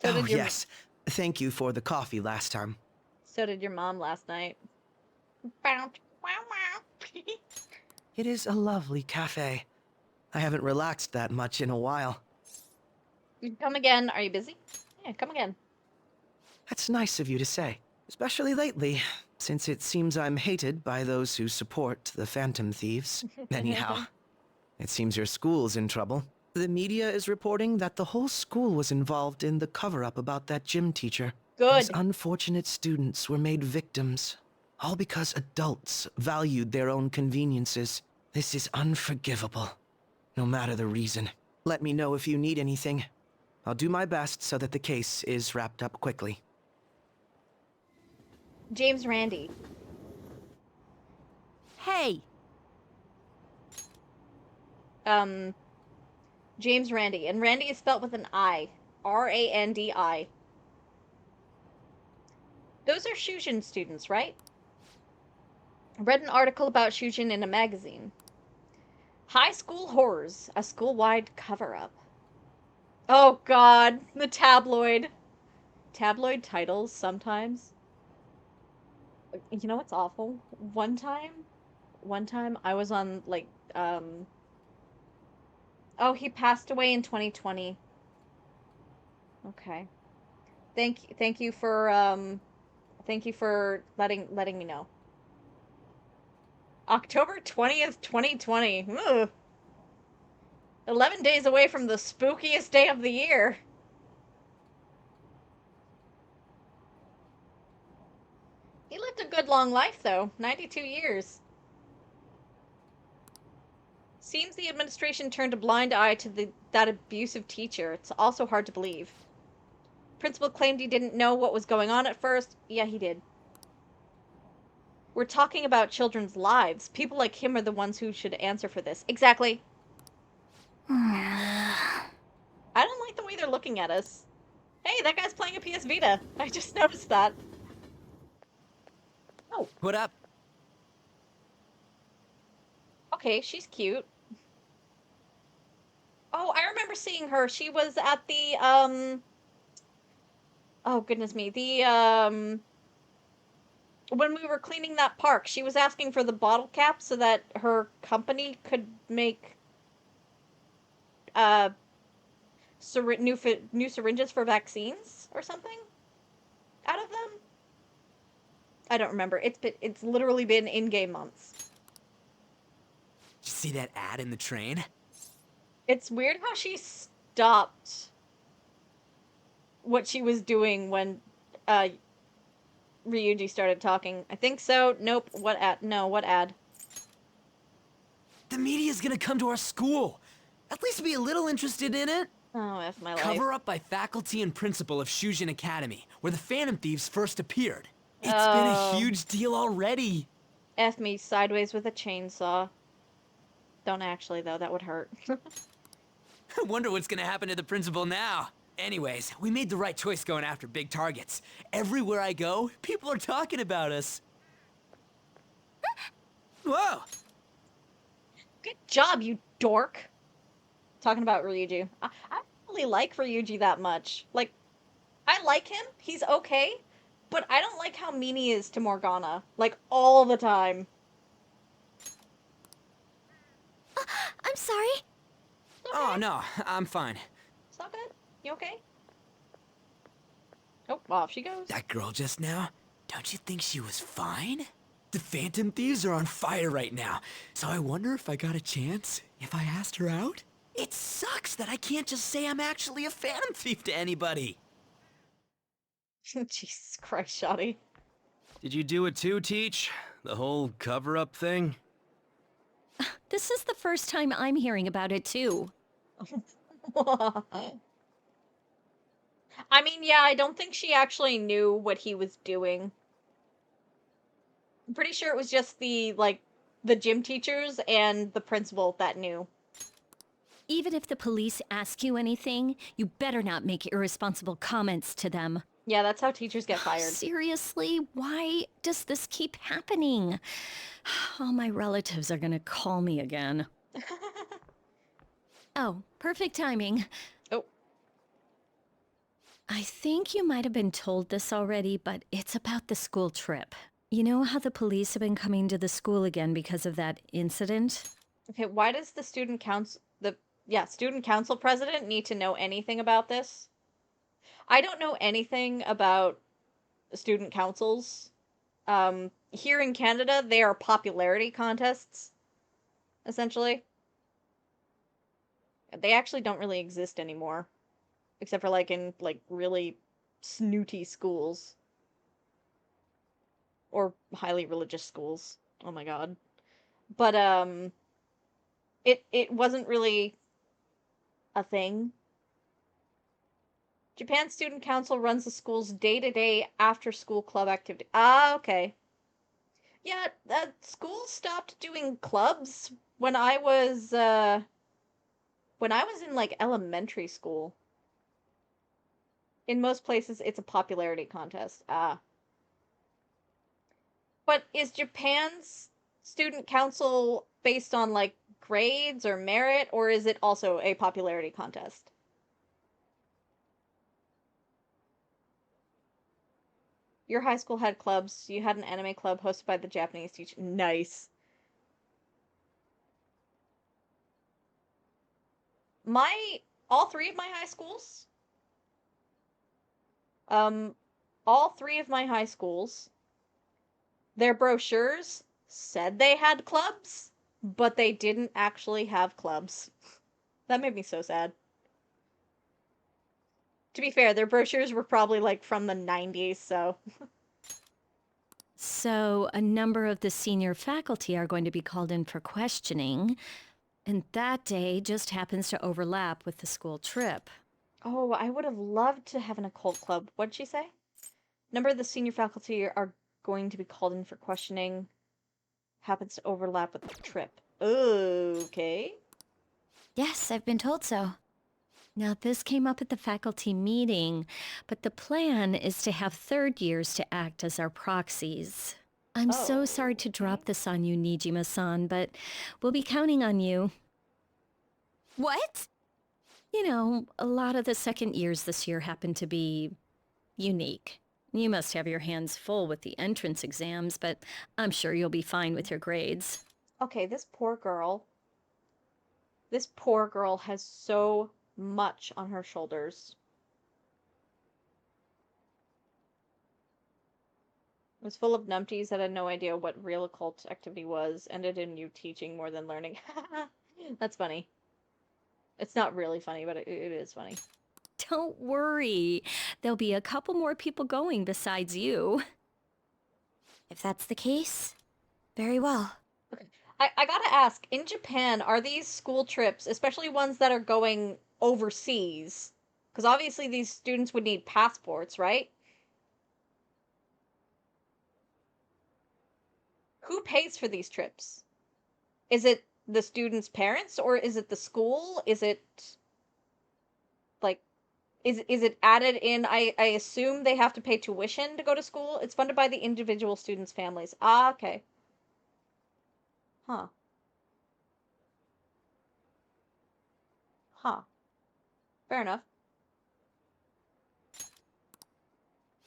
So Oh, did your yes. Thank you for the coffee last time. So did your mom last night. It is a lovely cafe. I haven't relaxed that much in a while. Come again. Are you busy? Yeah, come again. That's nice of you to say, especially lately, since it seems I'm hated by those who support the Phantom Thieves. Anyhow, it seems your school's in trouble. The media is reporting that the whole school was involved in the cover-up about that gym teacher. Good. Those unfortunate students were made victims, all because adults valued their own conveniences. This is unforgivable, no matter the reason. Let me know if you need anything. I'll do my best so that the case is wrapped up quickly. James Randi. Hey! James Randi. And Randi is spelled with an I. R-A-N-D-I. Those are Shujin students, right? I read an article about Shujin in a magazine. High School Horrors, a school-wide cover-up. Oh god, the tabloid. Tabloid titles, sometimes. You know what's awful? One time I was on, like, oh, he passed away in 2020. Okay. Thank you for letting me know. October 20th, 2020. Ugh. 11 days away from the spookiest day of the year. He lived a good long life, though. 92 years. Seems the administration turned a blind eye to that abusive teacher. It's also hard to believe. Principal claimed he didn't know what was going on at first. Yeah, he did. We're talking about children's lives. People like him are the ones who should answer for this. Exactly. I don't like the way they're looking at us. Hey, that guy's playing a PS Vita. I just noticed that. Oh. What up? Okay, she's cute. Oh, I remember seeing her. She was at the, oh, goodness me. When we were cleaning that park, she was asking for the bottle cap so that her company could make, new syringes for vaccines or something out of them. I don't remember. It's literally been in-game months. Did you see that ad in the train? It's weird how she stopped what she was doing when Ryuji started talking. I think so. Nope. What ad? No, what ad? The media's gonna come to our school. At least be a little interested in it. Oh, F my life. Cover up by faculty and principal of Shujin Academy, where the Phantom Thieves first appeared. It's been a huge deal already. F me sideways with a chainsaw. Don't actually, though. That would hurt. I wonder what's gonna happen to the principal now. Anyways, we made the right choice going after big targets. Everywhere I go, people are talking about us. Whoa! Good job, you dork. Talking about Ryuji. I don't really like Ryuji that much. Like, I like him. He's okay. But I don't like how mean he is to Morgana. Like, all the time. I'm sorry. Okay. Oh, no, I'm fine. It's not good. You okay? Oh, off she goes. That girl just now, don't you think she was fine? The Phantom Thieves are on fire right now, so I wonder if I got a chance if I asked her out? It sucks that I can't just say I'm actually a Phantom Thief to anybody. Jesus Christ, Shoddy. Did you do it too, Teach? The whole cover-up thing? This is the first time I'm hearing about it, too. I mean, yeah, I don't think she actually knew what he was doing. I'm pretty sure it was just the gym teachers and the principal that knew. Even if the police ask you anything, you better not make irresponsible comments to them. Yeah, that's how teachers get fired. Seriously, why does this keep happening? All my relatives are gonna call me again. Oh, perfect timing. Oh. I think you might have been told this already, but it's about the school trip. You know how the police have been coming to the school again because of that incident? Okay, why does the student council president need to know anything about this? I don't know anything about student councils. Here in Canada, they are popularity contests, essentially. They actually don't really exist anymore, except for like in like really snooty schools or highly religious schools. Oh my god. But it wasn't really a thing. Japan Student Council runs the school's day-to-day after-school club activity. Ah, okay. Yeah, school stopped doing clubs when I was in like elementary school. In most places it's a popularity contest. Ah. But is Japan's student council based on like grades or merit, or is it also a popularity contest? Your high school had clubs. You had an anime club hosted by the Japanese teacher. Nice. My all three of my high schools, um, all three of my high schools, their brochures said they had clubs, but they didn't actually have clubs. That made me so sad. To be fair, their brochures were probably like from the 90s, so. So, a number of the senior faculty are going to be called in for questioning, and that day just happens to overlap with the school trip. Oh, I would have loved to have an occult club. What'd she say? Number of the senior faculty are going to be called in for questioning. Happens to overlap with the trip. Okay. Yes, I've been told so. Now, this came up at the faculty meeting, but the plan is to have third years to act as our proxies. I'm so sorry to drop this on you, Nijima-san, but we'll be counting on you. What? You know, a lot of the second years this year happen to be unique. You must have your hands full with the entrance exams, but I'm sure you'll be fine with your grades. Okay, this poor girl. This poor girl has so much on her shoulders. It was full of numpties that had no idea what real occult activity was, ended in you teaching more than learning. That's funny. It's not really funny, but it is funny. Don't worry. There'll be a couple more people going besides you. If that's the case, very well. Okay. I gotta ask, in Japan, are these school trips, especially ones that are going overseas, because obviously these students would need passports, right? Who pays for these trips? Is it the students' parents, or is it the school? Is it like is it added in? I assume they have to pay tuition to go to school. It's funded by the individual students' families. Ah, okay. Huh. Huh. Fair enough.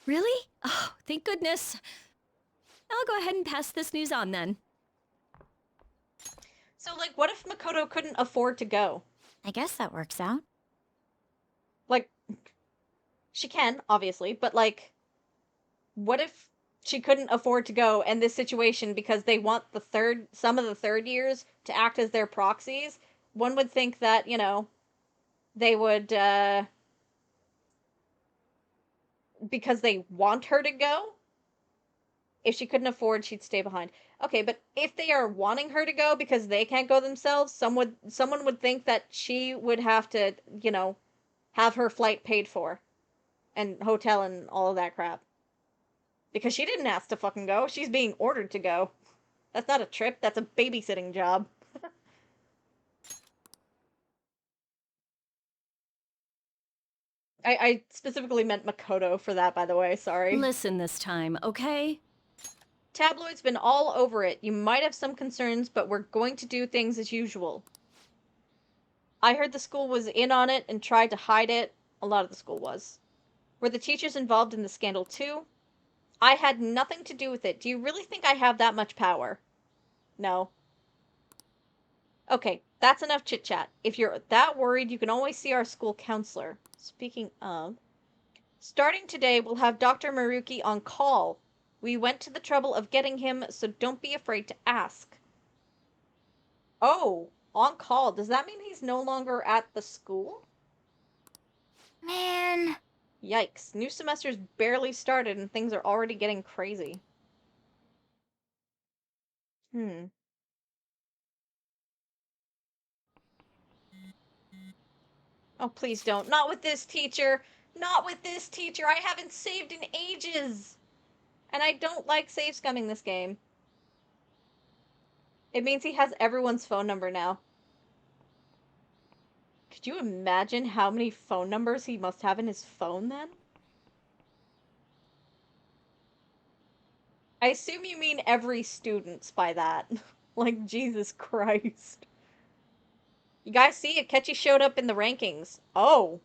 Really? Oh, thank goodness. I'll go ahead and pass this news on then. So, like, what if Makoto couldn't afford to go? I guess that works out. Like, she can, obviously, but, like, what if she couldn't afford to go and this situation, because they want some of the third years to act as their proxies, one would think that, you know, they would, because they want her to go, if she couldn't afford, she'd stay behind. Okay, but if they are wanting her to go because they can't go themselves, someone would think that she would have to, you know, have her flight paid for and hotel and all of that crap. Because she didn't ask to fucking go. She's being ordered to go. That's not a trip, that's a babysitting job. I specifically meant Makoto for that, by the way, sorry. Listen this time, okay? Tabloid's been all over it. You might have some concerns, but we're going to do things as usual. I heard the school was in on it and tried to hide it. A lot of the school was. Were the teachers involved in the scandal too? I had nothing to do with it. Do you really think I have that much power? No. Okay, that's enough chit-chat. If you're that worried, you can always see our school counselor. Speaking of... Starting today, we'll have Dr. Maruki on call. We went to the trouble of getting him, so don't be afraid to ask. Oh, on call. Does that mean he's no longer at the school? Man. Yikes. New semester's barely started and things are already getting crazy. Oh, please don't. Not with this teacher. Not with this teacher. I haven't saved in ages. And I don't like save scumming this game. It means he has everyone's phone number now. Could you imagine how many phone numbers he must have in his phone then? I assume you mean every student's by that. Like, Jesus Christ. You guys see, Akechi showed up in the rankings. Oh.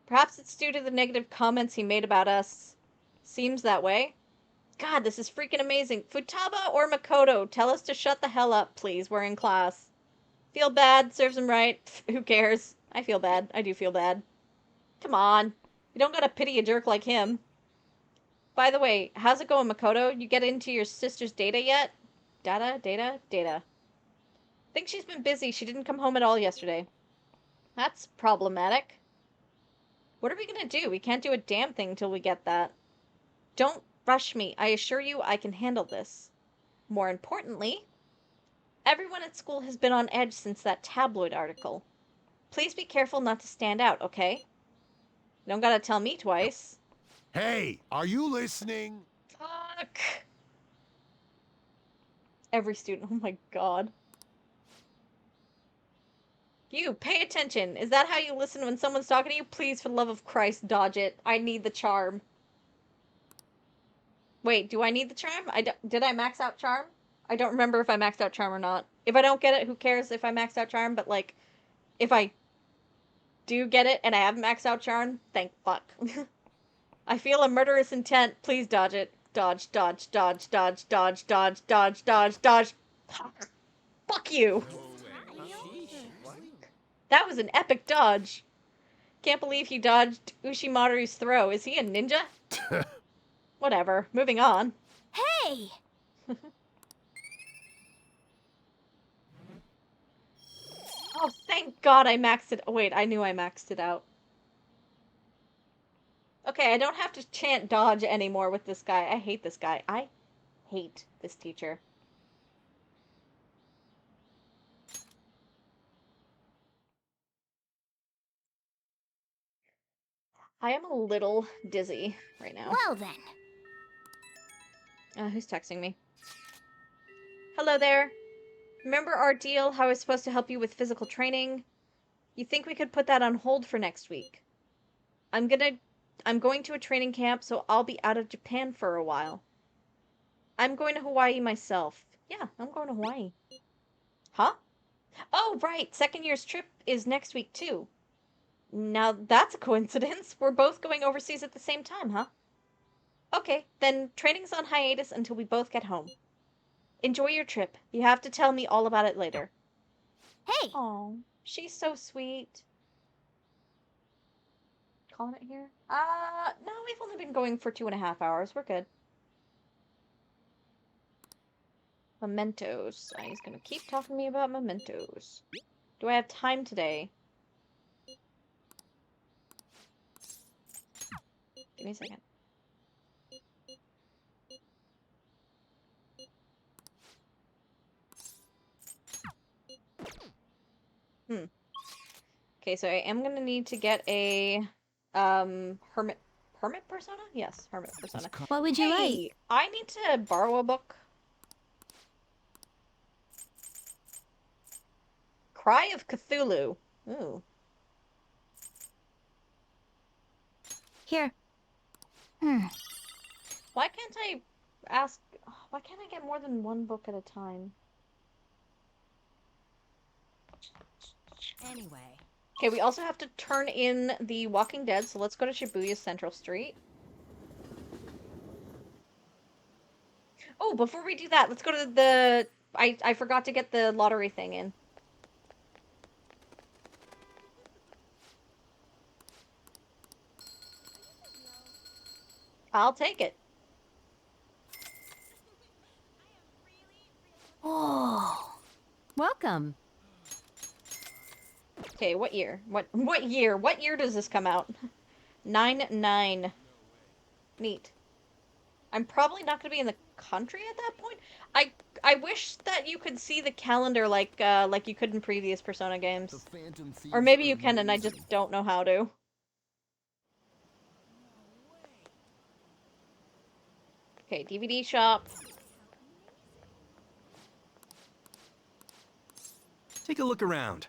Perhaps it's due to the negative comments he made about us. Seems that way. God, this is freaking amazing. Futaba or Makoto, tell us to shut the hell up, please. We're in class. Feel bad, serves him right. Who cares? I feel bad. I do feel bad. Come on. You don't gotta pity a jerk like him. By the way, how's it going, Makoto? You get into your sister's data yet? Data. Think she's been busy. She didn't come home at all yesterday. That's problematic. What are we gonna do? We can't do a damn thing till we get that. Don't rush me. I assure you I can handle this. More importantly, everyone at school has been on edge since that tabloid article. Please be careful not to stand out, okay? You don't gotta tell me twice. Hey, are you listening? Fuck. Every student. Oh my god. You, pay attention. Is that how you listen when someone's talking to you? Please, for the love of Christ, dodge it. I need the charm. Wait, do I need the charm? Did I max out charm? I don't remember if I maxed out charm or not. If I don't get it, who cares if I maxed out charm? But, like, if I do get it and I haven't maxed out charm, thank fuck. I feel a murderous intent. Please dodge it. Dodge. Fuck you. That was an epic dodge. Can't believe he dodged Ushimaru's throw. Is he a ninja? Whatever. Moving on. Hey! Oh, thank God I maxed it. Oh, wait, I knew I maxed it out. Okay, I don't have to chant dodge anymore with this guy. I hate this guy. I hate this teacher. I am a little dizzy right now. Well then. Who's texting me? Hello there. Remember our deal, how I was supposed to help you with physical training? You think we could put that on hold for next week? I'm going to a training camp, so I'll be out of Japan for a while. I'm going to Hawaii myself. Yeah, I'm going to Hawaii. Huh? Oh, right. Second year's trip is next week, too. Now, that's a coincidence. We're both going overseas at the same time, huh? Okay, then training's on hiatus until we both get home. Enjoy your trip. You have to tell me all about it later. Hey! Oh, she's so sweet. Calling it here? No, we've only been going for 2.5 hours. We're good. Mementos. He's gonna keep talking to me about mementos. Do I have time today? Give me a second. Okay, so I am gonna need to get a hermit persona? Yes, hermit persona. What would you like? I need to borrow a book. Cry of Cthulhu. Ooh. Here. Why can't I ask... Why can't I get more than one book at a time? Anyway. Okay, we also have to turn in the Walking Dead, so let's go to Shibuya Central Street. Oh, before we do that, let's go to the... I forgot to get the lottery thing in. I'll take it. Oh. Welcome. Okay, what year? What year? What year does this come out? 9/9. Neat. I'm probably not going to be in the country at that point. I wish that you could see the calendar like you could in previous Persona games. Or maybe you can and I just don't know how to. Okay, DVD shop. Take a look around.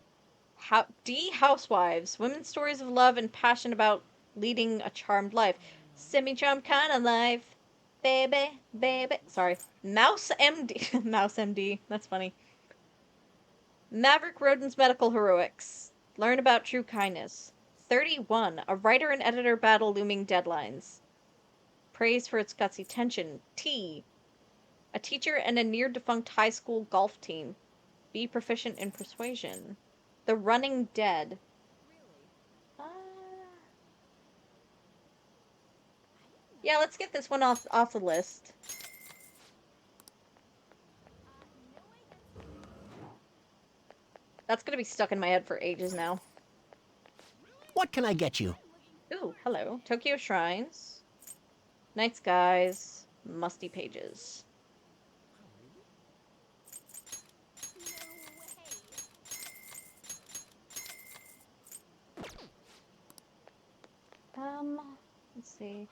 Housewives. Women's stories of love and passion about leading a charmed life. Semi-charmed kind of life. Baby, baby. Sorry. Mouse MD. Mouse MD. That's funny. Maverick Rodin's medical heroics. Learn about true kindness. 31. A writer and editor battle looming deadlines. Praise for its gutsy tension. T. A teacher and a near-defunct high school golf team. Be proficient in persuasion. The Running Dead. Yeah, let's get this one off the list. That's gonna be stuck in my head for ages now. What can I get you? Ooh, hello. Tokyo Shrines. Night Skies. Musty Pages. Let's see.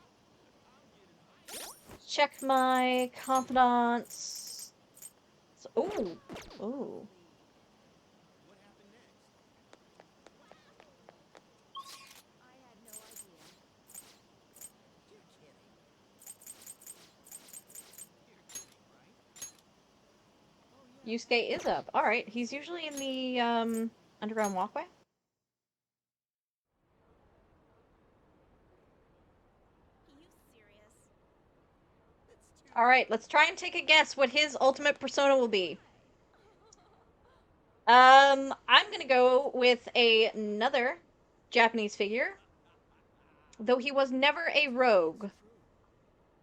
Check my confidants. Ooh. Ooh. Yusuke is up. Alright, he's usually in the, underground walkway? Alright, let's try and take a guess what his ultimate persona will be. I'm gonna go with another Japanese figure. Though he was never a rogue.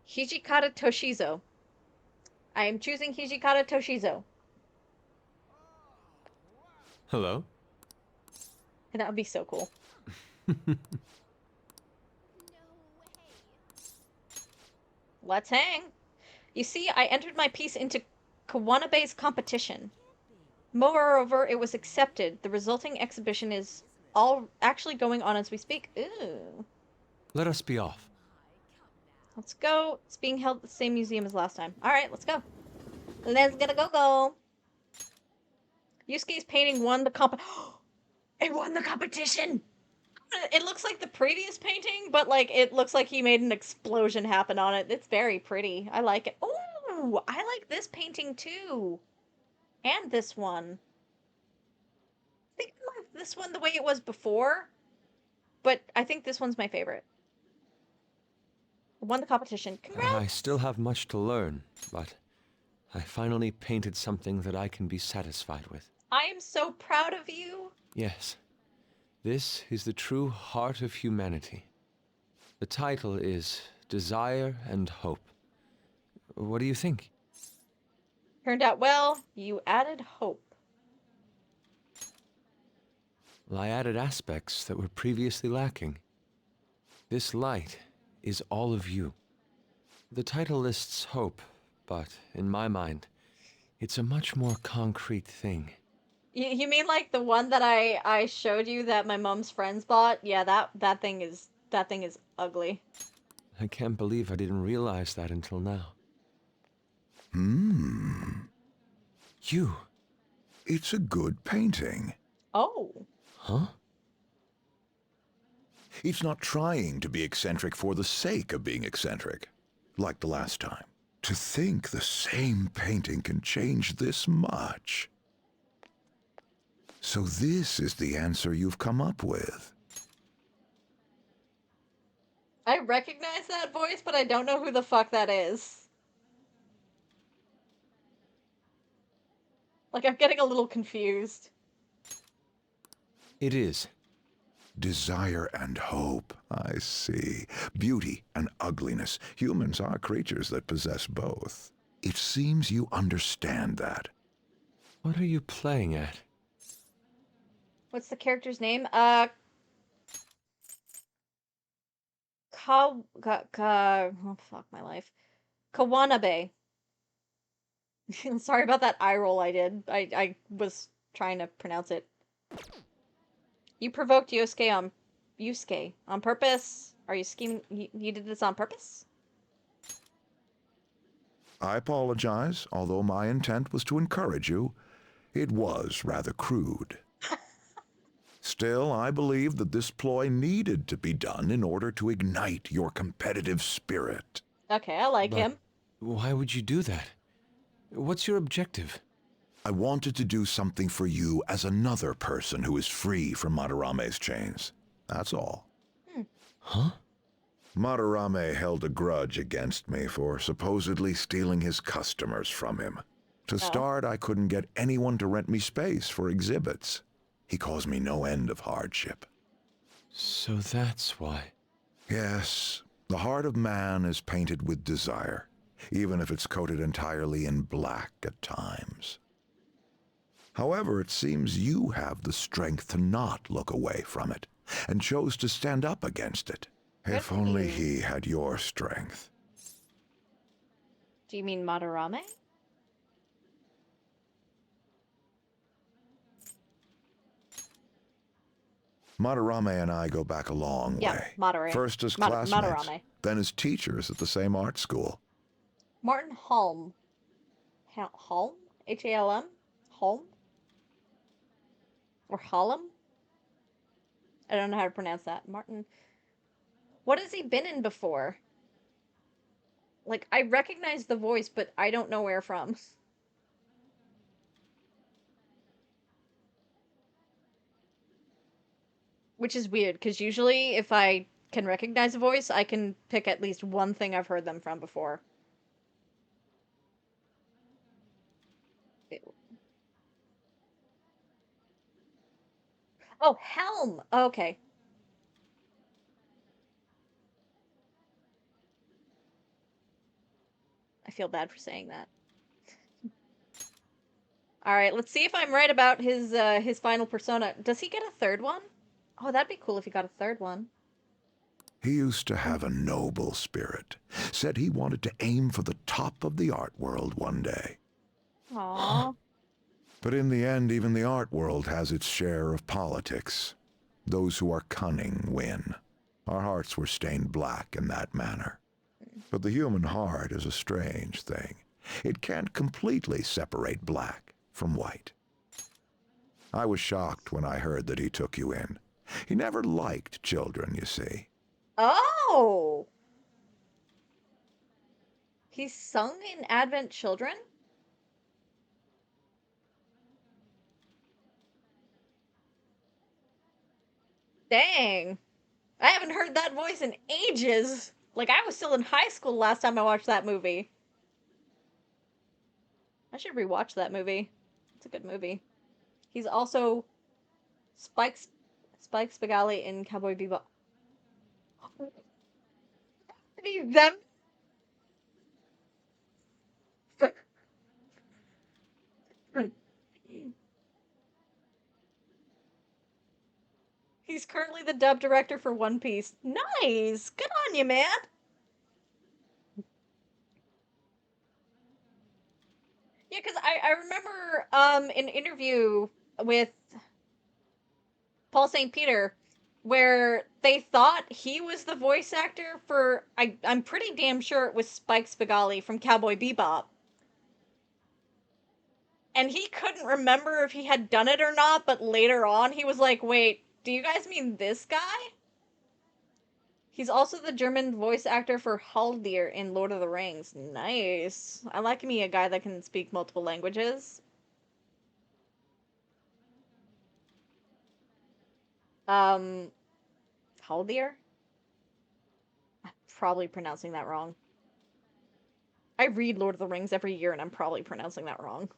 Hijikata Toshizo. I am choosing Hijikata Toshizo. Hello? That would be so cool. Let's hang. You see, I entered my piece into Kawanabe's competition. Moreover, it was accepted. The resulting exhibition is all actually going on as we speak. Ooh. Let us be off. Let's go. It's being held at the same museum as last time. Alright, let's go. Let's get a go-go. Yusuke's painting won the It won the competition! It looks like the previous painting, but, like, it looks like he made an explosion happen on it. It's very pretty. I like it. Ooh! I like this painting, too. And this one. I think I like this one the way it was before, but I think this one's my favorite. Won the competition. Congrats! I still have much to learn, but I finally painted something that I can be satisfied with. I am so proud of you. Yes. This is the true heart of humanity. The title is Desire and Hope. What do you think? Turned out well. You added hope. Well, I added aspects that were previously lacking. This light is all of you. The title lists hope, but in my mind, it's a much more concrete thing. You mean like the one that I showed you that my mom's friends bought? Yeah, that thing is ugly. I can't believe I didn't realize that until now. You. It's a good painting. Oh. Huh? He's not trying to be eccentric for the sake of being eccentric, like the last time. To think the same painting can change this much. So this is the answer you've come up with. I recognize that voice, but I don't know who the fuck that is. Like, I'm getting a little confused. It is. Desire and hope, I see. Beauty and ugliness. Humans are creatures that possess both. It seems you understand that. What are you playing at? What's the character's name? Oh, fuck my life. Kawanabe. Sorry about that eye roll I did. I was trying to pronounce it. You provoked Yusuke on purpose? Are you scheming? You did this on purpose? I apologize, although my intent was to encourage you. It was rather crude. Still, I believe that this ploy needed to be done in order to ignite your competitive spirit. Okay, I like him. Why would you do that? What's your objective? I wanted to do something for you as another person who is free from Madarame's chains. That's all. Huh? Madarame held a grudge against me for supposedly stealing his customers from him. To start, I couldn't get anyone to rent me space for exhibits. He caused me no end of hardship. So that's why. Yes, the heart of man is painted with desire, even if it's coated entirely in black at times. However, it seems you have the strength to not look away from it, and chose to stand up against it. If only he had your strength. Do you mean Madarame? Madarame and I go back a long way. Madarame. First as classmates, Madarame. then as teachers at the same art school. Martin Halm. Halm? H-A-L-M? Halm? Or Hallam? I don't know how to pronounce that. Martin. What has he been in before? Like, I recognize the voice, but I don't know where from. Which is weird, because usually if I can recognize a voice, I can pick at least one thing I've heard them from before. Oh, Helm! Okay. I feel bad for saying that. Alright, let's see if I'm right about his final persona. Does he get a third one? Oh, that'd be cool if he got a third one. He used to have a noble spirit. Said he wanted to aim for the top of the art world one day. Aww. But in the end, even the art world has its share of politics. Those who are cunning win. Our hearts were stained black in that manner. But the human heart is a strange thing. It can't completely separate black from white. I was shocked when I heard that he took you in. He never liked children, you see. Oh! He's sung in Advent Children? Dang. I haven't heard that voice in ages. Like, I was still in high school last time I watched that movie. I should rewatch that movie. It's a good movie. He's also Spike Spigali in Cowboy Bebop. Them. He's currently the dub director for One Piece. Nice! Good on you, man! Yeah, because I remember an interview with Paul St. Peter where they thought he was the voice actor for... I'm pretty damn sure it was Spike Spigali from Cowboy Bebop. And he couldn't remember if he had done it or not, but later on he was like, wait, do you guys mean this guy? He's also the German voice actor for Haldir in Lord of the Rings. Nice. I like me a guy that can speak multiple languages. Haldir? I'm probably pronouncing that wrong. I read Lord of the Rings every year and I'm probably pronouncing that wrong.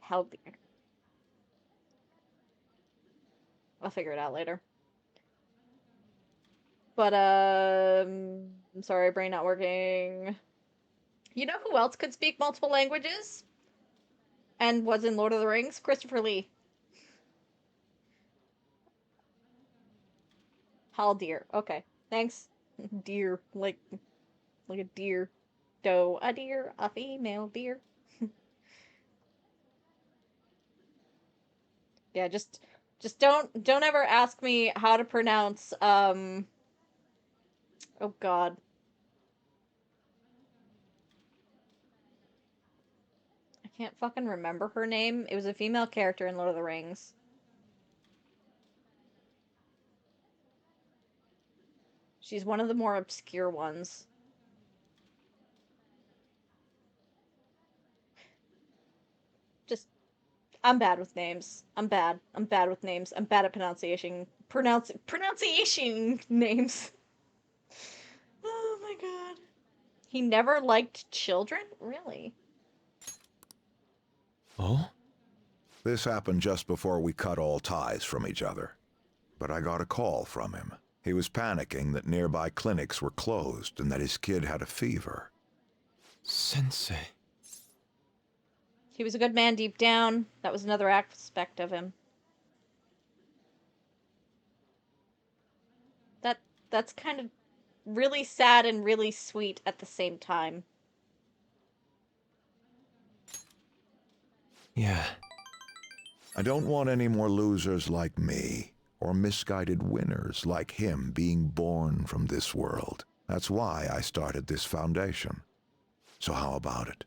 Haldir. I'll figure it out later. But, I'm sorry, brain not working. You know who else could speak multiple languages? And was in Lord of the Rings? Christopher Lee. Haldir. Okay. Thanks. Deer. Like a deer. Doe. A deer. A female deer. Yeah, just don't ever ask me how to pronounce, oh god. I can't fucking remember her name. It was a female character in Lord of the Rings. She's one of the more obscure ones. Just, I'm bad with names. I'm bad. I'm bad with names. I'm bad at pronunciation names. Oh my god. He never liked children? Really? Oh? This happened just before we cut all ties from each other. But I got a call from him. He was panicking that nearby clinics were closed and that his kid had a fever. Sensei. He was a good man deep down. That was another aspect of him. That's kind of really sad and really sweet at the same time. Yeah. I don't want any more losers like me, or misguided winners like him being born from this world. That's why I started this foundation. So how about it?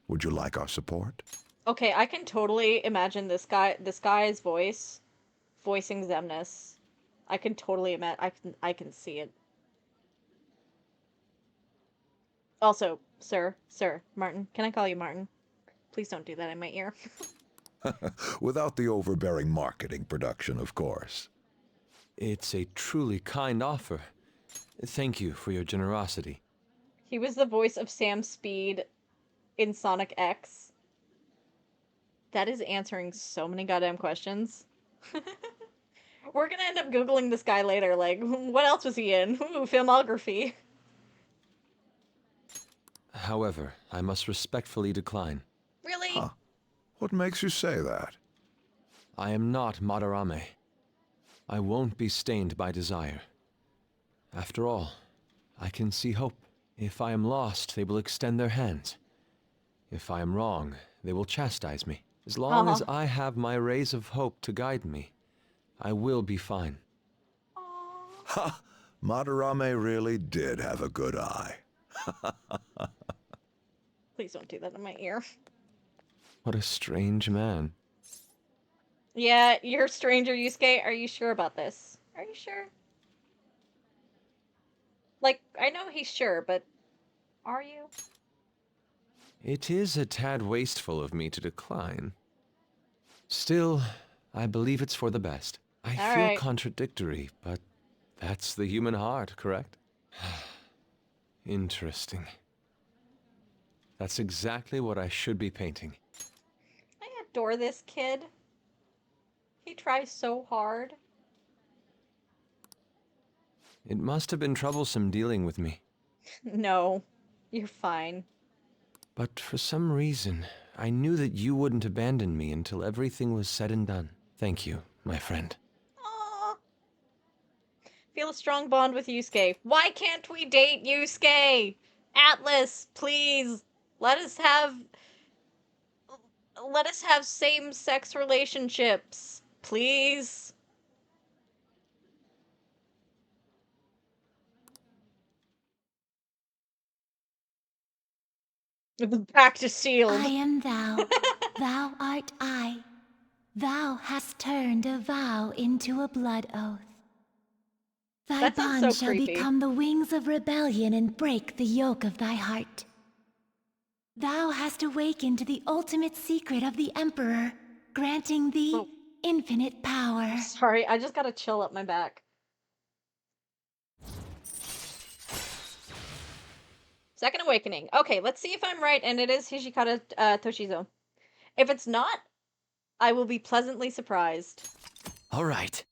Would you like our support? Okay, I can totally imagine this guy's voicing Xemnas. I can totally imagine. I can see it. Also, sir, Martin, can I call you Martin? Please don't do that in my ear. Without the overbearing marketing production, of course. It's a truly kind offer. Thank you for your generosity. He was the voice of Sam Speed in Sonic X. That is answering so many goddamn questions. We're gonna end up Googling this guy later, like, what else was he in? Ooh, filmography. However, I must respectfully decline. Really? Huh. What makes you say that? I am not Madarame. I won't be stained by desire. After all, I can see hope. If I am lost, they will extend their hands. If I am wrong, they will chastise me. As long as I have my rays of hope to guide me, I will be fine. Ha! Madarame really did have a good eye. Please don't do that in my ear. What a strange man. Yeah, you're a stranger, Yusuke. Are you sure about this? Are you sure? Like, I know he's sure, but are you? It is a tad wasteful of me to decline. Still, I believe it's for the best. I feel contradictory, but that's the human heart, correct? Interesting. That's exactly what I should be painting. I adore this kid. He tries so hard. It must have been troublesome dealing with me. No, you're fine. But for some reason, I knew that you wouldn't abandon me until everything was said and done. Thank you, my friend. Aww. Feel a strong bond with Yusuke. Why can't we date Yusuke? Atlas, please. Let us have same-sex relationships. Please. The pact is sealed. I am thou, thou art I. Thou hast turned a vow into a blood oath. Thy That sounds so bond shall creepy. become the wings of rebellion and break the yoke of thy heart. Thou hast awakened to the ultimate secret of the Emperor, granting thee infinite power. Sorry, I just got a chill up my back. Second Awakening. Okay, let's see if I'm right, and it is Hijikata Toshizo. If it's not, I will be pleasantly surprised. All right.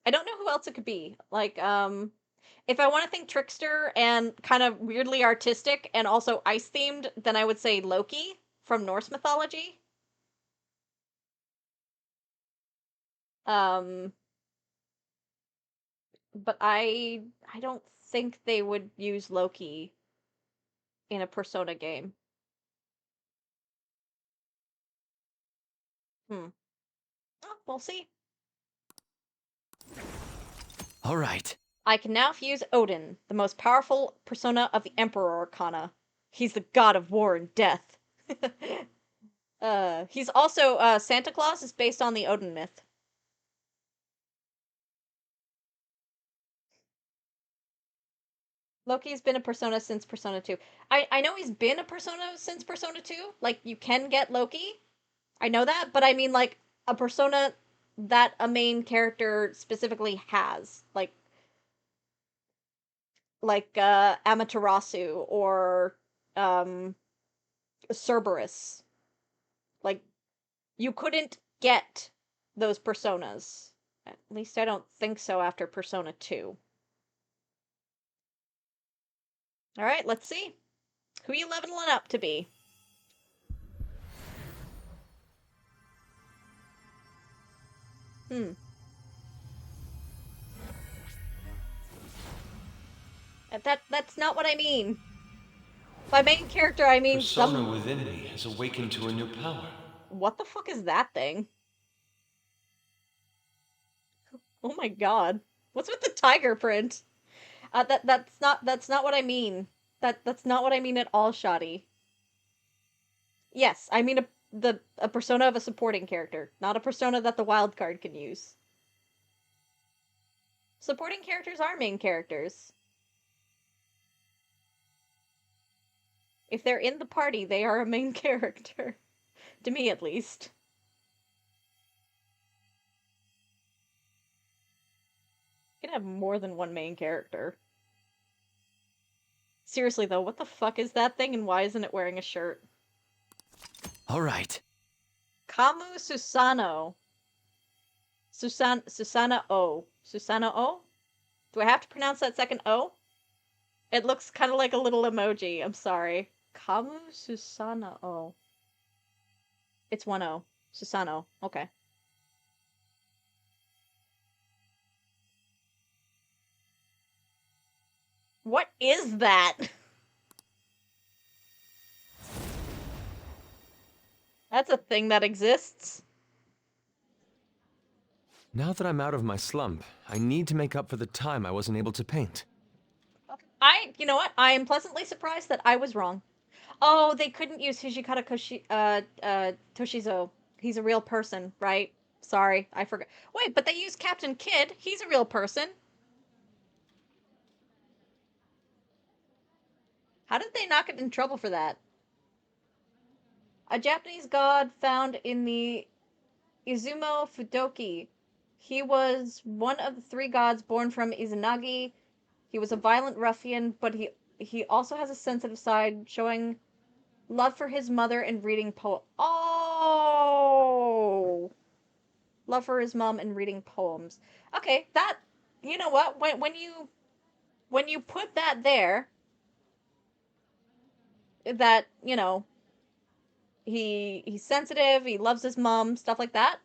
I don't know who else it could be. Like, if I want to think trickster and kind of weirdly artistic and also ice themed, then I would say Loki from Norse mythology. Um, but I don't think they would use Loki in a Persona game. Oh, we'll see. All right. I can now fuse Odin, the most powerful persona of the Emperor Arcana. He's the god of war and death. He's also, Santa Claus is based on the Odin myth. Loki's been a persona since Persona 2. I know he's been a persona since Persona 2. Like, you can get Loki. I know that, but I mean, like, a persona that a main character specifically has. Like, Amaterasu or, Cerberus. Like, you couldn't get those personas. At least I don't think so after Persona 2. Alright, let's see. Who you leveling up to be? That's not what I mean. By main character, I mean Persona within me has awakened to a new power. What the fuck is that thing? Oh my god. What's with the tiger print? That's not what I mean. That's not what I mean at all, Shoddy. Yes, I mean a persona of a supporting character, not a persona that the wild card can use. Supporting characters are main characters. If they're in the party, they are a main character. To me, at least. You can have more than one main character. Seriously, though, what the fuck is that thing and why isn't it wearing a shirt? All right. Kamu Susano. Susana O. Susana O? Do I have to pronounce that second O? It looks kind of like a little emoji. I'm sorry. Kamu Susana O. It's one O. Susano. Okay. What is that? That's a thing that exists. Now that I'm out of my slump, I need to make up for the time I wasn't able to paint. You know what? I am pleasantly surprised that I was wrong. Oh, they couldn't use Hijikata Toshizo. He's a real person, right? Sorry, I forgot. Wait, but they used Captain Kidd. He's a real person. How did they not get in trouble for that? A Japanese god found in the Izumo Fudoki. He was one of the three gods born from Izanagi. He was a violent ruffian, but he also has a sensitive side, showing love for his mother and reading Oh! Love for his mom and reading poems. Okay, that, you know what? When you put that there, that, you know, he's sensitive, he loves his mom, stuff like that.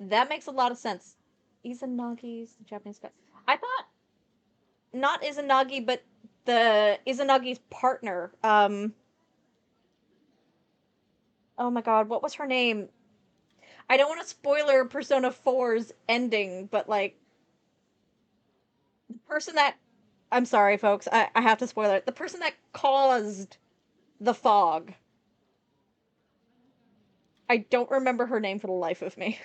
That makes a lot of sense. Izanagi's the Japanese guy. I thought not Izanagi, but the Izanagi's partner. Oh my god, what was her name? I don't want to spoiler Persona 4's ending, but like the person that I'm sorry, folks, I have to spoil it. The person that caused the fog. I don't remember her name for the life of me.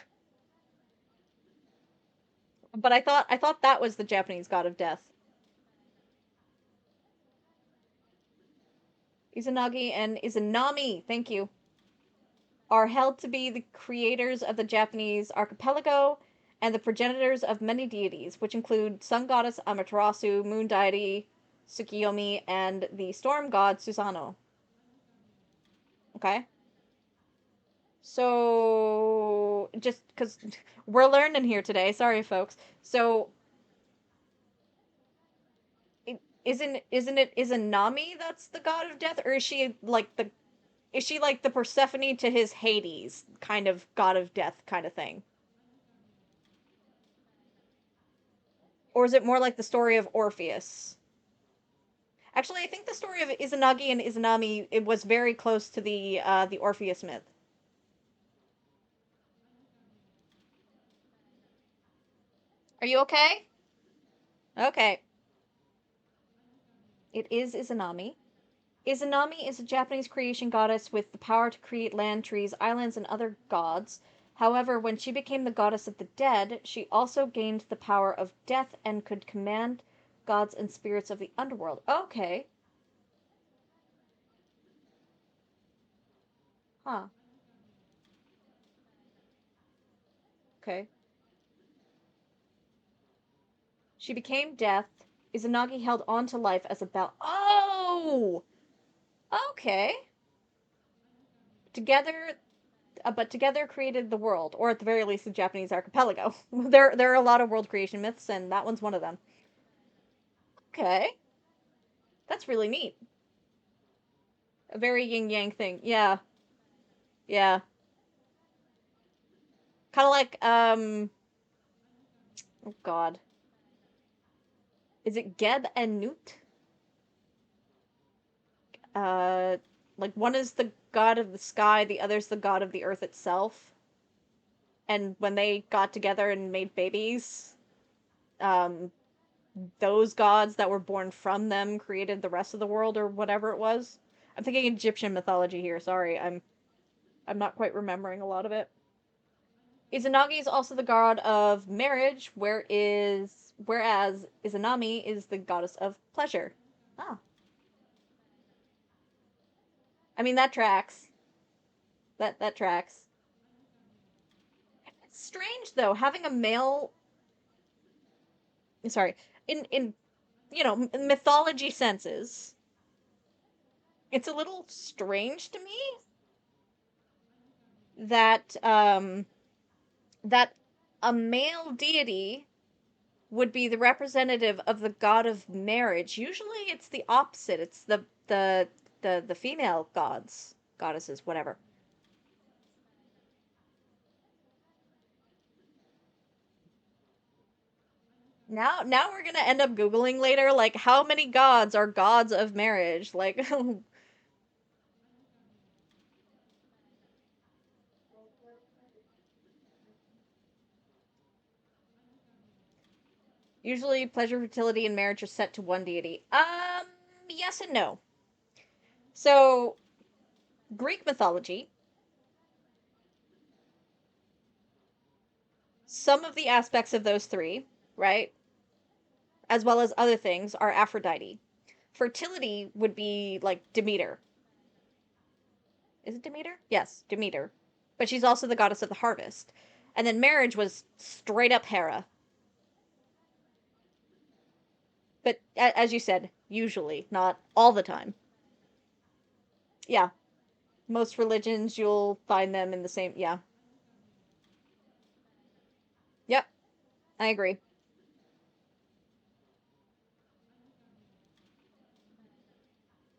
But I thought that was the Japanese god of death. Izanagi and Izanami, thank you, are held to be the creators of the Japanese archipelago and the progenitors of many deities, which include sun goddess Amaterasu, moon deity Tsukiyomi, and the storm god Susanoo. Okay? So, just because we're learning here today, sorry folks. So, isn't it Izanami that's the god of death, or is she like the Persephone to his Hades kind of god of death kind of thing? Or is it more like the story of Orpheus? Actually, I think the story of Izanagi and Izanami, it was very close to the Orpheus myth. Are you okay? Okay. It is Izanami. Izanami is a Japanese creation goddess with the power to create land, trees, islands, and other gods. However, when she became the goddess of the dead, she also gained the power of death and could command gods and spirits of the underworld. Okay. Huh. Okay. She became death. Izanagi held on to life as a bell. Oh! Okay. Together, but together created the world, or at the very least, the Japanese archipelago. There are a lot of world creation myths, and that one's one of them. Okay. That's really neat. A very yin yang thing. Yeah. Yeah. Kind of like, oh god. Is it Geb and Newt? Uh, like one is the god of the sky, the other's the god of the earth itself. And when they got together and made babies, um, those gods that were born from them created the rest of the world or whatever it was. I'm thinking Egyptian mythology here. Sorry, I'm not quite remembering a lot of it. Izanagi is also the god of marriage, whereas Izanami is the goddess of pleasure. Ah. I mean that tracks. That tracks. It's strange though, having a male sorry, in mythology senses. It's a little strange to me that that a male deity would be the representative of the god of marriage. Usually it's the opposite. It's the female gods, goddesses, whatever. Now we're going to end up googling later like how many gods are gods of marriage? Like usually pleasure, fertility, and marriage are set to one deity. Yes and no. So, Greek mythology, some of the aspects of those three, right, as well as other things, are Aphrodite. Fertility would be like Demeter. Is it Demeter? Yes, Demeter. But she's also the goddess of the harvest. And then marriage was straight up Hera. But as you said, usually, not all the time. Yeah, most religions you'll find them in the same. Yeah. Yep, I agree.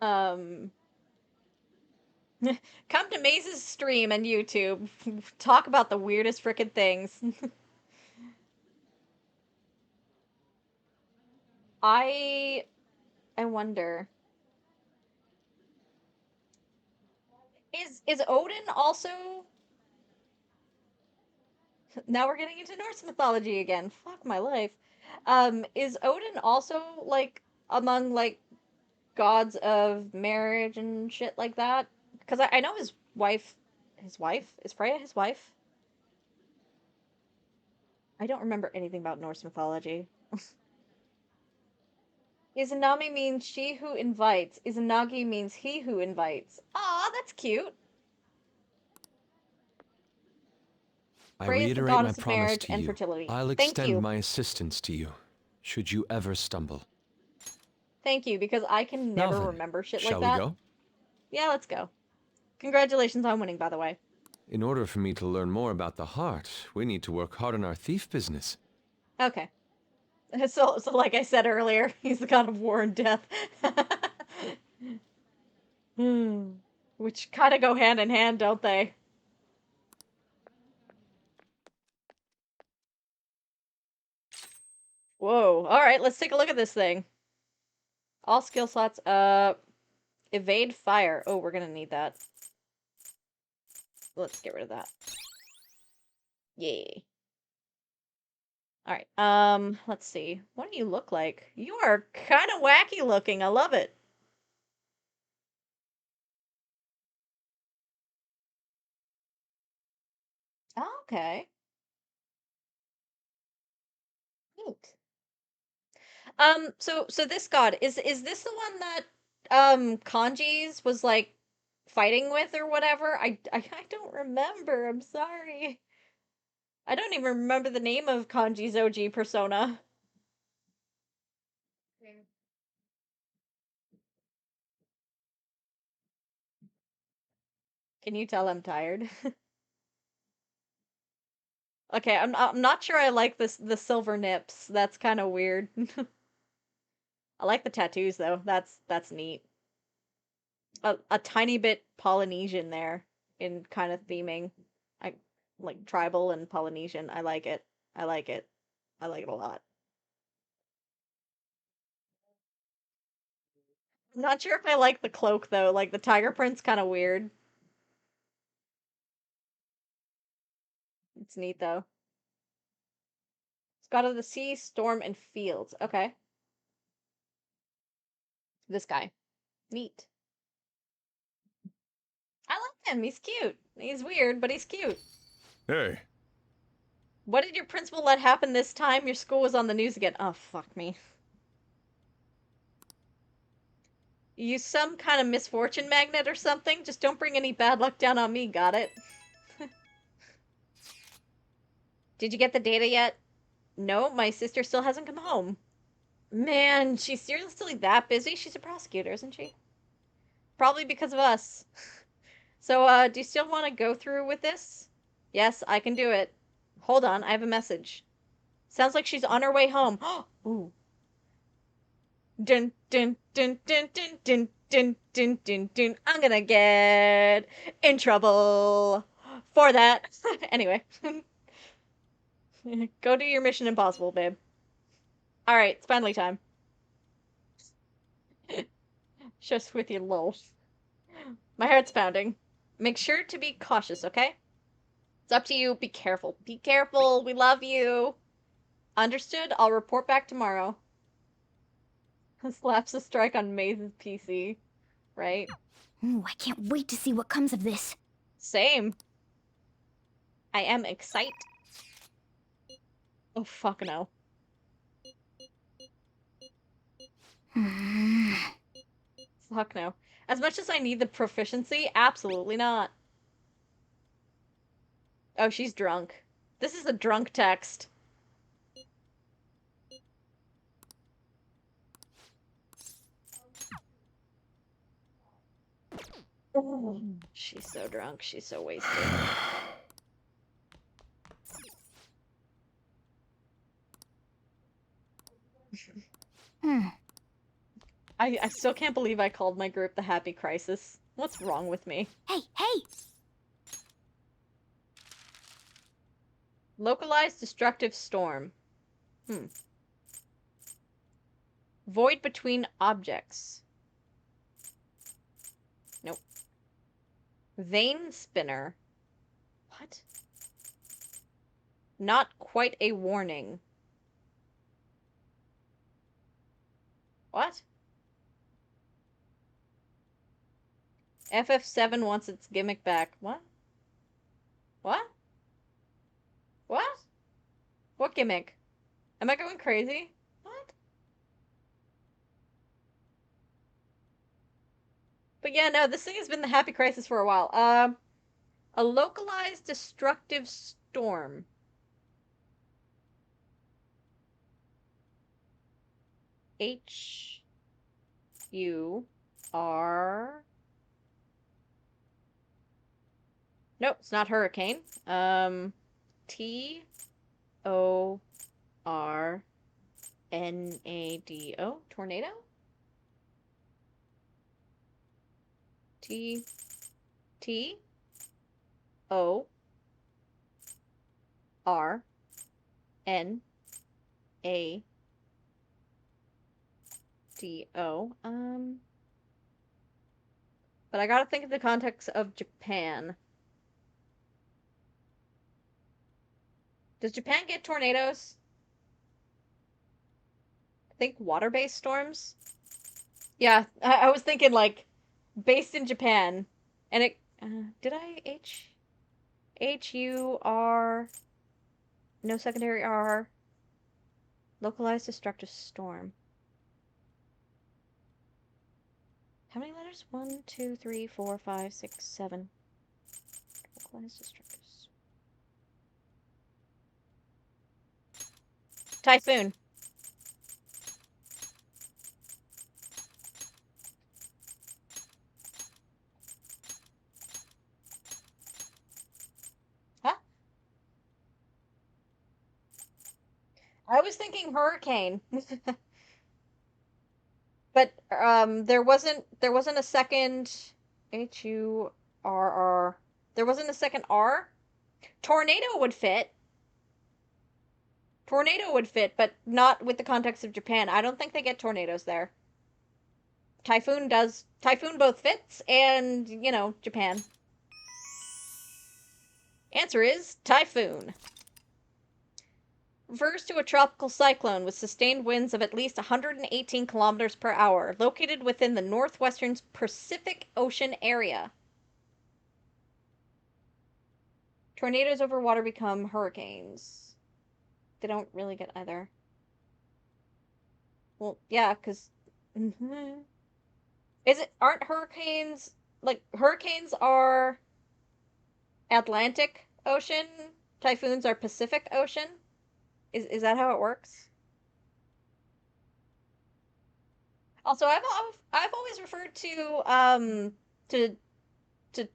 Um, come to Maze's stream and YouTube. Talk about the weirdest frickin' things. I I wonder. Is Odin also now we're getting into Norse mythology again. Fuck my life. Is Odin also like among like gods of marriage and shit like that? Because I know his wife is Freya his wife? I don't remember anything about Norse mythology. Izanami means she who invites. Izanagi means he who invites. Aw, that's cute. I Frey is the reiterate my goddess of promise marriage to and you. fertility. I'll Thank extend you. my assistance to you, should you ever stumble. Thank you, because I can Now never then, remember shit like shall we that. go? Yeah, let's go. Congratulations on winning, by the way. In order for me to learn more about the heart, we need to work hard on our thief business. Okay. So like I said earlier, he's the god of war and death. Which kind of go hand in hand, don't they? Whoa. Alright, let's take a look at this thing. All skill slots. Evade fire. Oh, we're gonna need that. Let's get rid of that. Yay. Alright, let's see. What do you look like? You are kind of wacky looking. I love it. Okay. Neat. So this god, is this the one that, Kanji's was, like, fighting with or whatever? I don't remember, I'm sorry. I don't even remember the name of Kanji's OG persona. Can you tell I'm tired? Okay, I'm not sure I like the silver nips. That's kind of weird. I like the tattoos though. That's neat. A tiny bit Polynesian there in kind of theming. I like tribal and Polynesian. I like it. I like it. I like it a lot. I'm not sure if I like the cloak though. Like the tiger print's kind of weird. It's neat though. It's God of the sea, storm, and fields. Okay. This guy. Neat. I like him. He's cute. He's weird, but he's cute. Hey. What did your principal let happen this time? Your school was on the news again. Oh, fuck me. You some kind of misfortune magnet or something? Just don't bring any bad luck down on me, got it? Did you get the data yet? No, my sister still hasn't come home. Man, she's seriously that busy? She's a prosecutor, isn't she? Probably because of us. So, do you still want to go through with this? Yes, I can do it. Hold on, I have a message. Sounds like she's on her way home. Ooh. Dun dun dun dun dun dun dun dun dun dun. I'm gonna get in trouble for that. Anyway. Go do your Mission Impossible, babe. Alright, it's finally time. Just with you, lol. My heart's pounding. Make sure to be cautious, okay? It's up to you. Be careful. Be careful. We love you. Understood? I'll report back tomorrow. Slaps a strike on Maze's PC. Right? Ooh, I can't wait to see what comes of this. Same. I am excited. Oh, fuck no. Fuck no. As much as I need the proficiency, absolutely not. Oh, she's drunk. This is a drunk text. She's so drunk. She's so wasted. I still can't believe I called my group the Happy Crisis. What's wrong with me? Hey, hey! Localized destructive storm. Void between objects. Nope. Vein spinner. What? Not quite a warning. What? FF7 wants its gimmick back. What? What? What? What gimmick? Am I going crazy? What? But yeah, no, this thing has been the happy crisis for a while. A localized destructive storm. H-U-R... Nope, it's not hurricane. T-O-R-N-A-D-O? Tornado? T... T... O... R... N... A... D-O. But I gotta think of the context of Japan. Does Japan get tornadoes? I think water-based storms? Yeah, I was thinking, like, based in Japan. And it... did I H-U-R... No secondary R... Localized destructive storm. How many letters? 1, 2, 3, 4, 5, 6, 7. Localized destructive storm. Typhoon. Huh? I was thinking hurricane. But there wasn't a second H-U-R-R. There wasn't a second R. Tornado would fit. Tornado would fit, but not with the context of Japan. I don't think they get tornadoes there. Typhoon does. Typhoon both fits and, you know, Japan. Answer is typhoon. Refers to a tropical cyclone with sustained winds of at least 118 kilometers per hour, located within the northwestern Pacific Ocean area. Tornadoes over water become hurricanes. They don't really get either. Well, yeah, because... Aren't hurricanes... Like, hurricanes are Atlantic Ocean, typhoons are Pacific Ocean? Is that how it works? Also, I've always referred to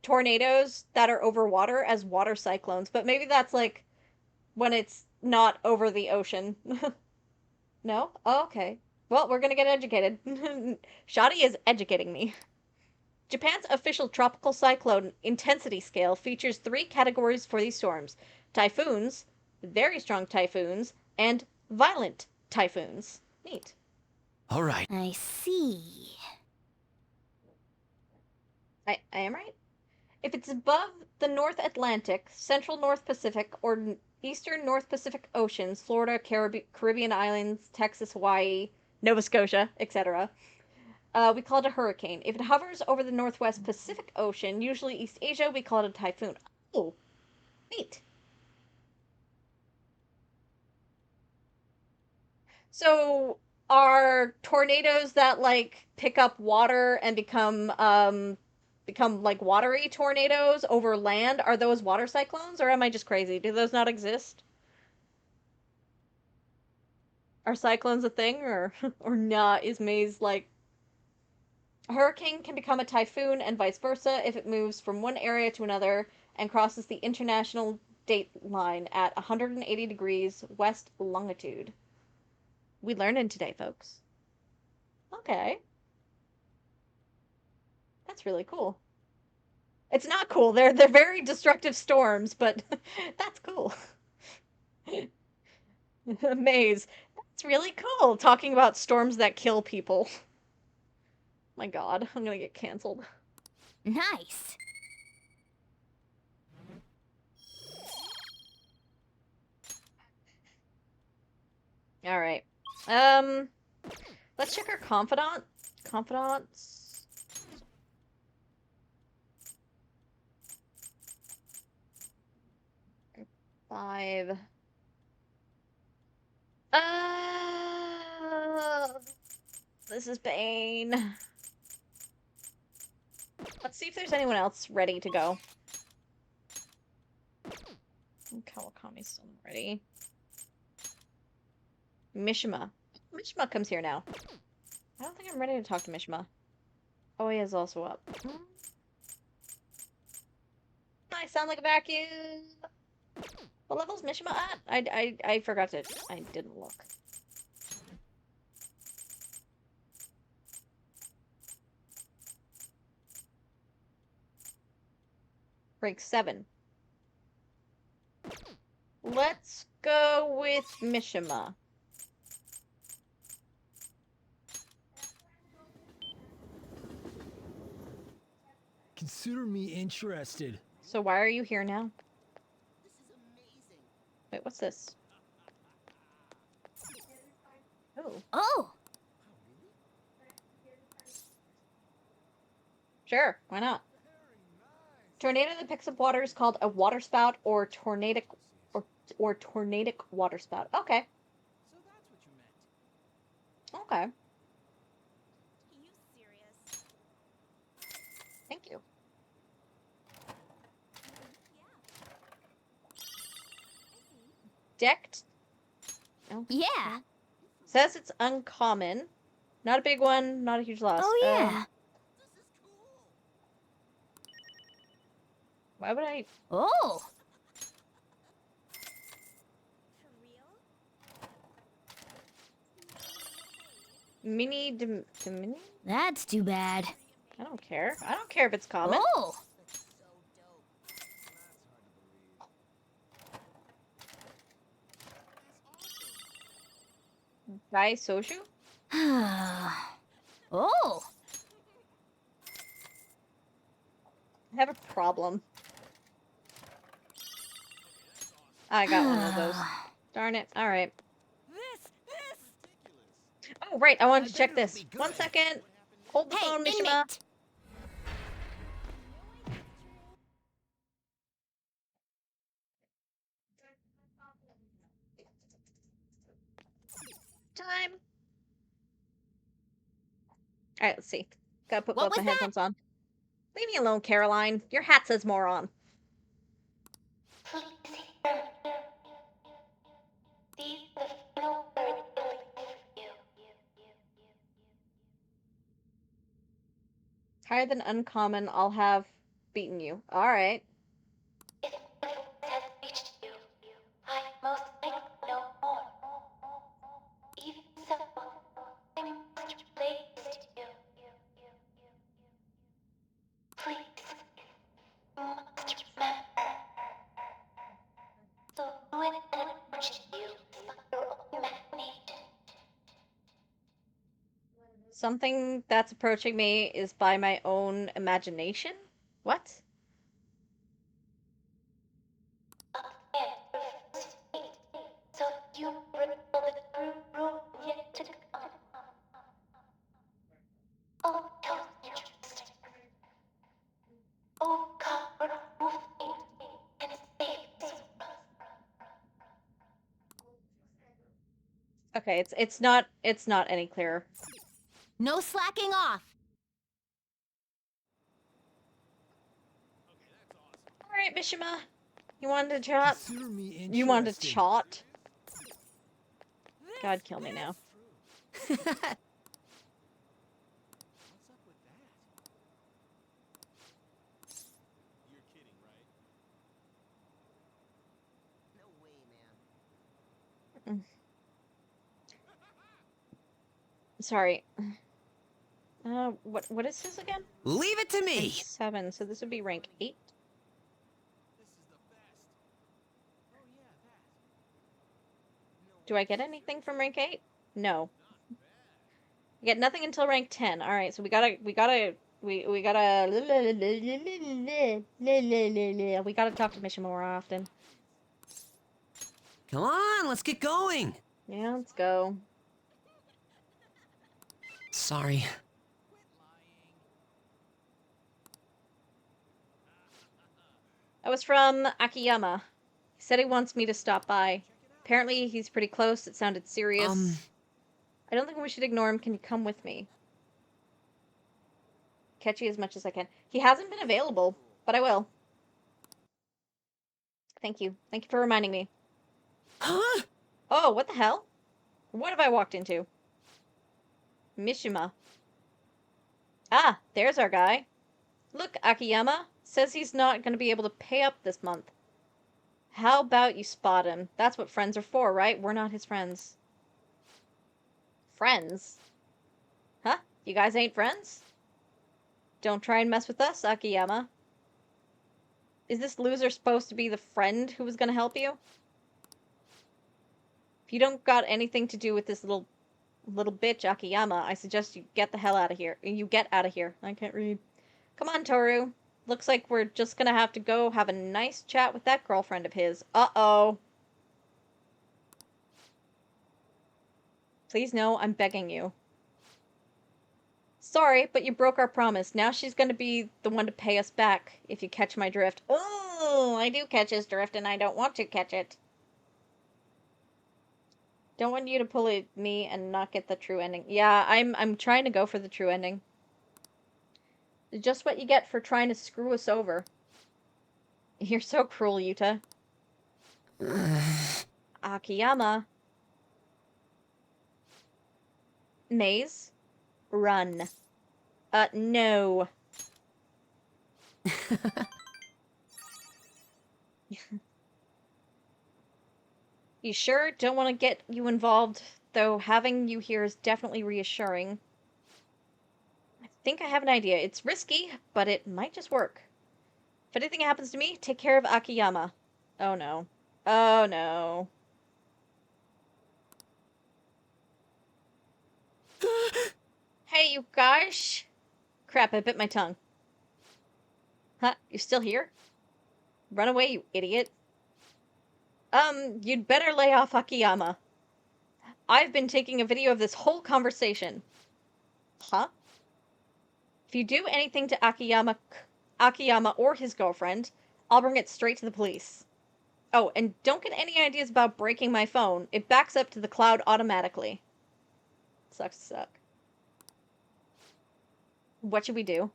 tornadoes that are over water as water cyclones, but maybe that's like when it's not over the ocean. No? Oh, okay. Well, we're gonna get educated. Shadi is educating me. Japan's official tropical cyclone intensity scale features 3 categories for these storms: typhoons, very strong typhoons, and violent typhoons. Neat. All right. I see. I am right? If it's above the North Atlantic, Central North Pacific, or Eastern North Pacific Oceans, Florida, Caribbean Islands, Texas, Hawaii, Nova Scotia, etc., we call it a hurricane. If it hovers over the Northwest Pacific Ocean, usually East Asia, we call it a typhoon. Oh, neat. So, are tornadoes that, like, pick up water and become like watery tornadoes over land, are those water cyclones, or am I just crazy? Do those not exist? Are cyclones a thing, or or not? Is Maze like... A hurricane can become a typhoon and vice versa if it moves from one area to another and crosses the international date line at 180 degrees west longitude. We learning today, folks. Okay. That's really cool. It's not cool. They're very destructive storms, but that's cool. Maze. That's really cool, talking about storms that kill people. My god, I'm gonna get canceled. Nice. Alright. Let's check our confidant. Confidants. 5. This is pain. Let's see if there's anyone else ready to go. Kawakami's still not ready. Mishima. Mishima comes here now. I don't think I'm ready to talk to Mishima. Oh, he is also up. I sound like a vacuum. What level's Mishima at? I forgot to. I didn't look. Rank 7. Let's go with Mishima. Consider me interested. So why are you here now? Wait, what's this? Oh. Oh! Sure, why not? Tornado that picks up water is called a waterspout or tornadic or tornadic waterspout. Okay. So that's what you meant. Okay. Thank you. Decked? Oh, Yeah. says it's uncommon. Not a big one, not a huge loss. Oh, yeah. Why would I? Oh! Mini? That's too bad. I don't care. I don't care if it's common. Oh! Dai Soshu? Oh! I have a problem. I got one of those. Darn it. Alright. Oh, right. I wanted to check this. 1 second. Hold the phone, Mishima. Time. Alright, let's see. Gotta put both my headphones on. Leave me alone, Caroline. Your hat says moron. Higher than uncommon, I'll have beaten you. Alright. Something that's approaching me is by my own imagination? What? Okay, it's not any clearer. No slacking off. Alright, Mishima. You wanted to chat? Consider me You wanted to interested. chat? God, kill me now. Sorry. What is this again? Leave it to me! Rank 7, so this would be rank 8? Do I get anything from rank 8? No. I get nothing until rank 10. Alright, so we gotta talk to Mission more often. Come on, let's get going! Yeah, let's go. Sorry. That was from Akiyama. He said he wants me to stop by. Apparently he's pretty close. It sounded serious. I don't think we should ignore him. Can you come with me? Catchy as much as I can. He hasn't been available, but I will. Thank you. Thank you for reminding me. Huh? Oh, what the hell? What have I walked into? Mishima. Ah, there's our guy. Look, Akiyama. Says he's not going to be able to pay up this month. How about you spot him? That's what friends are for, right? We're not his friends. Friends? Huh? You guys ain't friends? Don't try and mess with us, Akiyama. Is this loser supposed to be the friend who was going to help you? If you don't got anything to do with this little bitch Akiyama, I suggest you get the hell out of here. You get out of here. I can't read. Come on, Toru. Looks like we're just gonna have to go have a nice chat with that girlfriend of his. Uh-oh. Please no, I'm begging you. Sorry, but you broke our promise. Now she's gonna be the one to pay us back, if you catch my drift. Oh, I do catch his drift, and I don't want to catch it. Don't want you to pull me and not get the true ending. Yeah, I'm trying to go for the true ending. Just what you get for trying to screw us over. You're so cruel, Yuta. Akiyama. Maze. Run. No. You sure? Don't want to get you involved, though having you here is definitely reassuring. I think I have an idea. It's risky, but it might just work. If anything happens to me, take care of Akiyama. Oh no. Oh no. Hey, you guys! Crap, I bit my tongue. Huh? You still here? Run away, you idiot. You'd better lay off Akiyama. I've been taking a video of this whole conversation. Huh? If you do anything to Akiyama or his girlfriend, I'll bring it straight to the police. Oh, and don't get any ideas about breaking my phone. It backs up to the cloud automatically. Sucks to suck. What should we do?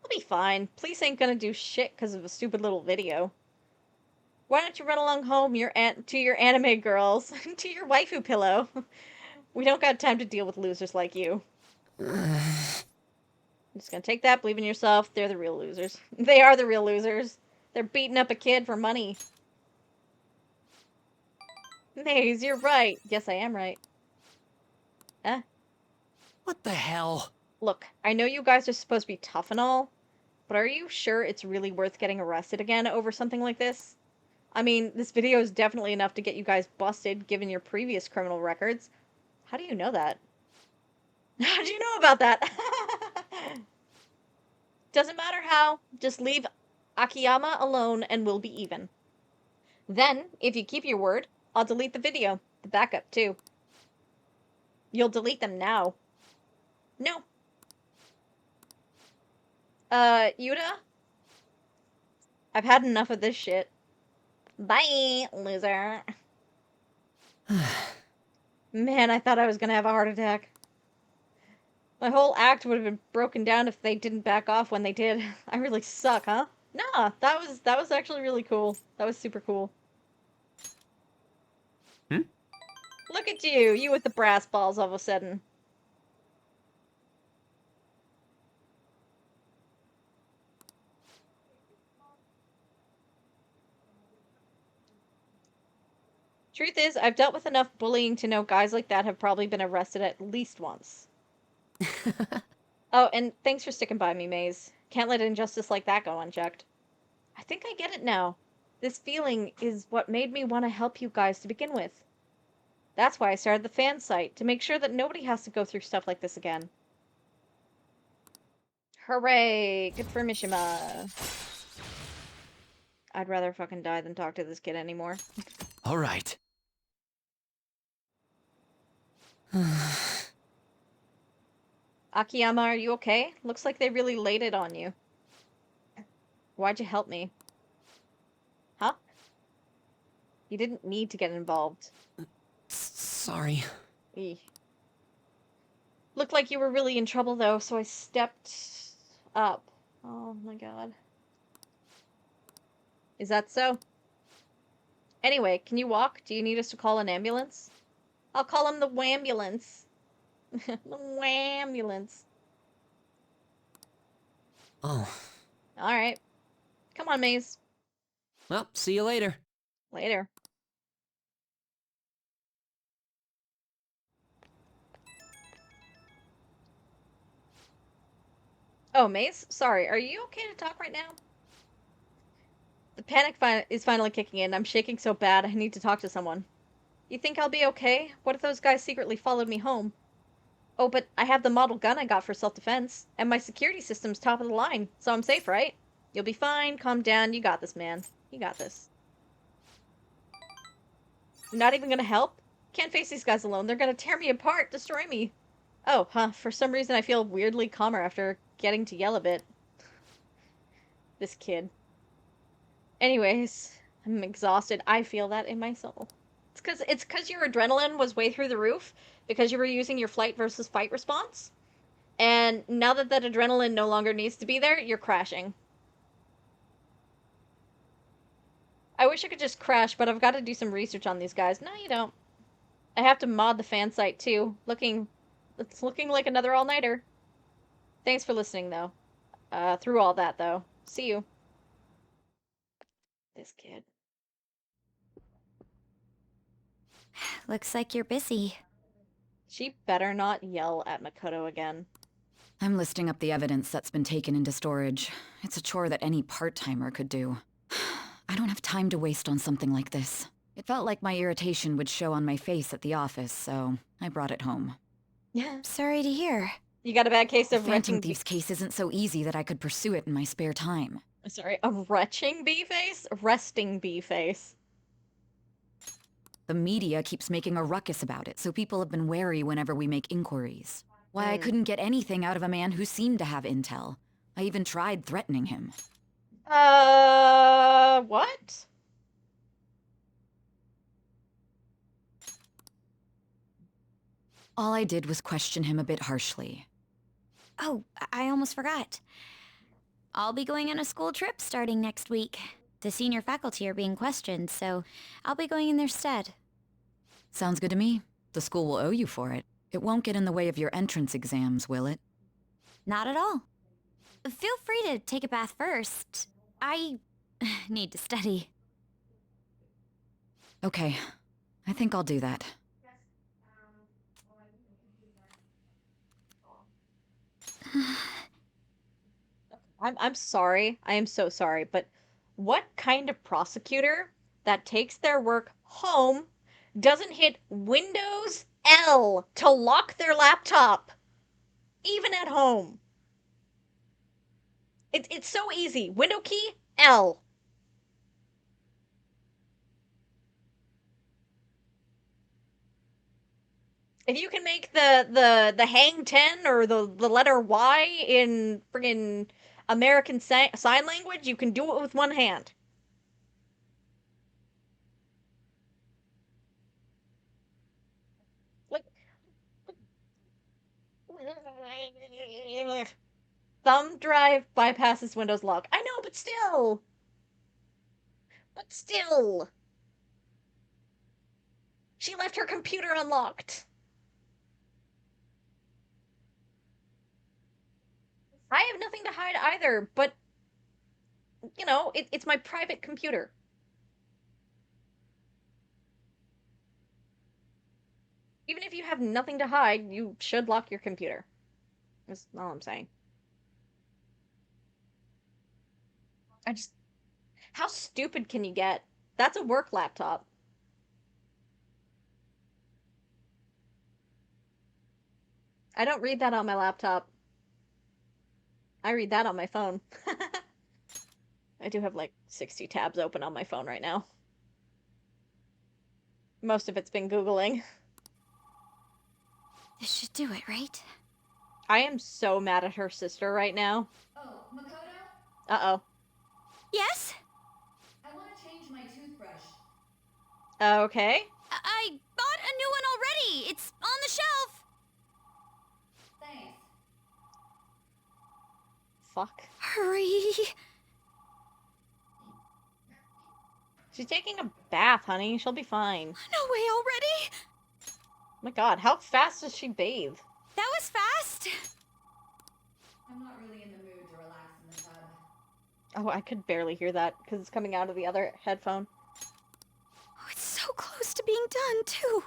We'll be fine. Police ain't gonna do shit because of a stupid little video. Why don't you run along home to your anime girls, to your waifu pillow? We don't got time to deal with losers like you. I'm just gonna take that, believe in yourself. They're the real losers. They are the real losers. They're beating up a kid for money. Maze, you're right. Yes, I am right. What the hell? Look, I know you guys are supposed to be tough and all, but are you sure it's really worth getting arrested again over something like this? I mean, this video is definitely enough to get you guys busted, given your previous criminal records. How do you know that? How do you know about that? Doesn't matter how, just leave Akiyama alone and we'll be even. Then, if you keep your word, I'll delete the video. The backup, too. You'll delete them now. No. Yuta? I've had enough of this shit. Bye, loser. Man, I thought I was gonna have a heart attack. My whole act would have been broken down if they didn't back off when they did. I really suck, huh? Nah, that was actually really cool. That was super cool. Look at you! You with the brass balls all of a sudden. Truth is, I've dealt with enough bullying to know guys like that have probably been arrested at least once. Oh, and thanks for sticking by me, Maze. Can't let injustice like that go unchecked. I think I get it now. This feeling is what made me want to help you guys to begin with. That's why I started the fan site, to make sure that nobody has to go through stuff like this again. Hooray! Good for Mishima. I'd rather fucking die than talk to this kid anymore. All right. Akiyama, are you okay? Looks like they really laid it on you. Why'd you help me? Huh? You didn't need to get involved. Sorry. Eeh. Looked like you were really in trouble, though, so I stepped up. Oh my god. Is that so? Anyway, can you walk? Do you need us to call an ambulance? I'll call him the wambulance. The wambulance. Oh. Alright. Come on, Maze. Well, see you later. Later. Oh, Maze? Sorry, are you okay to talk right now? The panic is finally kicking in. I'm shaking so bad I need to talk to someone. You think I'll be okay? What if those guys secretly followed me home? Oh, but I have the model gun I got for self-defense, and my security system's top of the line, so I'm safe, right? You'll be fine. Calm down. You got this, man. You got this. You're not even gonna help? Can't face these guys alone. They're gonna tear me apart, destroy me. Oh, huh. For some reason I feel weirdly calmer after getting to yell a bit. This kid. Anyways, I'm exhausted. I feel that in my soul. It's cause your adrenaline was way through the roof because you were using your flight versus fight response. And now that that adrenaline no longer needs to be there, you're crashing. I wish I could just crash, but I've got to do some research on these guys. No, you don't. I have to mod the fan site too. It's looking like another all-nighter. Thanks for listening, though. Through all that, though. See you. This kid. Looks like you're busy. She better not yell at Makoto again. I'm listing up the evidence that's been taken into storage. It's a chore that any part-timer could do. I don't have time to waste on something like this. It felt like my irritation would show on my face at the office, so I brought it home. Sorry to hear. You got a bad case of Phantom retching Thieves case isn't so easy that I could pursue it in my spare time. Sorry, a retching bee face? Resting bee face. The media keeps making a ruckus about it, so people have been wary whenever we make inquiries. Why I couldn't get anything out of a man who seemed to have intel. I even tried threatening him. What? All I did was question him a bit harshly. Oh, I almost forgot. I'll be going on a school trip starting next week. The senior faculty are being questioned, so I'll be going in their stead. Sounds good to me. The school will owe you for it. It won't get in the way of your entrance exams, will it? Not at all. Feel free to take a bath first. I need to study. Okay. I think I'll do that. I'm sorry. I am so sorry, but what kind of prosecutor that takes their work home doesn't hit Windows L to lock their laptop, even at home? It's so easy. Window key, L. If you can make the hang 10 or the letter Y in friggin' American Sign Language, you can do it with one hand. Like, thumb drive bypasses Windows lock. I know, but still. But still. She left her computer unlocked. I have nothing to hide either, but, you know, it's my private computer. Even if you have nothing to hide, you should lock your computer. That's all I'm saying. How stupid can you get? That's a work laptop. I don't read that on my laptop. I read that on my phone. I do have like 60 tabs open on my phone right now. Most of it's been Googling. This should do it, right? I am so mad at her sister right now. Oh, Makoto? Uh-oh. Yes? I want to change my toothbrush. Okay. I bought a new one already. It's on the shelf. Thanks. Fuck. Hurry. She's taking a bath, honey. She'll be fine. No way already. Oh my god, how fast does she bathe? That was fast. I'm not really in the mood to relax in the tub. Oh, I could barely hear that because it's coming out of the other headphone. Oh, it's so close to being done, too.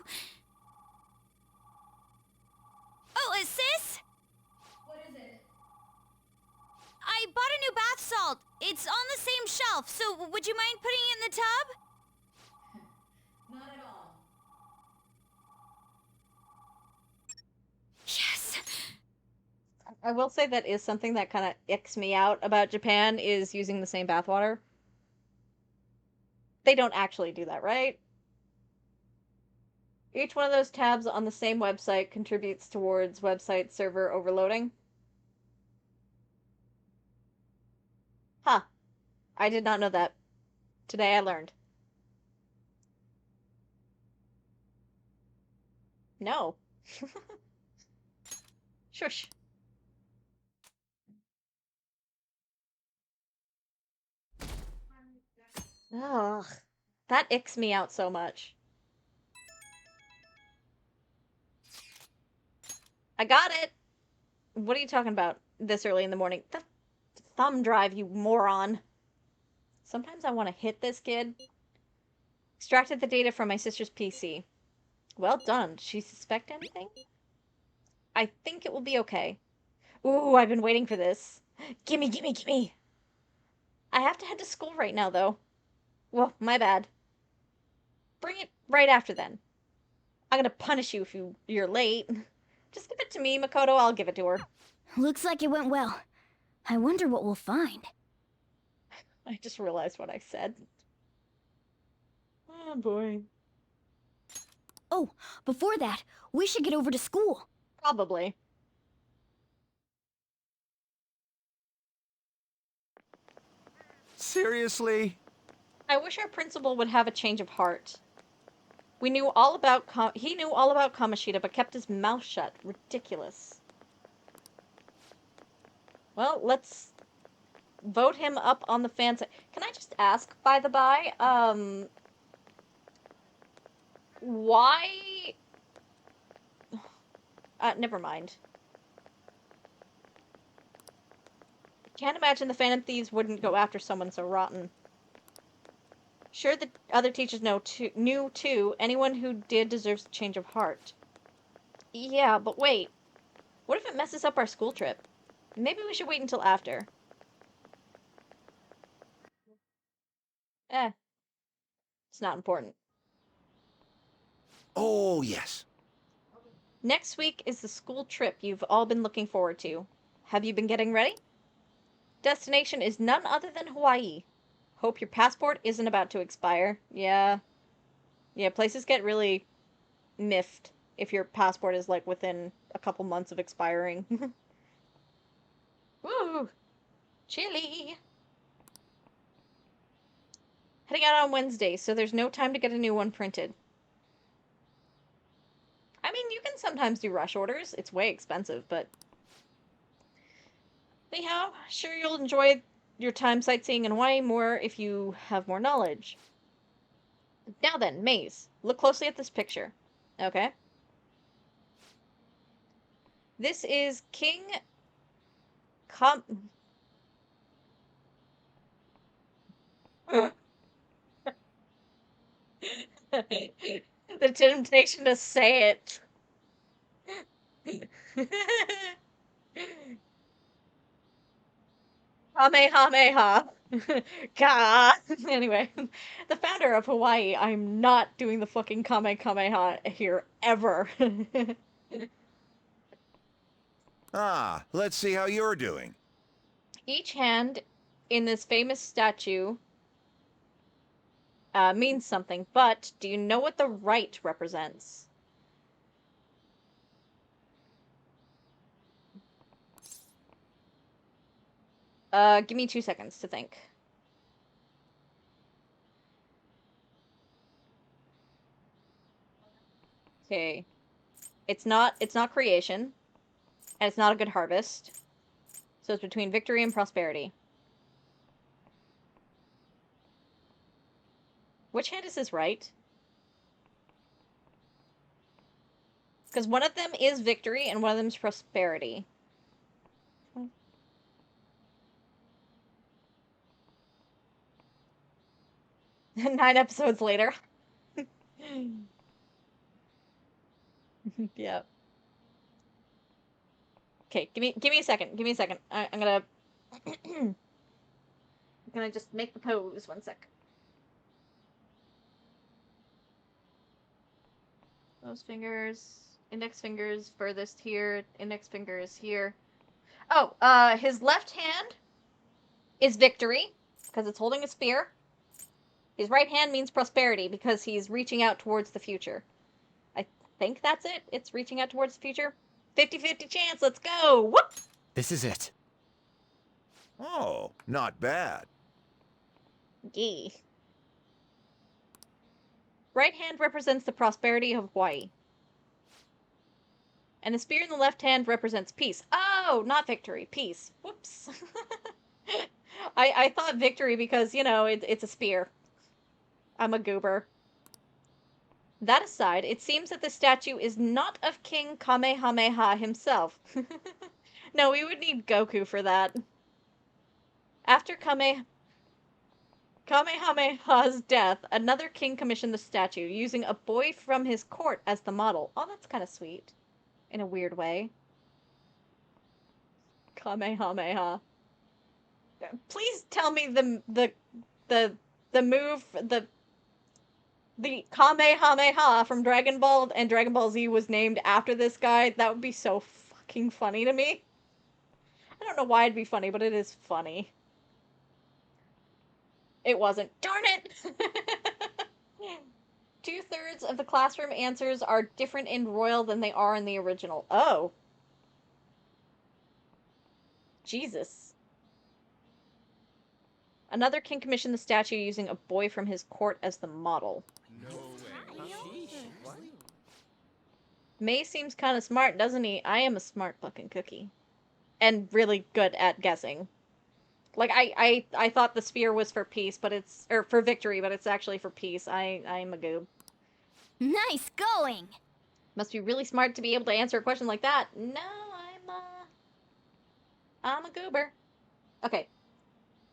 Oh, sis? What is it? I bought a new bath salt. It's on the same shelf, so would you mind putting it in the tub? Not at all. Yes. I will say that is something that kind of icks me out about Japan is using the same bathwater. They don't actually do that, right? Each one of those tabs on the same website contributes towards website server overloading. Huh. I did not know that. Today I learned. No. Shush. Ugh. That icks me out so much. I got it! What are you talking about this early in the morning? The thumb drive, you moron. Sometimes I want to hit this kid. Extracted the data from my sister's PC. Well done. Does she suspect anything? I think it will be okay. Ooh, I've been waiting for this. Gimme, gimme, gimme! I have to head to school right now, though. Well, my bad. Bring it right after then. I'm gonna punish you if you're late. Just give it to me, Makoto. I'll give it to her. Looks like it went well. I wonder what we'll find. I just realized what I said. Oh, boy. Oh, before that, we should get over to school. Probably. Seriously? I wish our principal would have a change of heart. We knew all about he knew all about Kamoshida, but kept his mouth shut. Ridiculous. Well, let's vote him up on the fan side. Can I just ask, by the by, why... never mind. Can't imagine the Phantom Thieves wouldn't go after someone so rotten. Sure, the other teachers knew too. Anyone who did deserves a change of heart. Yeah, but wait. What if it messes up our school trip? Maybe we should wait until after. It's not important. Oh, yes. Next week is the school trip you've all been looking forward to. Have you been getting ready? Destination is none other than Hawaii. Hope your passport isn't about to expire. Yeah. Yeah, places get really miffed if your passport is like within a couple months of expiring. Woo! Chilly! Heading out on Wednesday, so there's no time to get a new one printed. I mean, you can sometimes do rush orders. It's way expensive, but... Anyhow, sure you'll enjoy your time sightseeing in Hawaii more if you have more knowledge. Now then, Maze, look closely at this picture. Okay? This is King... The temptation to say it. Kamehameha. God. Anyway, the founder of Hawaii, I'm not doing the fucking Kamehameha here, ever. Ah, let's see how you're doing. Each hand in this famous statue means something, but do you know what the right represents? Give me 2 seconds to think. Okay. It's not creation, and it's not a good harvest. So it's between victory and prosperity. Which hand is his right? Because one of them is victory and one of them is prosperity. 9 episodes later. Yeah. Okay, give me a second. Give me a second. I'm gonna I'm gonna just make the pose. 1 sec. Those fingers, index fingers furthest here, index finger is here. Oh, his left hand is victory because it's holding a spear. His right hand means prosperity because he's reaching out towards the future. I think that's it. It's reaching out towards the future. 50-50 chance. Let's go. Whoop! This is it. Oh, not bad. Yee. Right hand represents the prosperity of Hawaii. And the spear in the left hand represents peace. Oh, not victory. Peace. Whoops. I thought victory because, you know, it's a spear. I'm a goober. That aside, it seems that the statue is not of King Kamehameha himself. No, we would need Goku for that. After Kamehameha's death, another king commissioned the statue, using a boy from his court as the model. Oh, that's kind of sweet. In a weird way. Kamehameha. Please tell me the move, the Kamehameha from Dragon Ball and Dragon Ball Z was named after this guy. That would be so fucking funny to me. I don't know why it'd be funny, but it is funny. It wasn't. Darn it! 2/3 of the classroom answers are different in Royal than they are in the original. Oh. Jesus. Another king commissioned the statue using a boy from his court as the model. No way. May seems kind of smart, doesn't he? I am a smart fucking cookie. And really good at guessing. Like, I thought the spear was for peace, but it's... Or for victory, but it's actually for peace. I'm a goob. Nice going! Must be really smart to be able to answer a question like that. No, I'm a goober. Okay.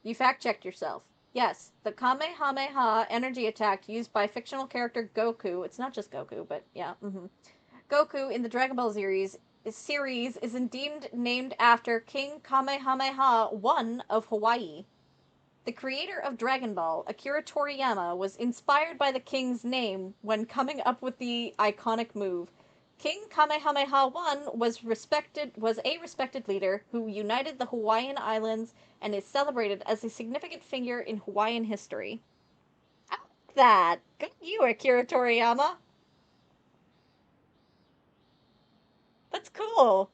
You fact-checked yourself. Yes, the Kamehameha energy attack used by fictional character Goku... It's not just Goku, but yeah, Goku in the Dragon Ball series is indeed named after King Kamehameha I of Hawaii. The creator of Dragon Ball, Akira Toriyama, was inspired by the king's name when coming up with the iconic move. King Kamehameha I was a respected leader who united the Hawaiian Islands and is celebrated as a significant figure in Hawaiian history. I like that. Good you, Akira Toriyama. That's cool.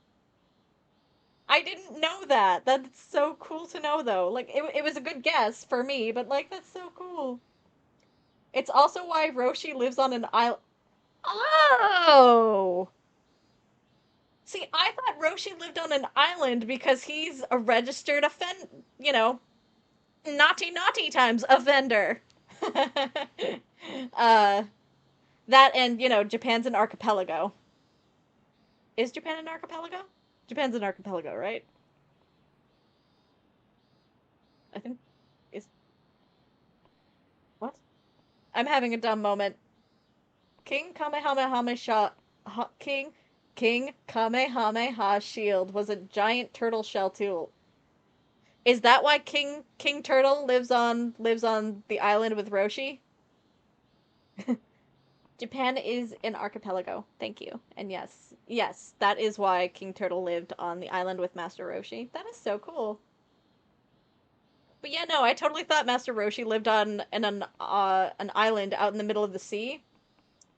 I didn't know that. That's so cool to know, though. Like, it was a good guess for me, but, like, that's so cool. It's also why Roshi lives on an island. Oh! See, I thought Roshi lived on an island because he's a registered naughty times offender. That and, Japan's an archipelago. Is Japan an archipelago? Japan's an archipelago, right? I think is what? I'm having a dumb moment. King Kamehameha shield was a giant turtle shell tool. Is that why King Turtle lives on the island with Roshi? Japan is an archipelago. Thank you. And yes, that is why King Turtle lived on the island with Master Roshi. That is so cool. But yeah, no, I totally thought Master Roshi lived on an island out in the middle of the sea.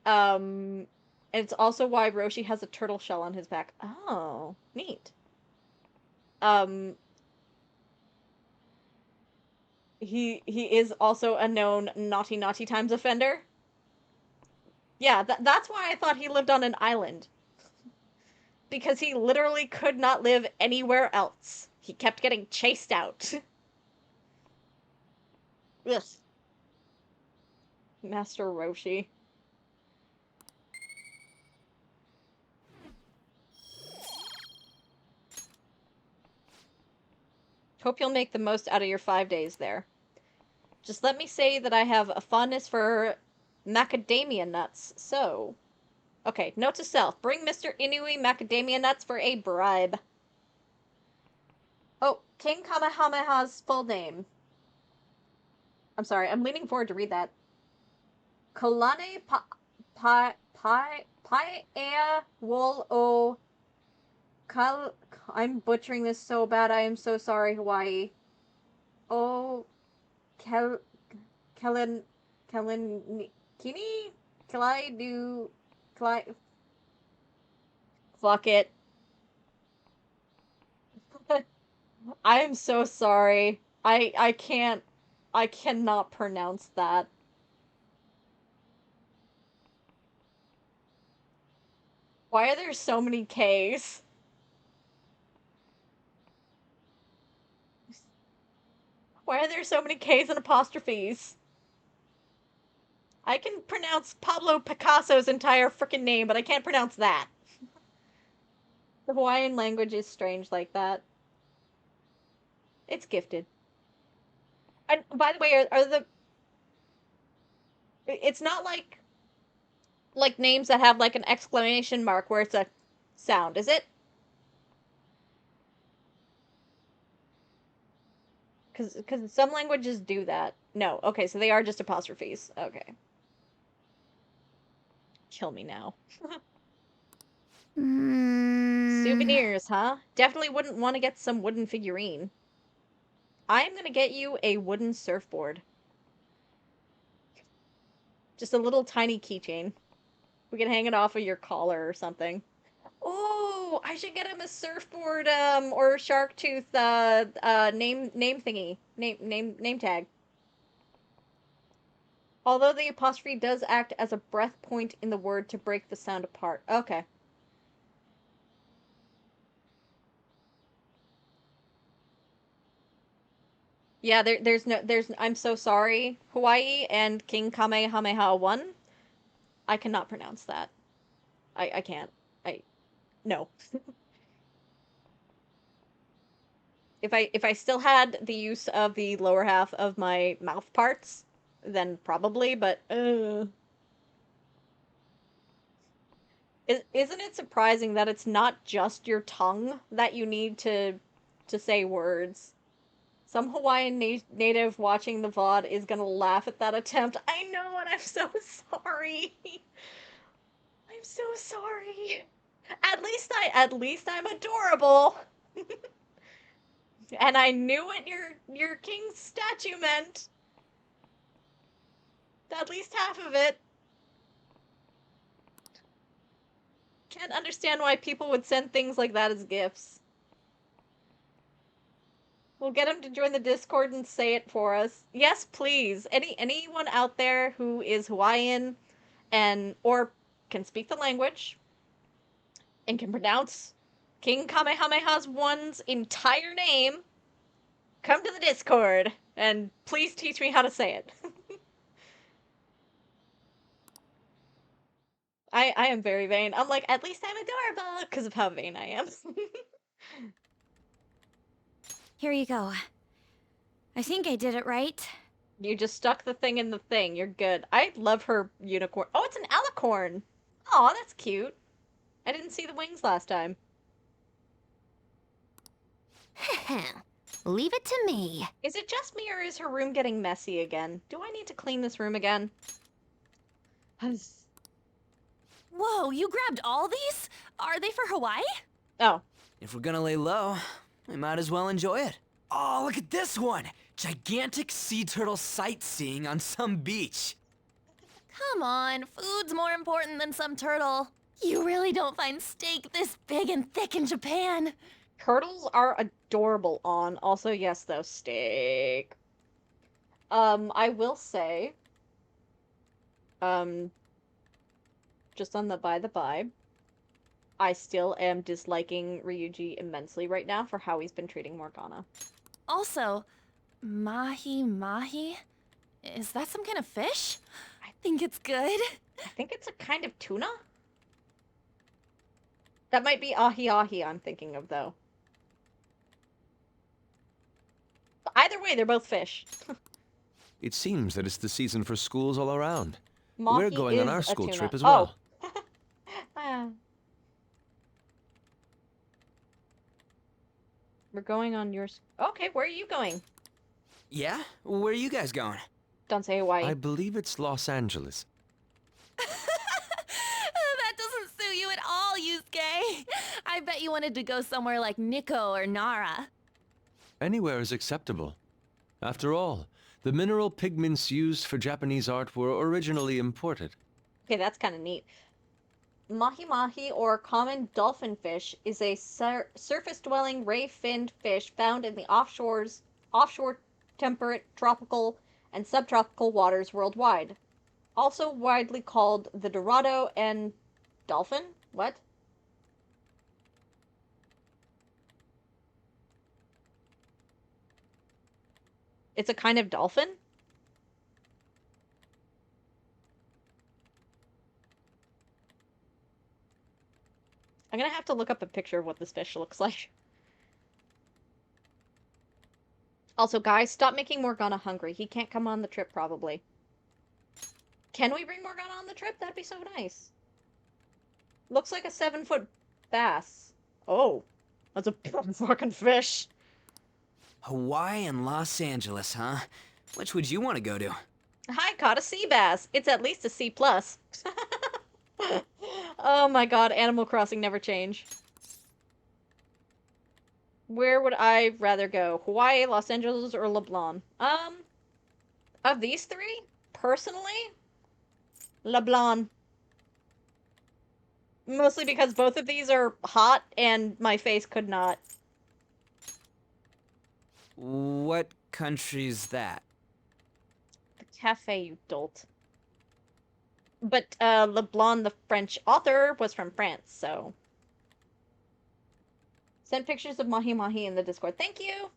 And it's also why Roshi has a turtle shell on his back. Oh, neat. He is also a known naughty times offender. Yeah, that's why I thought he lived on an island. Because he literally could not live anywhere else. He kept getting chased out. Ugh. Master Roshi. Hope you'll make the most out of your 5 days there. Just let me say that I have a fondness for macadamia nuts, so... Okay, note to self. Bring Mr. Inui macadamia nuts for a bribe. Oh, King Kamehameha's full name. I'm sorry, I'm leaning forward to read that. Kalane Ea Wol O Kal... I'm butchering this so bad, I am so sorry, Hawaii. Oh... Kellen Kini? Kalai do Kalai Fuck it. I am so sorry. I cannot pronounce that. Why are there so many K's? Why are there so many K's and apostrophes? I can pronounce Pablo Picasso's entire frickin' name, but I can't pronounce that. The Hawaiian language is strange like that. It's gifted. And by the way, are the... It's not like names that have like an exclamation mark where it's a sound, is it? Because some languages do that. No. Okay, so they are just apostrophes. Okay. Kill me now. Souvenirs, huh? Definitely wouldn't want to get some wooden figurine. I'm gonna get you a wooden surfboard. Just a little tiny keychain. We can hang it off of your collar or something. Oh, I should get him a surfboard, or shark tooth, name thingy. Name tag. Although the apostrophe does act as a breath point in the word to break the sound apart. Okay. Yeah, I'm so sorry, Hawaii and King Kamehameha 1. I cannot pronounce that. I can't. No. If I still had the use of the lower half of my mouth parts, then probably, but isn't it surprising that it's not just your tongue that you need to say words? Some Hawaiian native watching the VOD is gonna laugh at that attempt. I know, and I'm so sorry. I'm so sorry. At least I'm adorable. And I knew what your king's statue meant. At least half of it. Can't understand why people would send things like that as gifts. We'll get him to join the Discord and say it for us. Yes, please. Anyone out there who is Hawaiian or can speak the language and can pronounce King Kamehameha's one's entire name, come to the Discord and please teach me how to say it. I am very vain. I'm like, at least I'm adorable because of how vain I am. Here you go. I think I did it right. You just stuck the thing in the thing. You're good. I love her unicorn. Oh, it's an alicorn. Aw, that's cute. I didn't see the wings last time. Leave it to me. Is it just me or is her room getting messy again? Do I need to clean this room again? Whoa, you grabbed all these? Are they for Hawaii? Oh. If we're gonna lay low, we might as well enjoy it. Oh, look at this one! Gigantic sea turtle sightseeing on some beach. Come on, food's more important than some turtle. You really don't find steak this big and thick in Japan. Turtles are adorable on. Also, yes, though, steak. I will say, just on the by, I still am disliking Ryuji immensely right now for how he's been treating Morgana. Also, mahi-mahi? Is that some kind of fish? I think it's good. I think it's a kind of tuna? That might be ahi-ahi I'm thinking of, though. But either way, they're both fish. It seems that it's the season for schools all around. Mahi We're going on is our a school tuna. trip as Oh. well. We're going on yours. Okay, where are you going? Yeah? Where are you guys going? Don't say Hawaii. I believe it's Los Angeles. That doesn't suit you at all, Yusuke. I bet you wanted to go somewhere like Nikko or Nara. Anywhere is acceptable. After all, the mineral pigments used for Japanese art were originally imported. Okay, that's kind of neat. Mahi-mahi, or common dolphin fish, is a surface-dwelling ray-finned fish found in the offshore temperate, tropical, and subtropical waters worldwide. Also widely called the Dorado and dolphin? What? It's a kind of dolphin? I'm gonna have to look up a picture of what this fish looks like. Also, guys, stop making Morgana hungry. He can't come on the trip, probably. Can we bring Morgana on the trip? That'd be so nice. Looks like a 7-foot bass. Oh, that's a big fucking fish. Hawaii and Los Angeles, huh? Which would you want to go to? I caught a sea bass. It's at least a C+. Oh my god, Animal Crossing never change. Where would I rather go? Hawaii, Los Angeles, or Leblon? Of these three, personally, Leblon. Mostly because both of these are hot and my face could not. What country's that? The cafe, you dolt. But Leblon, the French author, was from France, so... Sent pictures of Mahi Mahi in the Discord. Thank you!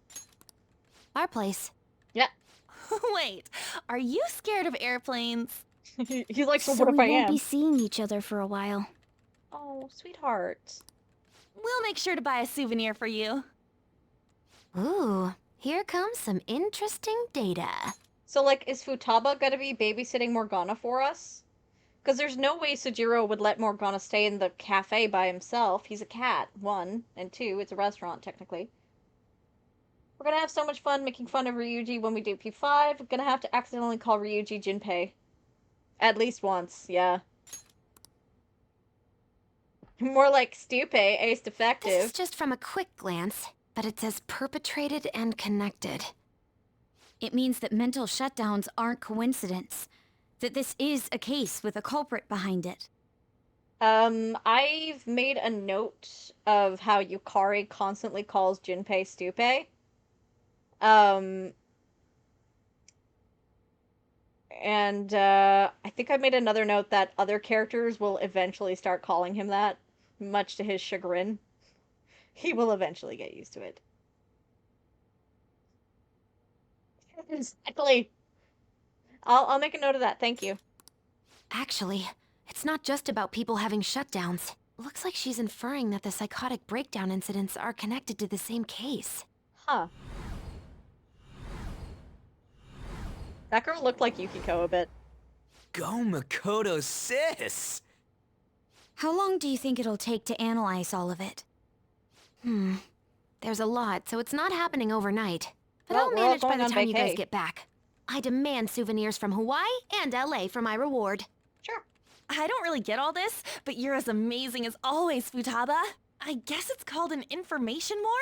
Our place. Yeah. Wait, are you scared of airplanes? He's like, so So what if we I won't am? be seeing each other for a while. Oh, sweetheart. We'll make sure to buy a souvenir for you. Ooh, here comes some interesting data. So, like, is Futaba gonna be babysitting Morgana for us? Because there's no way Sujiro would let Morgana stay in the cafe by himself. He's a cat, 1. And 2, it's a restaurant, technically. We're gonna have so much fun making fun of Ryuji when we do P5. We're gonna have to accidentally call Ryuji Jinpei. At least once, yeah. More like Stupe, ace defective. This is just from a quick glance, but it says perpetrated and connected. It means that mental shutdowns aren't coincidence. That this is a case with a culprit behind it. I've made a note of how Yukari constantly calls Jinpei Stupe. And I think I made another note that other characters will eventually start calling him that, much to his chagrin. He will eventually get used to it. Exactly. I'll make a note of that. Thank you. Actually, it's not just about people having shutdowns. Looks like she's inferring that the psychotic breakdown incidents are connected to the same case. Huh. That girl looked like Yukiko a bit. Go Makoto, sis! How long do you think it'll take to analyze all of it? There's a lot, so it's not happening overnight. But Well, I'll we're all manage by going the on time you guys vacay. get back. I demand souvenirs from Hawaii and LA for my reward. Sure. I don't really get all this, but you're as amazing as always, Futaba. I guess it's called an information war?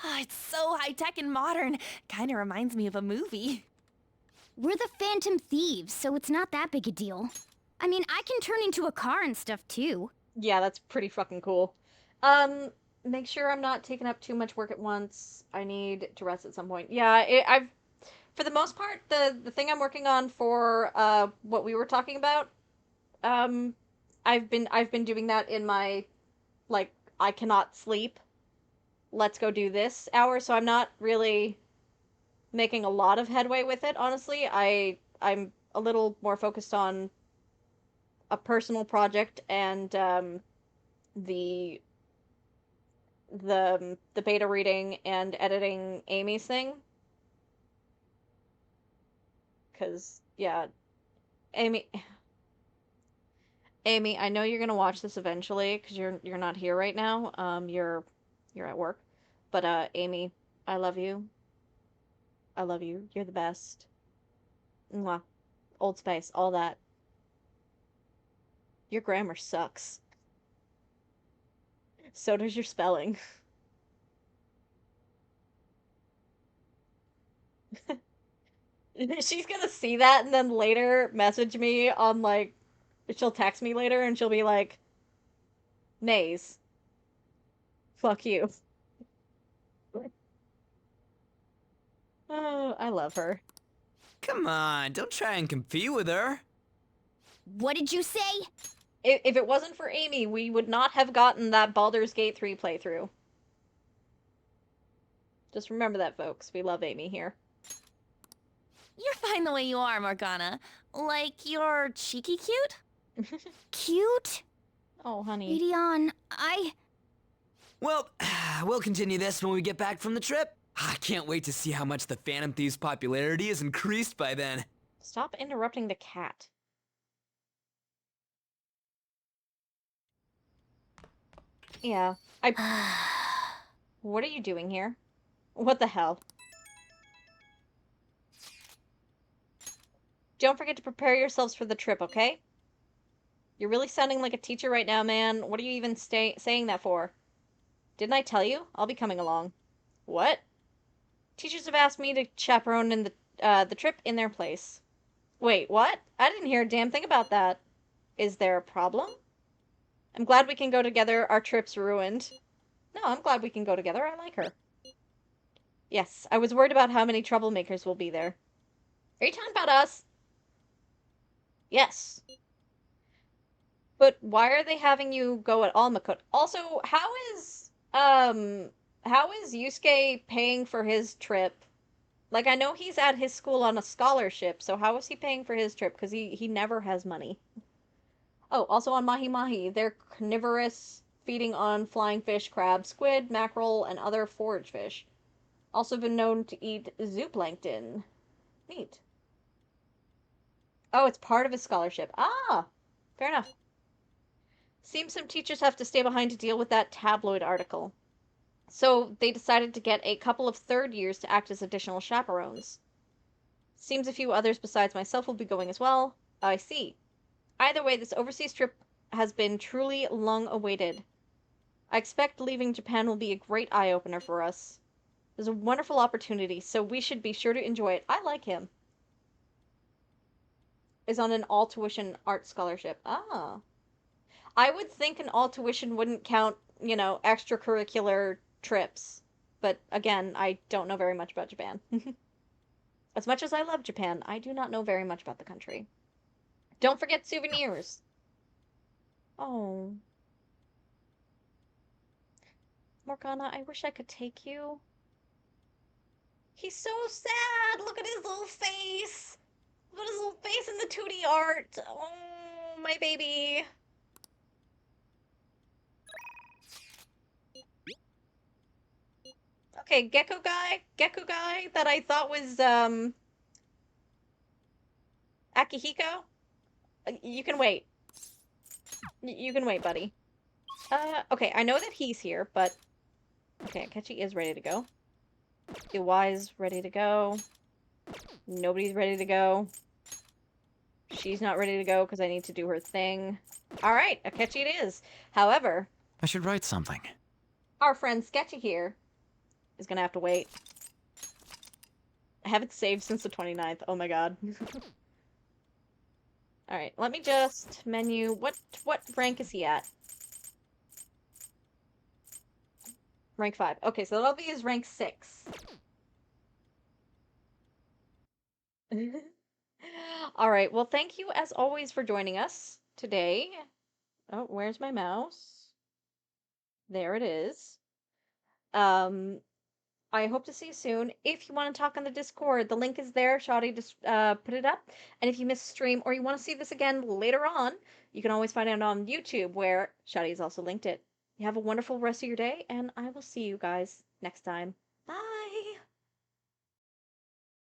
Oh, it's so high-tech and modern. Kinda reminds me of a movie. We're the Phantom Thieves, so it's not that big a deal. I mean, I can turn into a car and stuff too. Yeah, that's pretty fucking cool. Make sure I'm not taking up too much work at once. I need to rest at some point. Yeah, I've, for the most part, the thing I'm working on for what we were talking about, I I've been doing that in my, like, I cannot sleep, let's go do this hour, so I'm not really making a lot of headway with it, honestly. I'm a little more focused on a personal project and the the beta reading and editing Amy's thing. Cause yeah, Amy Amy, I know you're gonna watch this eventually because you're not here right now. You're at work. But Amy, I love you. I love you. You're the best. Mwah. Old Spice, all that. Your grammar sucks. So does your spelling. She's gonna see that and then later message me on like she'll text me later and she'll be like, Maze, fuck you. Oh, I love her. Come on, don't try and compete with her. What did you say? If it wasn't for Amy, we would not have gotten that Baldur's Gate 3 playthrough. Just remember that, folks. We love Amy here. You're fine the way you are, Morgana. Like, you're cheeky cute? Cute? Oh, honey. Gideon, Well, we'll continue this when we get back from the trip. I can't wait to see how much the Phantom Thieves' popularity has increased by then. Stop interrupting the cat. Yeah, What are you doing here? What the hell? Don't forget to prepare yourselves for the trip, okay? You're really sounding like a teacher right now, man. What are you even saying that for? Didn't I tell you? I'll be coming along. What? Teachers have asked me to chaperone in the trip in their place. Wait, what? I didn't hear a damn thing about that. Is there a problem? I'm glad we can go together. Our trip's ruined. No, I'm glad we can go together. I like her. Yes, I was worried about how many troublemakers will be there. Are you talking about us? Yes. But why are they having you go at all, Makut? Also, how is Yusuke paying for his trip? Like, I know he's at his school on a scholarship, so how is he paying for his trip? Because he never has money. Oh, also on Mahi Mahi, they're carnivorous, feeding on flying fish, crab, squid, mackerel, and other forage fish. Also been known to eat zooplankton. Neat. Oh, it's part of his scholarship. Ah, fair enough. Seems some teachers have to stay behind to deal with that tabloid article. So they decided to get a couple of third years to act as additional chaperones. Seems a few others besides myself will be going as well. I see. Either way, this overseas trip has been truly long awaited. I expect leaving Japan will be a great eye-opener for us. There's a wonderful opportunity, so we should be sure to enjoy it. I like him. Is on an all-tuition art scholarship. Ah. I would think an all-tuition wouldn't count, you know, extracurricular trips. But again, I don't know very much about Japan. As much as I love Japan, I do not know very much about the country. Don't forget souvenirs. Oh. Morgana, I wish I could take you. He's so sad. Look at his little face. Look at his little face in the 2D art. Oh, my baby. Okay, Gecko guy that I thought was, Akihiko? You can wait. You can wait, buddy. Okay, I know that he's here, but... Okay, Akechi is ready to go. Iwai's ready to go. Nobody's ready to go. She's not ready to go because I need to do her thing. Alright, Akechi it is. However... I should write something. Our friend Sketchy here is gonna have to wait. I haven't saved since the 29th. Oh my god. Alright, let me just menu... What rank is he at? Rank 5. Okay, so that'll be his rank 6. Alright, well thank you as always for joining us today. Oh, where's my mouse? There it is. Um, I hope to see you soon. If you want to talk on the Discord, the link is there. Shoddy just put it up. And if you missed a stream or you want to see this again later on, you can always find it on YouTube where Shoddy has also linked it. You have a wonderful rest of your day, and I will see you guys next time.